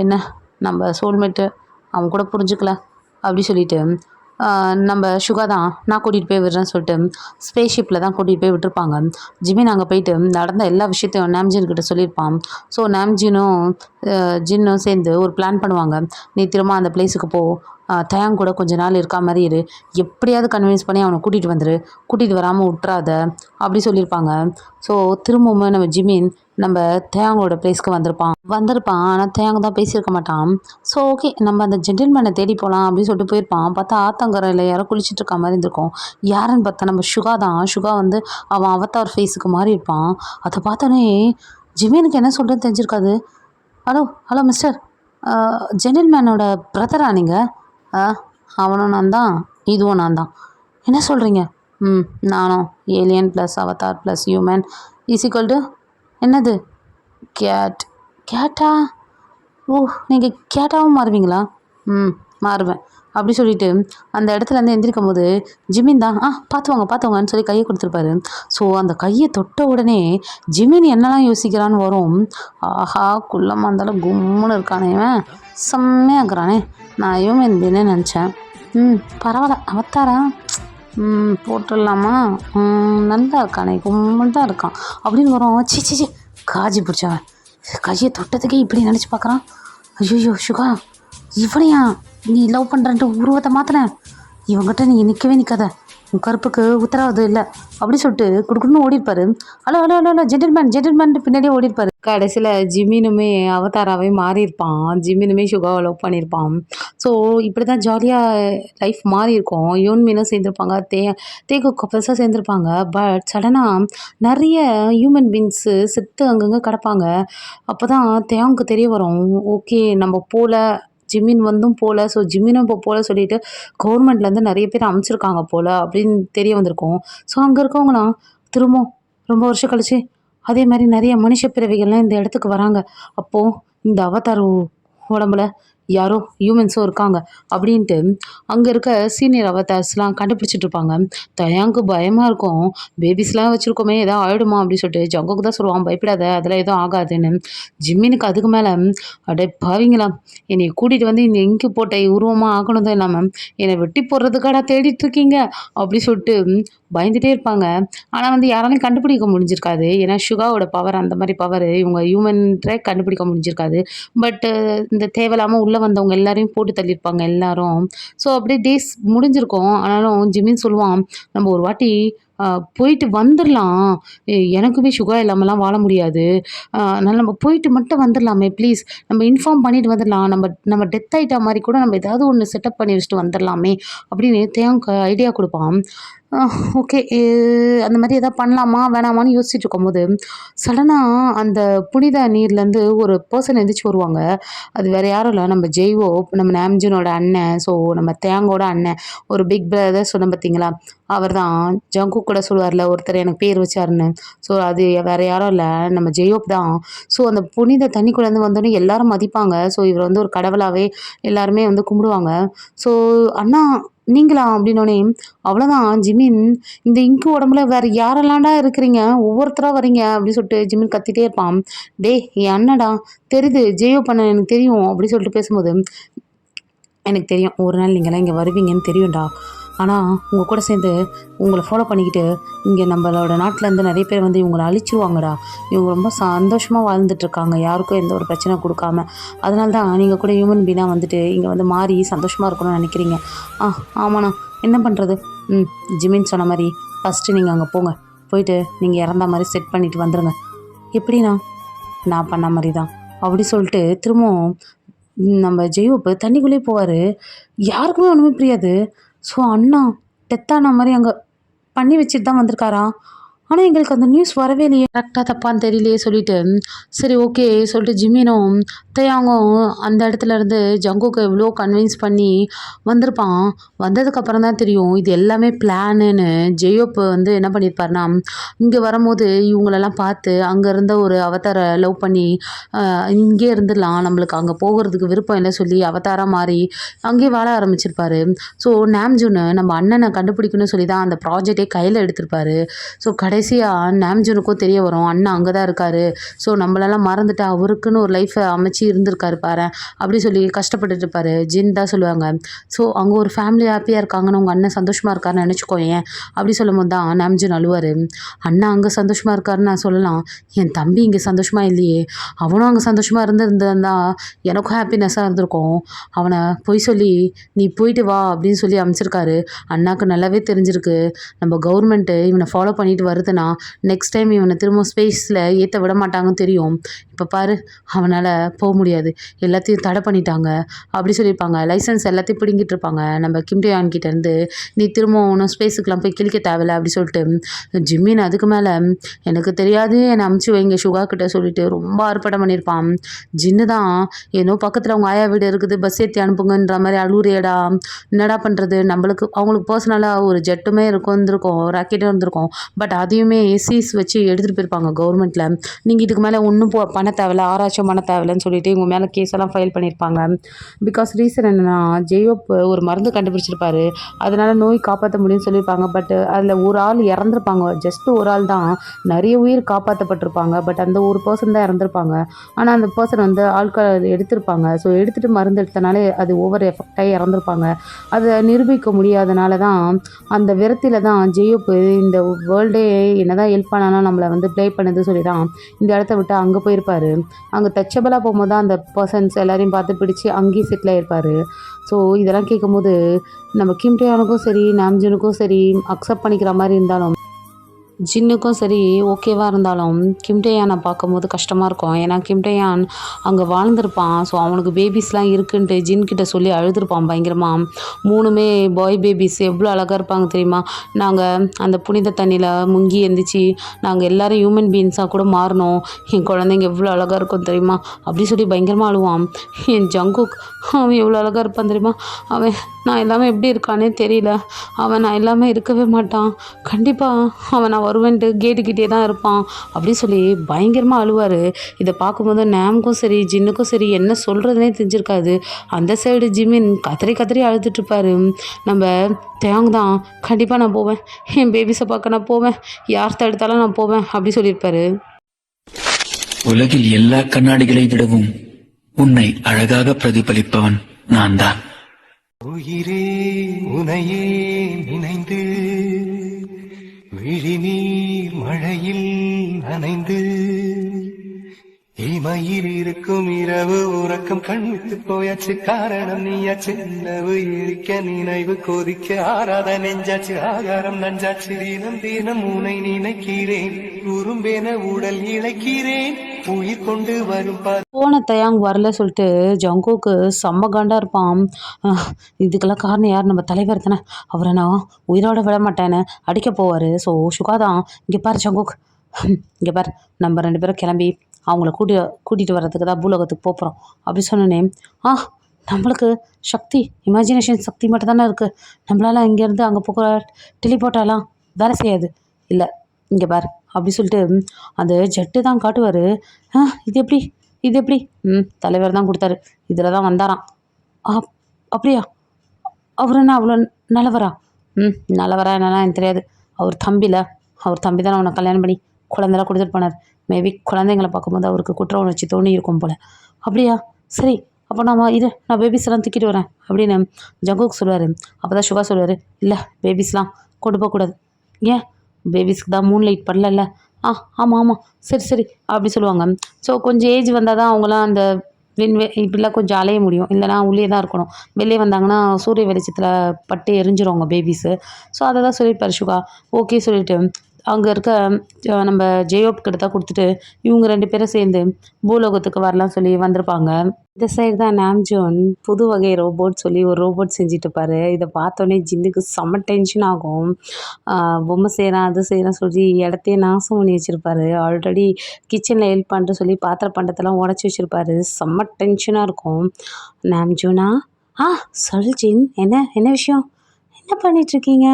என்ன நம்ம சோல்மேட்டு அவன் கூட புரிஞ்சுக்கல அப்படி சொல்லிட்டு நம்ம சுகா தான் நான் கூட்டிகிட்டு போய் விடுறேன்னு சொல்லிட்டு ஸ்பேஸ்ஷிப்பில் தான் கூட்டிகிட்டு போய் விட்டுருப்பாங்க. ஜிமின் அங்கே போயிட்டு நடந்த எல்லா விஷயத்தையும் நாம்ஜின்கிட்ட சொல்லியிருப்பான். ஸோ நாம்ஜினும் ஜின்னும் சேர்ந்து ஒரு பிளான் பண்ணுவாங்க. நீ திரும்ப அந்த பிளேஸுக்கு போ, தயாங் கூட கொஞ்ச நாள் இருக்கா மாதிரி இரு, எப்படியாவது கன்வின்ஸ் பண்ணி அவனை கூட்டிகிட்டு வந்துரு, கூட்டிகிட்டு வராமல் விட்றாத அப்படி சொல்லியிருப்பாங்க. ஸோ திரும்பவும் நம்ம ஜிமின் நம்ம தேயாங்கோட பிளேஸ்க்கு வந்திருப்பான். ஆனால் தேயாங்க தான் பேசியிருக்க மாட்டான். ஸோ ஓகே நம்ம அந்த ஜென்டில்மேனை தேடி போகலாம் அப்படின்னு சொல்லிட்டு போயிருப்பான். பார்த்தா ஆத்தங்கரையில் யாரோ குளிச்சுட்டு இருக்க மாதிரி இருந்திருக்கும். யாருன்னு பார்த்தா நம்ம சுகா தான். சுகா வந்து அவன் அவதார் ஃபேஸுக்கு மாறி இருப்பான். அதை பார்த்தோன்னே ஜிமினுக்கு என்ன சொல்கிறேன்னு தெரிஞ்சிருக்காது. ஹலோ ஹலோ மிஸ்டர், ஜென்டில்மேனோட பிரதரா நீங்கள்? அவனும் நான் தான், இதுவும் நான் தான். என்ன சொல்கிறீங்க? நானும் alien plus Avatar plus human = என்னது கேட்டா? ஓ நீங்கள் கேட்டாவும் மாறுவீங்களா? மாறுவேன் அப்படி சொல்லிட்டு அந்த இடத்துலேருந்து எந்திரிக்கும் போது ஜிமின் தான் பார்த்துவாங்கன்னு சொல்லி கையை கொடுத்துருப்பாரு. ஸோ அந்த கையை தொட்ட உடனே ஜிமின் என்னெல்லாம் யோசிக்கிறான்னு வரும். ஆஹா குள்ளமாக இருந்தாலும் கும்முன்னு இருக்கானே, செம்மையாக இருக்கிறானே, நான் என்ன நினச்சேன். பரவாயில்ல அவத்தாரா, போட்டுடலாமா, நல்லா இருக்கானே, கும்முன்னு தான் இருக்கான் அப்படின்னு வரும். சி காஜி பிடிச்சவன் கையை தொட்டதுக்கே இப்படி நினச்சி பார்க்குறான். ஐயோ சுகா, இவனையா நீ லவ் பண்ணுறன்ட்டு உருவத்தை மாற்றினேன், இவங்ககிட்ட நீ நிற்கவே நிற்காத, உன் கருப்புக்கு உத்தரவாதம் இல்லை அப்படி சொல்லிட்டு குடுக்குன்னு ஓடிருப்பாரு. Hello hello hello hello gentleman பின்னாடியே ஓடிருப்பாரு. கடைசியில் ஜிமினுமே அவதாராகவே மாறியிருப்பான். ஜிமினுமே சுகாவை லவ் பண்ணியிருப்பான். ஸோ இப்படி தான் ஜாலியாக லைஃப் மாறி இருக்கும். யோன்மீனும் சேர்ந்துருப்பாங்க, தேகு கப்பல்ஸாக சேர்ந்துருப்பாங்க. பட் சடனாக நிறைய ஹியூமன் பீங்ஸு செத்து அங்கங்கே கிடப்பாங்க. அப்போ தான் தேங்க்கு தெரிய வரும், ஓகே நம்ம போல ஜிமின் வந்தும் போகல, ஸோ ஜிமினும் இப்போ போகல சொல்லிட்டு கவர்மெண்ட்லேருந்து நிறைய பேர் அனுப்பிச்சிருக்காங்க போல் அப்படின்னு தெரிய வந்திருக்கும். ஸோ அங்கே இருக்கவங்களாம் திரும்ப ரொம்ப வருஷம் கழிச்சு அதே மாதிரி நிறைய மனுஷ பிறவிகள்லாம் இந்த இடத்துக்கு வராங்க. அப்போது இந்த அவதார் உடம்புல யாரோ ஹியூமன்ஸும் இருக்காங்க அப்படின்ட்டு அங்கே இருக்க சீனியர் அவதார்ஸ்லாம் கண்டுபிடிச்சிட்டு இருப்பாங்க. தயாங்கு பயமாக இருக்கும், பேபிஸ்லாம் வச்சுருக்கோமே எதாவது ஆகிடுமா அப்படின்னு சொல்லிட்டு ஜங்குக்கு தான் சொல்லுவான், பயப்படாத அதெல்லாம் எதுவும் ஆகாதுன்னு. ஜிம்மினுக்கு அதுக்கு மேலே அடே பாவீங்களா, என்னை கூட்டிகிட்டு வந்து இந்த இங்கு போட்ட உருவமாக ஆகணும் தான் இல்லாமல் என்னை வெட்டி போடுறதுக்காடா தேடிட்டு இருக்கீங்க அப்படி சொல்லிட்டு பயந்துகிட்டே இருப்பாங்க. ஆனால் வந்து யாராலையும் கண்டுபிடிக்க முடிஞ்சிருக்காது, ஏன்னா சுகாவோட பவர் அந்த மாதிரி பவர், இவங்க ஹியூமன்ன்றே கண்டுபிடிக்க முடிஞ்சிருக்காது. பட்டு இந்த தேவையில்லாமல் உள்ளே வந்தவங்க எல்லாரையும் போட்டு தள்ளியிருப்பாங்க எல்லாரும். ஸோ அப்படியே டேஸ் முடிஞ்சிருக்கும். ஆனாலும் ஜிமின் சொல்லுவான், நம்ம ஒரு வாட்டி போயிட்டு வந்துடலாம், எனக்குமே சுகா இல்லாமலாம் வாழ முடியாது, அதனால் நம்ம போயிட்டு மட்டும் வந்துடலாமே ப்ளீஸ், நம்ம இன்ஃபார்ம் பண்ணிட்டு வந்துடலாம், நம்ம டெத் ஆகிட்டா மாதிரி கூட நம்ம ஏதாவது ஒன்று செட்டப் பண்ணி வச்சுட்டு வந்துடலாமே அப்படின்னு தேங்க் ஐடியா கொடுப்பான். ஓகே அந்த மாதிரி எதாவது பண்ணலாமா வேணாமான்னு யோசிச்சுட்டு இருக்கும்போது சடனாக அந்த புனித நீர்லேருந்து ஒரு பர்சன் எந்திரிச்சு வருவாங்க. அது வேறு யாரும் இல்லை, நம்ம ஜெய்வோ, நம்ம நாம்ஜினோட அண்ணன், ஸோ நம்ம தேங்கோட அண்ணன், ஒரு பிக் பிரதர் சொன்ன பார்த்தீங்களா, அவர் தான் ஜங்கு கூட சொல்லுவார்ல ஒருத்தர் எனக்கு பேர் வச்சாருன்னு. ஸோ அது வேறு யாரும் இல்லை, நம்ம ஜெயோப் தான். ஸோ அந்த புனித தண்ணிக்குள்ளேருந்து வந்தோடனே எல்லாரும் மதிப்பாங்க. ஸோ இவர் வந்து ஒரு கடவுளாகவே எல்லாருமே வந்து கும்பிடுவாங்க. ஸோ அண்ணா நீங்களா அப்படின்னோடனே அவ்வளோதான் ஜிமின், இந்த இங்கு உடம்புல வேறு யாரெல்லாம்டா இருக்கிறீங்க, ஒவ்வொருத்தராக வரீங்க அப்படின்னு சொல்லிட்டு ஜிமின் கத்திட்டே இருப்பான். டே என் அண்ணடா, தெரியுது ஜெயோ பண்ண எனக்கு தெரியும் அப்படி சொல்லிட்டு பேசும்போது, எனக்கு தெரியும் ஒரு நாள் நீங்களாம் இங்கே வருவீங்கன்னு தெரியும்டா, ஆனால் உங்கள் கூட சேர்ந்து உங்களை ஃபாலோ பண்ணிக்கிட்டு இங்கே நம்மளோட நாட்டிலேருந்து நிறைய பேர் வந்து இவங்களை அழிச்சிருவாங்கடா. இவங்க ரொம்ப சந்தோஷமாக வாழ்ந்துட்டுருக்காங்க, யாருக்கும் எந்த ஒரு பிரச்சனை கொடுக்காம. அதனால தான் நீங்கள் கூட ஹியூமன் பீனாக வந்துட்டு இங்கே வந்து மாறி சந்தோஷமாக இருக்கணும்னு நினைக்கிறீங்க. ஆமாண்ணா, என்ன பண்ணுறது? ஜிமின் சொன்ன மாதிரி ஃபஸ்ட்டு நீங்கள் அங்கே போங்க, போயிட்டு நீங்கள் இறந்த மாதிரி செட் பண்ணிவிட்டு வந்துடுங்க. எப்படிண்ணா? நான் பண்ண மாதிரி தான் அப்படி சொல்லிட்டு திரும்பவும் நம்ம ஜெயோப்பு தண்ணிக்குள்ளேயே போவார். யாருக்குமே ஒன்றுமே புரியாது. ஸோ அண்ணா டெத்தான மாதிரி அங்கே பண்ணி வச்சுட்டு தான் வந்திருக்காரா. ஆனால் எங்களுக்கு அந்த நியூஸ் வரவே இல்லையே, கரெக்டாக தப்பான்னு தெரியலையே சொல்லிட்டு சரி ஓகே சொல்லிட்டு ஜிமினும் தயாங்கும் அந்த இடத்துல இருந்து ஜங்குக்கு எவ்வளோ கன்வின்ஸ் பண்ணி வந்திருப்பான். வந்ததுக்கப்புறம் தான் தெரியும் இது எல்லாமே பிளானுன்னு. ஜெயோப்பு வந்து என்ன பண்ணியிருப்பாருனா, இங்கே வரும்போது இவங்களெல்லாம் பார்த்து அங்கே இருந்த ஒரு அவதாரை லவ் பண்ணி இங்கே இருந்துடலாம், நம்மளுக்கு அங்கே போகிறதுக்கு விருப்பம் இல்லை சொல்லி அவதாராக மாறி அங்கேயே வாழ ஆரம்பிச்சிருப்பாரு. ஸோ நாம்ஜூனை நம்ம அண்ணனை கண்டுபிடிக்கணும்னு சொல்லி தான் அந்த ப்ராஜெக்டே கையில் எடுத்திருப்பாரு. ஸோ கடைசியாக நாம்ஜூனுக்கும் தெரிய வரும் அண்ணன் அங்கே தான் இருக்காரு. ஸோ நம்மளெல்லாம் மறந்துட்டு அவருக்குன்னு ஒரு லைஃப்பை அமைச்சு இருந்திருக்காரு பாரு அப்படி சொல்லி கஷ்டப்பட்டுட்டு இருப்பாரு. ஜின் தான் சொல்லுவாங்க, ஸோ அங்கே ஒரு ஃபேமிலி ஹாப்பியாக இருக்காங்கன்னு உங்கள் அண்ணன் சந்தோஷமாக இருக்காருன்னு நினச்சிக்கோ ஏன் அப்படி சொல்லும் போது தான் நாம்ஜூன் அழுவார். அண்ணா அங்கே சந்தோஷமாக இருக்காருன்னு நான் சொல்லலாம், என் தம்பி இங்கே சந்தோஷமாக இல்லையே, அவனும் அங்கே சந்தோஷமாக இருந்திருந்தா எனக்கும் ஹாப்பினஸ்ஸாக இருந்திருக்கும். அவனை பொய் சொல்லி நீ போயிட்டு வா அப்படின்னு சொல்லி அமைச்சிருக்காரு. அண்ணாக்கு நல்லாவே தெரிஞ்சிருக்கு நம்ம கவர்மெண்ட்டு இவனை ஃபாலோ பண்ணிட்டு வருதுன்னா நெக்ஸ்ட் டைம் இவனை திரும்ப ஸ்பேஸில் ஏற்ற விட மாட்டாங்கன்னு தெரியும். இப்போ பாரு அவனால் போக முடியாது, எல்லாத்தையும் தடை பண்ணிட்டாங்க அப்படி சொல்லியிருப்பாங்க. லைசன்ஸ் எல்லாத்தையும் பிடிங்கிட்டு இருப்பாங்க நம்ம கிம்டேயான் கிட்டேருந்து. நீ திரும்ப ஒன்றும் ஸ்பேஸுக்கெலாம் போய் கிழிக்க தேவையில்ல அப்படி சொல்லிட்டு ஜிம்மின் அதுக்கு மேலே எனக்கு தெரியாது என்னை அமுச்சு வைங்க சுகா கிட்ட சொல்லிட்டு ரொம்ப ஆர்ப்பாட்டம் பண்ணியிருப்பான். ஜின்னு தான் ஏதோ பக்கத்தில் அவங்க ஆயா வீடு இருக்குது, பஸ் ஏற்றி அனுப்புங்கன்ற மாதிரி அழுவுறியடா, என்னடா பண்ணுறது, நம்மளுக்கு அவங்களுக்கு பர்சனலாக ஒரு ஜெட்டுமே இருந்திருக்கும், ராக்கெட்டும் இருந்திருக்கும், பட் அதையுமே சீஸ் வச்சு எடுத்துகிட்டு போயிருப்பாங்க கவர்மெண்ட்டில். நீங்கள் இதுக்கு மேலே ஒன்றும் பண்ண தேவையில்ல, ஆராய்ச்சியும் பண்ண தேவையில்லைன்னு சொல்லிட்டு இவங்க மேலே கேஸ் எல்லாம் ஃபைல் பண்ணியிருப்பாங்க. பிகாஸ் ரீசன் என்னென்னா ஜெயோப் ஒரு மருந்து கண்டுபிடிச்சிருப்பாரு, அதனால் நோய் காப்பாற்ற முடியும்னு சொல்லியிருப்பாங்க. பட் அதில் ஒரு ஆள் இறந்துருப்பாங்க, ஜஸ்ட் ஒரு ஆள் தான், நிறைய உயிர் காப்பாற்றப்பட்டிருப்பாங்க. பட் அந்த ஒரு பர்சன் தான் இறந்துருப்பாங்க. ஆனால் அந்த பர்சன் வந்து ஆட்கள் எடுத்திருப்பாங்க. ஸோ எடுத்துகிட்டு மருந்து எடுத்தனாலே அது ஓவர் எஃபெக்டாகி இறந்துருப்பாங்க. அதை நிரூபிக்க முடியாதனால தான் அந்த விரத்தியில் தான் ஜெயோப் இந்த வேர்ல்டே என்ன தான் ஹெல்ப் பண்ணாலும் நம்மளை வந்து ப்ளே பண்ணுது சொல்லி தான் இந்த இடத்த விட்டு அங்கே போயிருப்பார். அங்கே டச்சபிளாக போகும்போது தான் அந்த பர்சன்ஸ் எல்லாரையும் பார்த்து பிடிச்சி அங்கேயே செட்டில் ஆயிருப்பார். ஸோ இதெல்லாம் கேட்கும்போது நம்ம கிம்டேயானுக்கும் சரி நாம்ஜூனுக்கும் சரி அக்செப்ட் பண்ணிக்கிற மாதிரி இருந்தாலும் ஜின்னுக்கும் சரி ஓகேவாக இருந்தாலும் கிம்டேயானை பார்க்கும்போது கஷ்டமாக இருக்கும். ஏன்னா கிம்டேயான் அங்கே வாழ்ந்திருப்பான். ஸோ அவனுக்கு பேபிஸ்லாம் இருக்குன்ட்டு ஜின்கிட்ட சொல்லி அழுதுருப்பான் பயங்கரமாக. 3மே பாய் பேபிஸ் எவ்வளோ அழகாக இருப்பாங்க தெரியுமா. நாங்கள் அந்த புனித தண்ணியில் முங்கி எழுந்திரிச்சி நாங்கள் எல்லோரும் ஹியூமன் பீயிங்ஸாக கூட மாறினோம், என் குழந்தைங்க எவ்வளோ அழகாக இருக்கும் தெரியுமா அப்படி சொல்லி பயங்கரமாக அழுவான். என் ஜங்குக் அவன் எவ்வளோ அழகாக இருப்பான் தெரியுமா, அவன் நான் எல்லாமே எப்படி இருக்கானே தெரியல, அவன் நான் எல்லாமே இருக்கவே மாட்டான், கண்டிப்பாக அவன் நான் வருவேன்ட்டு கேட்டுக்கிட்டே தான் இருப்பான் அப்படி சொல்லி பயங்கரமாக அழுவார். இதை பார்க்கும்போது நாம்க்கும் சரி ஜின்னுக்கும் சரி என்ன சொல்கிறதுனே தெரிஞ்சிருக்காது. அந்த சைடு ஜிமின் கத்திரி அழுதுட்டுருப்பாரு. நம்ம தேங் தான் கண்டிப்பாக நான் போவேன், என் பேபிஸை பார்க்க நான் போவேன், யார் தடுத்தாலும் நான் போவேன் அப்படி சொல்லியிருப்பாரு. உலகில் எல்லா கண்ணாடிகளை விடவும் உன்னை அழகாக பிரதிபலிப்பவன் நான் தான். உயிரே உனையே நினைந்து விழிநீர் மழையில் நனைந்து இமையில் இருக்கும் இரவு உறக்கம் கண்விட்டு போயாச்சு, காரணம் நீயாச்சு, நினைவு எரிக்க நினைவு கொதிக்க ஆறாத நெஞ்சாச்சு, ஆகாரம் நஞ்சாச்சு, தினம் உனை நினைக்கிறேன், உரும்பேன உடல் இழைக்கிறேன், உயிர் கொண்டு வரும் போன தயாங் வரல சொல்லிட்டு ஜங்குக்கு செம்ம காண்டாக இருப்பான். இதுக்கெல்லாம் காரணம் யார், நம்ம தலைவர் தானே, அவரை நான் உயிரோட விட மாட்டேன்னு அடிக்க போவார். ஸோ சுகா தான் இங்கே பாரு ஜங்குக், இங்கே பாரு நம்ம 2 பேரும் கிளம்பி அவங்கள கூட்டிகிட்டு வர்றதுக்கு தான் பூலோகத்துக்கு போகிறோம் அப்படி சொன்னோன்னே, நம்மளுக்கு சக்தி இமேஜினேஷன் சக்தி மட்டும் தானே இருக்குது, நம்மளால இங்கேருந்து அங்கே போகிற டெலிபோர்ட்டாலாம் வேலை செய்யாது, இல்லை இங்கே பார் அப்படி சொல்லிட்டு அந்த ஜெட்டு தான் காட்டுவார். இது எப்படி தலைவர் தான் கொடுத்தாரு, இதில் தான் வந்தாராம். அப்படியா, அவர் என்ன அவ்வளோ நல்லவரா? நல்லவரா என்னெல்லாம் எனக்கு தெரியாது, அவர் தம்பி தானே அவனை கல்யாணம் பண்ணி குழந்தைலாம் கொடுத்துட்டு போனார். மேபி குழந்தைங்களை பார்க்கும்போது அவருக்கு குற்ற உணர்ச்சி தோணி இருக்கும் போல். அப்படியா, சரி அப்போ நான் பேபிஸ்லாம் தூக்கிட்டு வரேன் அப்படின்னு ஜங்குக் சொல்லுவார். அப்போ தான் சுகா சொல்லுவார், இல்லை பேபிஸ்லாம் கொண்டு போகக்கூடாது. ஏன் பேபிஸ்க்கு தான் மூன் லைட் பண்ணலல்ல. ஆமாம் ஆமாம் சரி சரி அப்படி சொல்லுவாங்க. ஸோ கொஞ்சம் ஏஜ் வந்தால் தான் அவங்களாம் அந்த இப்படிலாம் கொஞ்சம் அலைய முடியும். இல்லைனா உள்ளே தான் இருக்கணும். வெளியே வந்தாங்கன்னா சூரிய வெளிச்சத்தில் பட்டு எரிஞ்சிருவாங்க பேபிஸு. ஸோ அதை தான் சொல்லியிருப்பார் சுகா. ஓகே சொல்லிவிட்டு அங்கே இருக்க நம்ம ஜெயோப் கிட்ட தான் கொடுத்துட்டு இவங்க 2 பேரும் சேர்ந்து பூலோகத்துக்கு வரலாம் சொல்லி வந்திருப்பாங்க. இந்த சைடு தான் நாம்ஜோன் புது வகை ரோபோட் சொல்லி ஒரு ரோபோட் செஞ்சுட்டு இருப்பாரு. இதை பார்த்தோன்னே ஜின்னுக்கு செம்ம டென்ஷன் ஆகும். பொம்மை செய்கிறேன் அது செய்கிறேன் சொல்லி இடத்தையே நாசம் பண்ணி வச்சுருப்பாரு. ஆல்ரெடி கிச்சனில் ஹெல்ப் பண்ணிட்டு சொல்லி பாத்திர பண்டத்தெல்லாம் உடச்சி வச்சுருப்பாரு. செம்ம டென்ஷனாக இருக்கும். நாம்ஜோனா சொல் ஜின், என்ன என்ன விஷயம், என்ன பண்ணிகிட்ருக்கீங்க?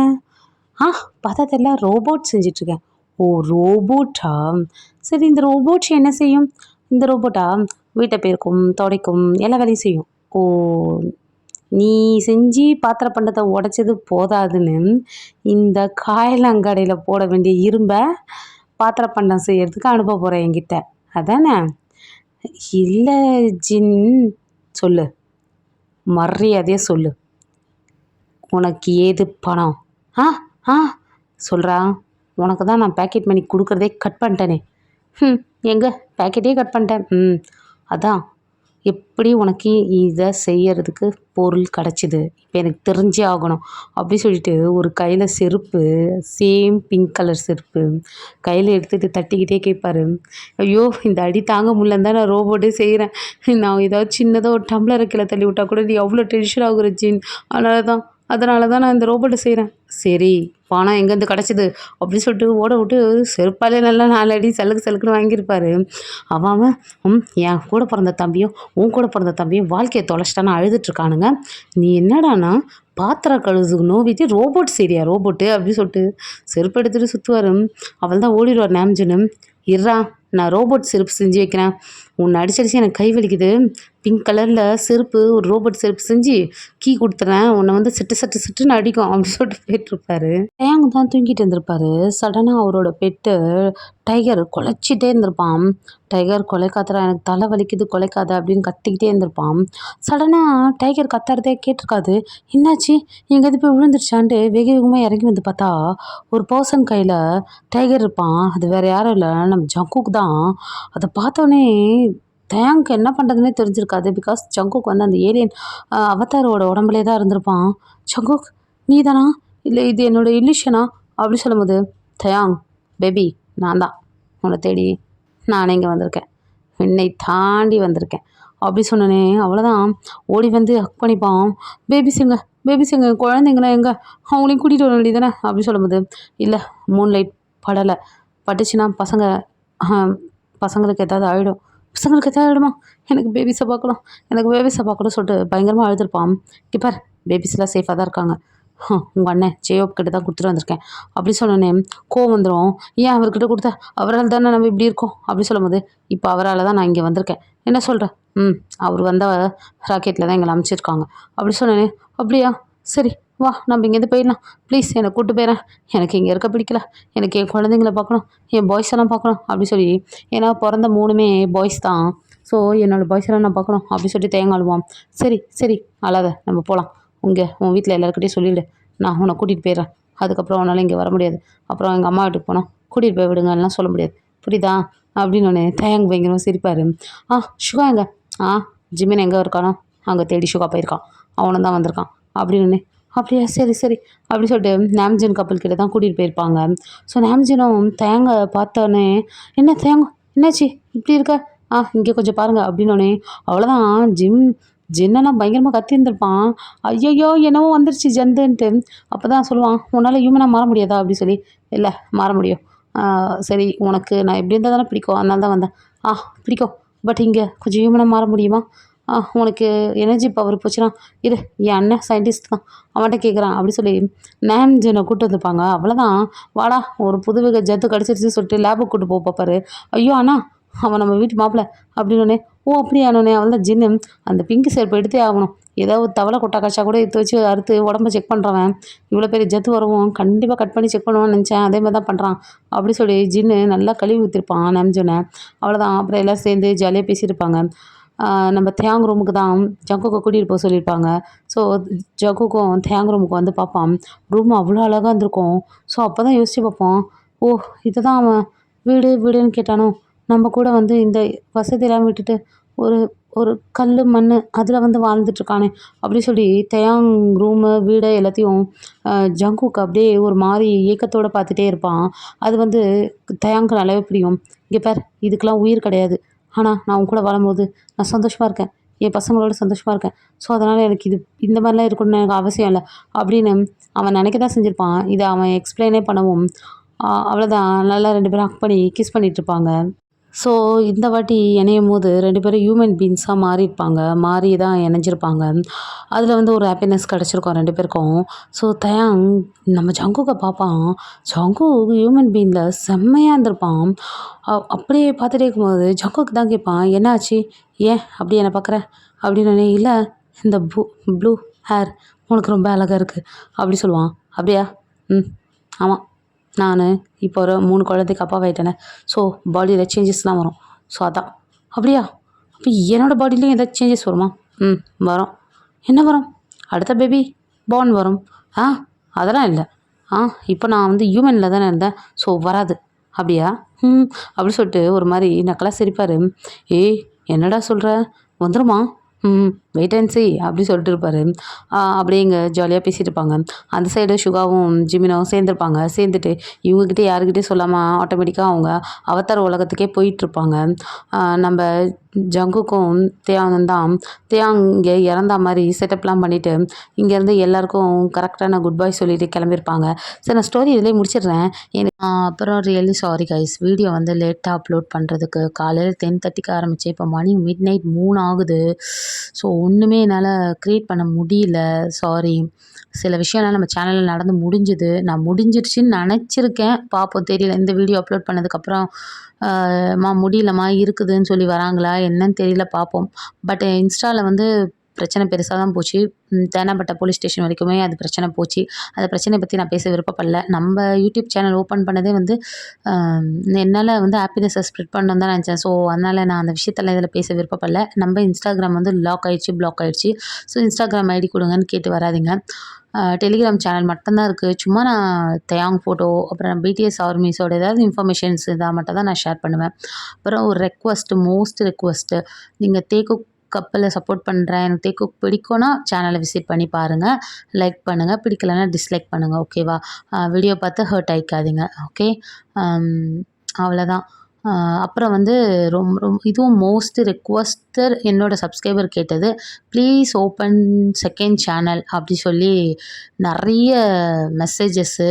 பார்த்தா தெரியல, ரோபோட் செஞ்சிட்ருக்கேன். ஓ ரோபோட்டா, சரி இந்த ரோபோட் என்ன செய்யும்? இந்த ரோபோட்டா வீட்டை பெருக்கும் துடைக்கும் எல்லா வேலையும் செய்யும். ஓ நீ செஞ்சு பாத்திர பண்டத்தை உடைச்சது போதாதுன்னு இந்த காயலாங்கடையில் போட வேண்டிய இரும்பை பாத்திர பண்டம் செய்யறதுக்கு அனுப்ப போகிறேன் என்கிட்ட, அதானே? இல்லை ஜின், சொல்லு மரியாதையாக சொல்லு, உனக்கு ஏது பணம்? ஆ சொல்கிறா, உனக்கு தான் நான் பேக்கெட் மணி கொடுக்குறதே கட் பண்ணிட்டேனே. எங்கே பேக்கெட்டே கட் பண்ணிட்டேன். அதான் எப்படி உனக்கு இதை செய்யறதுக்கு பொருள் கிடச்சிது, இப்போ எனக்கு தெரிஞ்சே ஆகணும் அப்படி சொல்லிட்டு ஒரு கையில் செருப்பு, சேம் பிங்க் கலர் செருப்பு கையில் எடுத்துகிட்டு தட்டிக்கிட்டே கேட்பாரு. ஐயோ இந்த அடி தாங்க முடியலன்னு தான் நான் ரோபோட்டே செய்கிறேன். நான் ஏதாவது சின்னதாக ஒரு டம்ளரை கீழே தள்ளி விட்டால் கூட நீ அவ்வளோ டென்ஷன் ஆகுற ஜின், அதனால தான் நான் இந்த ரோபோட்டை செய்கிறேன். சரி பணம் எங்கேருந்து கிடச்சிது அப்படின்னு சொல்லிட்டு ஓட விட்டு செருப்பாலே நல்லா 4 அடி சலுக்குன்னு வாங்கியிருப்பாரு. அவன் என் கூட பிறந்த தம்பியும் உன் கூட பிறந்த தம்பியும் வாழ்க்கையை தொலைச்சிட்டான்னு அழுதுட்ருக்கானுங்க. நீ என்னடானா பாத்திரம் கழுவுக்கு நோவிட்டு ரோபோட் சரியா ரோபோட்டு அப்படின்னு சொல்லிட்டு செருப்பு எடுத்துகிட்டு சுற்றுவார். அவள் தான் ஓடிடுவார் நாம்ஜனு. இருறா நான் ரோபோட் செருப்பு செஞ்சு வைக்கிறேன், உன்னை அடிச்சடிச்சு எனக்கு கை வலிக்குது, பிங்க் கலரில் செருப்பு ஒரு ரோபோட் செருப்பு செஞ்சு கீ கொடுத்துறேன், உன்னை சட்டுன்னு அடிக்கும் அப்படின்னு சொல்லிட்டு போயிட்டுருப்பாரு. டேங் தான் தூங்கிட்டு இருந்திருப்பாரு. சடனாக அவரோட பெட்டு டைகர் குலைச்சிட்டே இருந்திருப்பான். டைகர் கொலைக்காத்துறா, எனக்கு தலை வலிக்குது கொலைக்காத அப்படின்னு கத்திக்கிட்டே இருந்திருப்பான். சடனாக டைகர் கத்துறதே கேட்டிருக்காது. என்னாச்சு எங்கேயாவது போய் விழுந்துருச்சான்ட்டு வேக வேகமாக இறங்கி வந்து பார்த்தா ஒரு பர்சன் கையில் டைகர் இருப்பான். அது வேறு யாரும் இல்லை, நம்ம ஜங்குக் தான். அதை பார்த்தோன்னே டேங்க் என்ன பண்ணுறதுனே தெரிஞ்சிருக்காது. பிகாஸ் ஜங்குக் வந்து அந்த ஏலியன் அவதாரோட உடம்புலே தான் இருந்திருப்பான். ஜங்குக் நீ தானா, இல்லை இது என்னோட இல்லிஷனா அப்படி சொல்லும்போது, தயாங் பேபி நான் தான் உன்னை தேடி நானே இங்கே வந்திருக்கேன், என்னை தாண்டி வந்திருக்கேன் அப்படி சொன்னனே. அவ்வளோதான் ஓடி வந்து ஹக் பண்ணிப்பான். பேபிஸ் எங்க குழந்தைங்களாம் எங்கே, அவங்களையும் கூட்டிகிட்டு வர வேண்டியதானே அப்படி சொல்லும்போது, இல்லை மூன் லைட் படலை, பட்டுச்சுன்னா பசங்களுக்கு ஏதாவது ஆகிடுமா, எனக்கு பேபிஸை பார்க்கணும் சொல்லிட்டு பயங்கரமாக அழுதுருப்பான். இப்போ பேபிஸ்லாம் சேஃபாக தான் இருக்காங்க, உங்கள் அண்ணன் ஜேயோப் கிட்ட தான் கொடுத்துட்டு வந்திருக்கேன் அப்படி சொன்னோன்னே கோவம் வந்துடும். ஏன் அவர்கிட்ட கொடுத்தா, அவரால் தானே நம்ம இப்படி இருக்கோம் அப்படி சொல்லும்போது, இப்போ அவரால் தான் நான் இங்கே வந்திருக்கேன், என்ன சொல்கிறேன்? அவர் வந்த ராக்கெட்டில் தான் எங்களை அனுப்பிச்சிருக்காங்க அப்படி சொன்னோன்னே, அப்படியா சரி வா நம்ம இங்கேருந்து போயிடலாம், ப்ளீஸ் என்னை கூப்பிட்டு போயிடறேன், எனக்கு இங்கே இருக்க பிடிக்கல, எனக்கு என் குழந்தைங்கள பார்க்கணும், என் பாய்ஸ் எல்லாம் பார்க்கணும் அப்படி சொல்லி, ஏன்னா பிறந்த 3மே பாய்ஸ் தான், ஸோ என்னோடய பாய்ஸ் எல்லாம் நான் பார்க்கணும் அப்படி சொல்லிட்டு தேங்காழுவான். சரி அழாத நம்ம போகலாம், உன் வீட்டில் எல்லாருக்கிட்டையும் சொல்லிவிடு, நான் உன்னை கூட்டிகிட்டு போயிடுறேன், அதுக்கப்புறம் உன்னால் இங்கே வர முடியாது, அப்புறம் எங்கள் அம்மா வீட்டுக்கு போனோம் கூட்டிகிட்டு போய் விடுங்கலாம் சொல்ல முடியாது, புரியுதா அப்படின்னு ஒன்று தயங்கு பயங்கரமாக சிரிப்பார். சுகா எங்க? ஜிமின் எங்கே இருக்கானோ அங்கே தேடி சுகா போயிருக்கான், அவனும் தான் வந்திருக்கான் அப்படின்னு. அப்படியா சரி அப்படி சொல்லிட்டு நாம்ஜன் கப்பல் கிட்ட தான் கூட்டிகிட்டு போயிருப்பாங்க. ஸோ நாம்ஜனும் தேங்க பார்த்தோன்னே, என்ன தேங்கம் என்னாச்சு இப்படி இருக்க, இங்கே கொஞ்சம் பாருங்கள் அப்படின்னோடனே, அவ்வளோதான் ஜின்னெல்லாம் பயங்கரமாக கத்திருந்துருப்பான். ஐயோ என்னவோ வந்துருச்சு ஜந்துன்ட்டு. அப்போ தான் சொல்லுவான், உன்னால் ஹியூமனாக மாற முடியாதா அப்படி சொல்லி. இல்லை மாற முடியும், சரி உனக்கு நான் எப்படி இருந்தால் தானே பிடிக்கும், அதனால தான் வந்தேன். பிடிக்கும், பட் இங்கே கொஞ்சம் ஹியூமனாக மாற முடியுமா? உனக்கு எனர்ஜி பவர் போச்சுன்னா இரு, என் அண்ணன் சயின்டிஸ்ட் தான் அவன்கிட்ட கேட்குறான் அப்படி சொல்லி நாம்ஜனை கூப்பிட்டு வந்துருப்பாங்க. அவ்வளோதான் வாடா ஒரு புதுவகை ஜத்து கிடச்சிருச்சு சொல்லிட்டு லேபுக்கு கூப்பிட்டு பார்ப்பாரு. ஐயோ அண்ணா அவன் நம்ம வீட்டு மாப்பிள்ளை அப்படின்னோடனே, ஓ அப்படியானோடனே அவள் தான் ஜின்னு அந்த பிங்க் சேர்ப்பு எடுத்தே ஆகணும், ஏதோ தவளை கொட்டா காய்ச்சா கூட எடுத்து வச்சு அறுத்து உடம்ப செக் பண்ணுறவன், இவ்வளோ பெரிய ஜத்து வரவும் கண்டிப்பாக கட் பண்ணி செக் பண்ணுவான்னு நினச்சேன், அதே மாதிரி தான் பண்ணுறான் அப்படி சொல்லி ஜின்னு நல்லா கழுவி ஊற்றிருப்பான் நாம்ஜனை. அவ்வளோதான் அப்புறம் எல்லாம் சேர்ந்து ஜாலியாக பேசியிருப்பாங்க. நம்ம தேங் ரூமுக்கு தான் ஜங்குக்கை கூட்டிகிட்டு போக சொல்லியிருப்பாங்க. ஸோ ஜங்குக்கும் தேங் ரூமுக்கு வந்து பார்ப்பான். ரூம் அவ்வளோ அழகாக இருந்திருக்கும். ஸோ அப்போ தான் யோசித்து பார்ப்பான், ஓ இதை தான் அவன் வீடு வீடுன்னு கேட்டானோ, நம்ம கூட வந்து இந்த வசதியெல்லாம் விட்டுட்டு ஒரு ஒரு கல் மண் அதில் வந்து வாழ்ந்துட்டுருக்கானே அப்படி சொல்லி தயாங் ரூமு வீடு எல்லாத்தையும் ஜங்குக்கு அப்படியே ஒரு மாதிரி ஏக்கத்தோடு பார்த்துட்டே இருப்பான். அது வந்து தயாங்க்கு நல்லாவே புரியும். இங்கே பார், இதுக்கெல்லாம் உயிர் கிடையாது. ஆனால் நான் உன் கூட வாழும்போது நான் சந்தோஷமாக இருக்கேன், என் பசங்களோட சந்தோஷமாக இருக்கேன். ஸோ அதனால் எனக்கு இது இந்த மாதிரிலாம் இருக்கணும்னு எனக்கு அவசியம் இல்லை அப்படின்னு அவன் நினைக்க தான் செஞ்சுருப்பான். இதை அவன் எக்ஸ்பிளைனே பண்ணவும் அவ்வளோதான், நல்லா 2 பேரும் ஹக் பண்ணி கிஸ் பண்ணிகிட்ருப்பாங்க. ஸோ இந்த வாட்டி இணையும் போது 2 பேரும் ஹியூமன் பீயிங்ஸாக மாறியிருப்பாங்க, மாறி தான் இணைஞ்சிருப்பாங்க. அதில் வந்து ஒரு ஹாப்பினஸ் கிடச்சிருக்கும் 2 பேருக்கும். ஸோ தயாங் நம்ம ஜங்குக்கை பார்ப்பான். ஜங்கு ஹியூமன் பீயிங்கில் செம்மையாக இருந்திருப்பான். அப்படியே பார்த்துட்டே இருக்கும்போது ஜங்குக்கு தான் கேட்பான், என்ன ஆச்சு, ஏன் அப்படி என்னை பார்க்குற அப்படின்னு. இல்லை, இந்த ப்ளூ ஹேர் உனக்கு ரொம்ப அழகாக இருக்குது அப்படி சொல்லுவான். அப்படியா? ஆமாம், நான் இப்போ ஒரு 3 குழந்தைக்கு அப்பாவாயிட்டேனே. ஸோ பாடியில் சேஞ்சஸ்லாம் வரும். ஸோ அதான். அப்படியா? அப்போ என்னோடய பாடியிலையும் ஏதாச்சும் சேஞ்சஸ் வருமா? வரும். என்ன வரும்? அடுத்த பேபி பார்ன் வரும். அதெல்லாம் இல்லை. இப்போ நான் வந்து ஹியூமனில் தானே இருந்தேன். ஸோ வராது. அப்படியா? அப்படி சொல்லிட்டு ஒரு மாதிரி நக்கலாக சிரிப்பார். ஏய் என்னடா சொல்கிற, வந்துருமா? வெயிட் அண்ட் சி அப்படி சொல்லிட்டு இருப்பார். அப்படியே இங்கே ஜாலியாக பேசிகிட்டு இருப்பாங்க. அந்த சைடு சுகாவும் ஜிமினாவும் சேர்ந்துருப்பாங்க. சேர்ந்துட்டு இவங்ககிட்ட யாருக்கிட்டே சொல்லாமல் ஆட்டோமேட்டிக்காக அவங்க அவதார் உலகத்துக்கே போயிட்டுருப்பாங்க. நம்ம ஜங்குக்கும் தேயாங்கும் தான் தேயாங் இங்கே இறந்தா மாதிரி செட்டப்லாம் பண்ணிவிட்டு இங்கேருந்து எல்லாருக்கும் கரெக்டான குட் பை சொல்லிட்டு கிளம்பியிருப்பாங்க. சரி, நான் ஸ்டோரி இதிலே முடிச்சிடுறேன். அப்புறம் ரியலி சாரி கைஸ், வீடியோ வந்து லேட்டாக அப்லோட் பண்ணுறதுக்கு. காலையில் 10:30க்கு ஆரம்பித்தேன், இப்போ மணி மிட் நைட் 3 ஆகுது. ஸோ ஒன்றுமே என்னால் க்ரியேட் பண்ண முடியல, சாரி. சில விஷயம்லாம் நம்ம சேனலில் நடந்து முடிஞ்சுது. நான் முடிஞ்சிருச்சுன்னு நினச்சிருக்கேன், பார்ப்போம், தெரியல. இந்த வீடியோ அப்லோட் பண்ணதுக்கப்புறம் முடியலம்மா இருக்குதுன்னு சொல்லி வராங்களா என்னன்னு தெரியல, பார்ப்போம். பட் இன்ஸ்டாவில் வந்து பிரச்சனை பெருசாக தான் போச்சு. தேனாம்பேட்டை போலீஸ் ஸ்டேஷன் வரைக்குமே அது பிரச்சனை போச்சு. அந்த பிரச்சனையை பற்றி நான் பேச விருப்பப்படல. நம்ம யூடியூப் சேனல் ஓப்பன் பண்ணதே வந்து என்னால் வந்து ஹாப்பினஸை ஸ்ப்ரெட் பண்ணணுன்னு தான் நினச்சேன். ஸோ அதனால் நான் அந்த விஷயத்தில் இதில் பேச விருப்பப்படல. நம்ம இன்ஸ்டாகிராம் வந்து பிளாக் ஆகிடுச்சு. ஸோ இன்ஸ்டாகிராம் ஐடி கொடுங்கன்னு கேட்டு வராதிங்க. டெலிகிராம் சேனல் மட்டும்தான் இருக்குது. சும்மா நான் தயாங் ஃபோட்டோ, அப்புறம் பிடிஎஸ் ஆர்மிஸோட ஏதாவது இன்ஃபர்மேஷன்ஸ் இதாக மட்டும் தான் நான் ஷேர் பண்ணுவேன். அப்புறம் ஒரு ரெக்வஸ்ட்டு, மோஸ்ட் ரெக்வஸ்ட்டு, நீங்கள் தேக்குக் கப்பலை சப்போர்ட் பண்ணுறேன், எனக்கு தேக்குக் பிடிக்கும்னா சேனலை விசிட் பண்ணி பாருங்கள், லைக் பண்ணுங்கள், பிடிக்கலைன்னா டிஸ்லைக் பண்ணுங்கள், ஓகேவா? வீடியோ பார்த்து ஹர்ட் ஆகிக்காதீங்க, ஓகே? அவ்வளோதான். அப்புறம் வந்து இதுவும் மோஸ்ட் ரெக்வஸ்டர் என்னோடய சப்ஸ்கிரைபர் கேட்டது, ப்ளீஸ் ஓப்பன் செகண்ட் சேனல் அப்படி சொல்லி நிறைய மெசேஜஸ்ஸு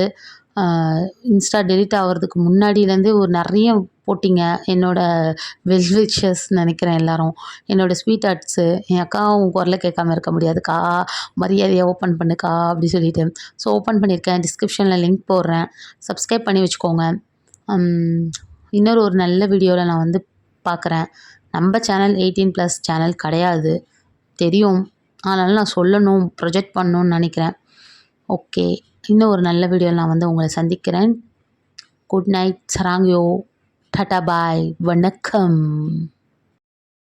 இன்ஸ்டா டெலிட் ஆகிறதுக்கு முன்னாடியிலேருந்தே ஒரு நிறைய போட்டிங்க. என்னோடய விஷஸ் நினைக்கிறேன் எல்லோரும், என்னோடய ஸ்வீட் ஹார்ட்ஸு. என் அக்காவும் குரலை கேட்காம இருக்க முடியாதுக்கா, மரியாதையாக ஓப்பன் பண்ணுக்கா அப்படி சொல்லிவிட்டு. ஸோ ஓப்பன் பண்ணியிருக்கேன், டிஸ்கிரிப்ஷனில் லிங்க் போடுறேன், சப்ஸ்கிரைப் பண்ணி வச்சுக்கோங்க. இன்னொரு ஒரு நல்ல வீடியோவில் நான் வந்து பார்க்குறேன். நம்ம சேனல் 18+ சேனல் கிடையாது தெரியும், அதனால் நான் சொல்லணும், ப்ரொஜெக்ட் பண்ணணும்னு நினைக்கிறேன். ஓகே, இன்னும் ஒரு நல்ல வீடியோவில் நான் வந்து உங்களை சந்திக்கிறேன். குட் நைட், சராங்யோ, டாடா பாய், வணக்கம்.